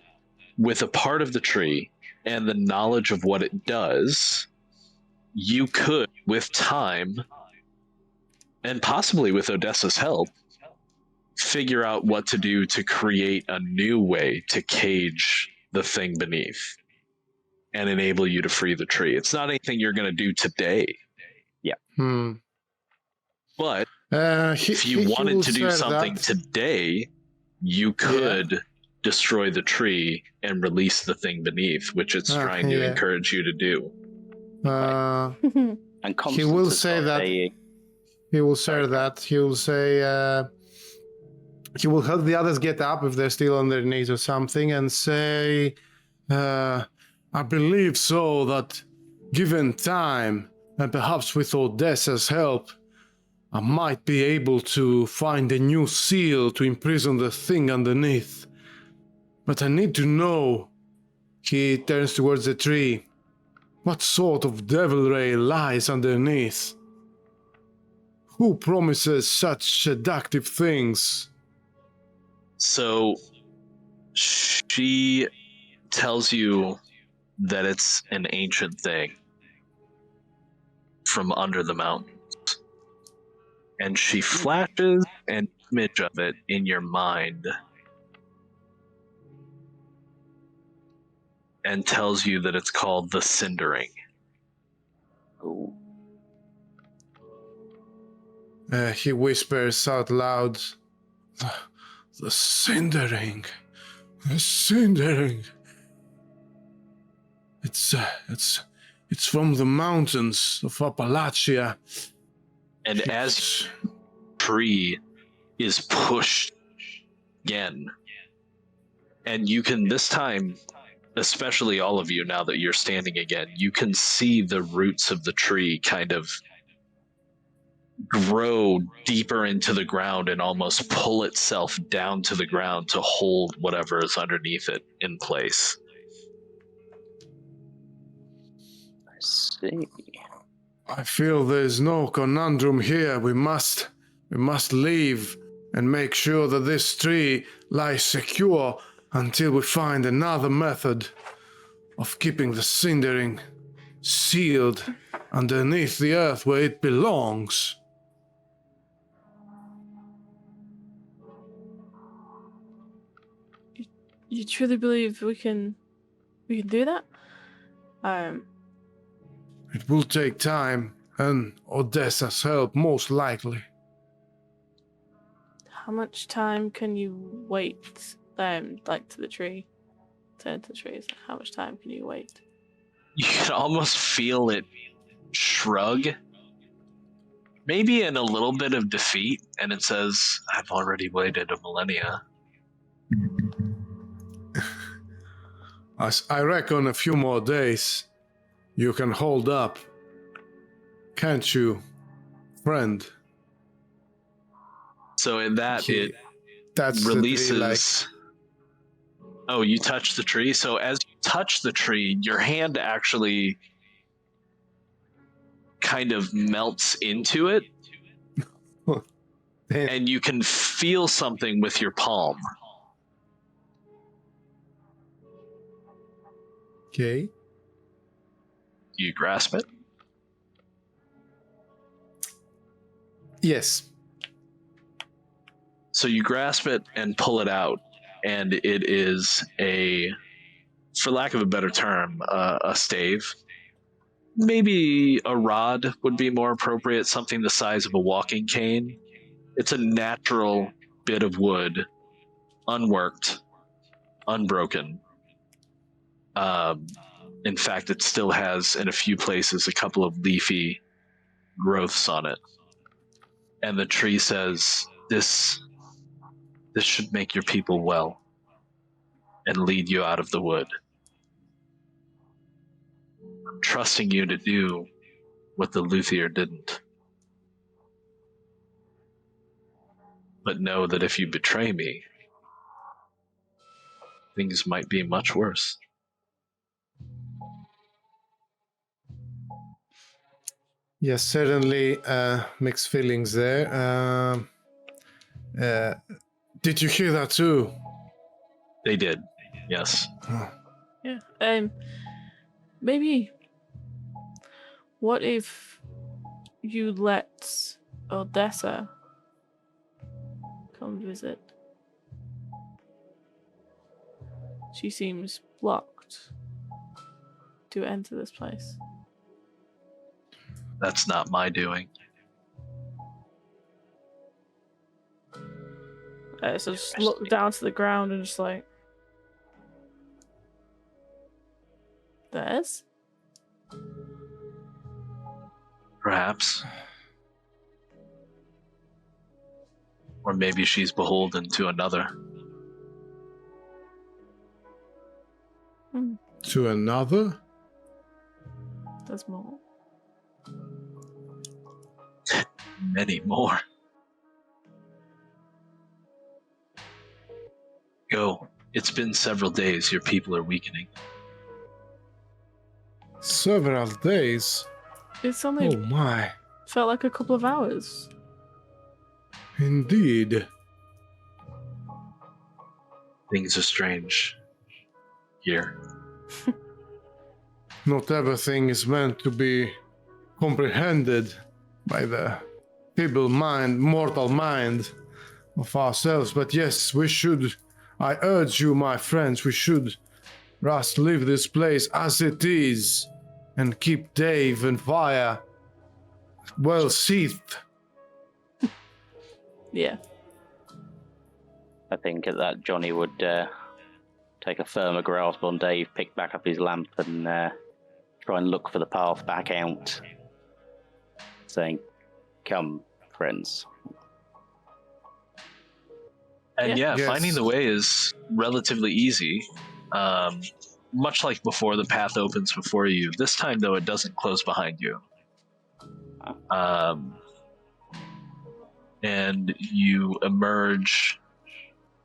with a part of the tree and the knowledge of what it does, you could, with time, and possibly with Odessa's help, figure out what to do to create a new way to cage the thing beneath and enable you to free the tree. It's not anything you're going to do today. Yeah. But if you wanted to do something today, you could destroy the tree and release the thing beneath, which it's trying to encourage you to do. And he will say that. He will say that. He will say he will help the others get up if they're still on their knees or something, and say, "I believe so that, given time and perhaps with Odessa's help, I might be able to find a new seal to imprison the thing underneath. But I need to know." He turns towards the tree. "What sort of devilry lies underneath? Who promises such seductive things?" So she tells you that it's an ancient thing from under the mountains. And she flashes an image of it in your mind and tells you that it's called the Cindering. Ooh. He whispers out loud, The Cindering. The Cindering. It's from the mountains of Appalachia. And as the tree is pushed again, and you can this time, especially all of you now that you're standing again, you can see the roots of the tree kind of grow deeper into the ground and almost pull itself down to the ground to hold whatever is underneath it in place. I see. I feel there's no conundrum here. We must leave and make sure that this tree lies secure until we find another method of keeping the Cindering sealed underneath the earth where it belongs. You truly believe we can do that? It will take time and Odessa's help, most likely. How much time can you wait? Like to the tree, to the trees. How much time can you wait? You can almost feel it shrug, maybe in a little bit of defeat, and it says, "I've already waited a millennia." I reckon a few more days you can hold up. Can't you, friend? So in that, it That's releases... Oh, you touch the tree? So as you touch the tree, your hand actually kind of melts into it. And you can feel something with your palm. Okay. Do you grasp it? Yes. So you grasp it and pull it out, and it is for lack of a better term, a stave. Maybe a rod would be more appropriate, something the size of a walking cane. It's a natural bit of wood, unworked, unbroken. In fact, it still has, in a few places, a couple of leafy growths on it. And the tree says, this should make your people well and lead you out of the wood. I'm trusting you to do what the Luthier didn't. But know that if you betray me, things might be much worse. Yes, certainly mixed feelings there. Did you hear that too? They did, yes. Yeah. Maybe. What if you let Odessa come visit? She seems blocked to enter this place. That's not my doing. So just look down to the ground and just like, there's? Perhaps. Or maybe she's beholden to another. To another? There's more. Many more. Go. It's been several days. Your people are weakening. Several days? It's only Oh my. felt like a couple of hours. Indeed. Things are strange here. Not everything is meant to be comprehended by the feeble mind, mortal mind of ourselves. But yes, we should, I urge you, my friends, we should just leave this place as it is and keep Dave and Fire well seathed. Yeah. I think at that Johnny would take a firmer grasp on Dave, pick back up his lamp, and try and look for the path back out, saying, "Come, friends." And Yeah. Yes. finding the way is relatively easy. Much like before, the path opens before you. This time, though, it doesn't close behind you. And you emerge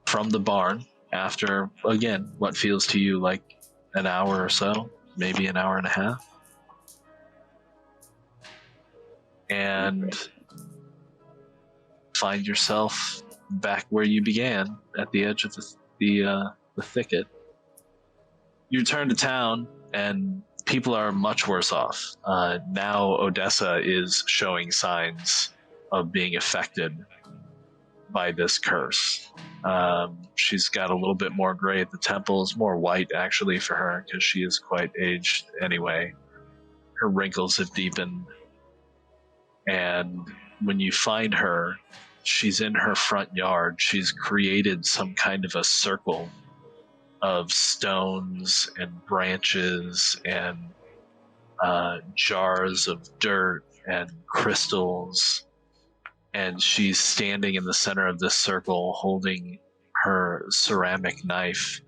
from the barn after, again, what feels to you like an hour or so, maybe an hour and a half. And find yourself back where you began, at the edge of the thicket. You return to town, and people are much worse off. Now Odessa is showing signs of being affected by this curse. She's got a little bit more gray at the temples, more white actually for her, because she is quite aged anyway. Her wrinkles have deepened, and when you find her, she's in her front yard. She's created some kind of a circle of stones and branches and jars of dirt and crystals, and she's standing in the center of this circle holding her ceramic knife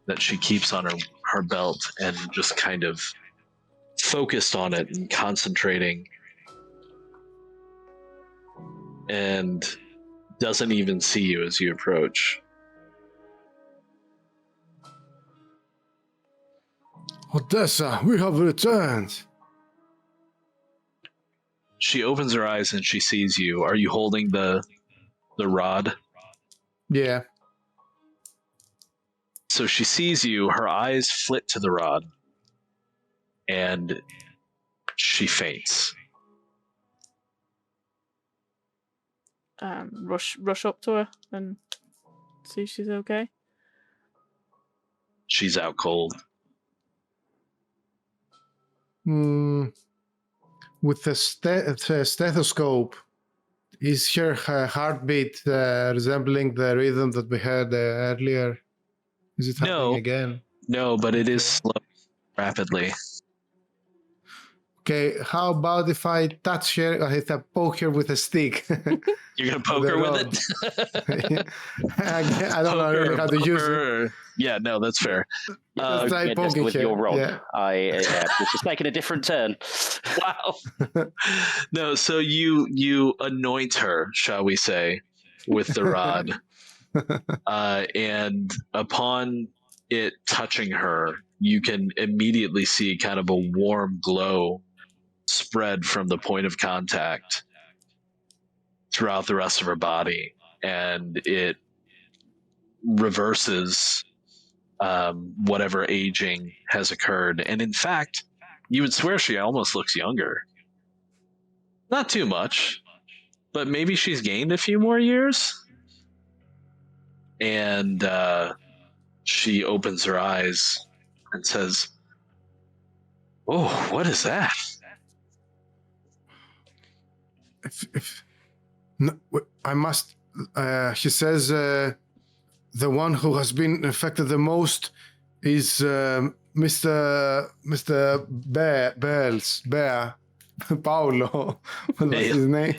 that she keeps on her belt, and just kind of focused on it and concentrating, and doesn't even see you as you approach. Odessa, we have returned. She opens her eyes and she sees you. Are you holding the rod? Yeah. So she sees you, her eyes flit to the rod, and she faints. Rush up to her and see if she's okay. She's out cold. With the stethoscope, is her heartbeat resembling the rhythm that we heard earlier? Is it happening No. again? No, but it is slow rapidly. Okay, how about if I touch her, if I poke her with a stick? You're gonna poke her with it. I don't know really how to use it. Yeah, no, that's fair. Let's try Just poking with her. your rod. Yeah. It's just making a different turn. Wow. No, so you anoint her, shall we say, with the rod, and upon it touching her, you can immediately see kind of a warm glow spread from the point of contact throughout the rest of her body, and it reverses whatever aging has occurred. And in fact, you would swear she almost looks younger. Not too much, but maybe she's gained a few more years. And she opens her eyes and says, "Oh, what is that?" I must. She says, "The one who has been affected the most is Mr. Bales, Paolo. What was his name?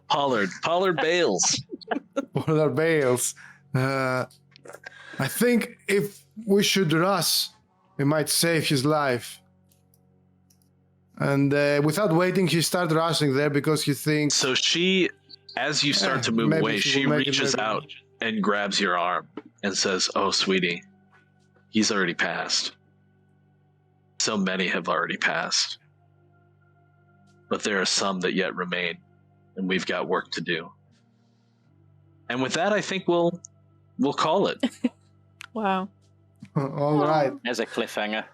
Pollard Bales. Pollard Bales. I think if we should rush, we might save his life." And without waiting, he starts rushing there because he thinks. So she, as you start to move away, she reaches out and grabs your arm and says, "Oh, sweetie, he's already passed. So many have already passed. But there are some that yet remain, and we've got work to do." And with that, I think we'll call it. Wow. All right. There's a cliffhanger.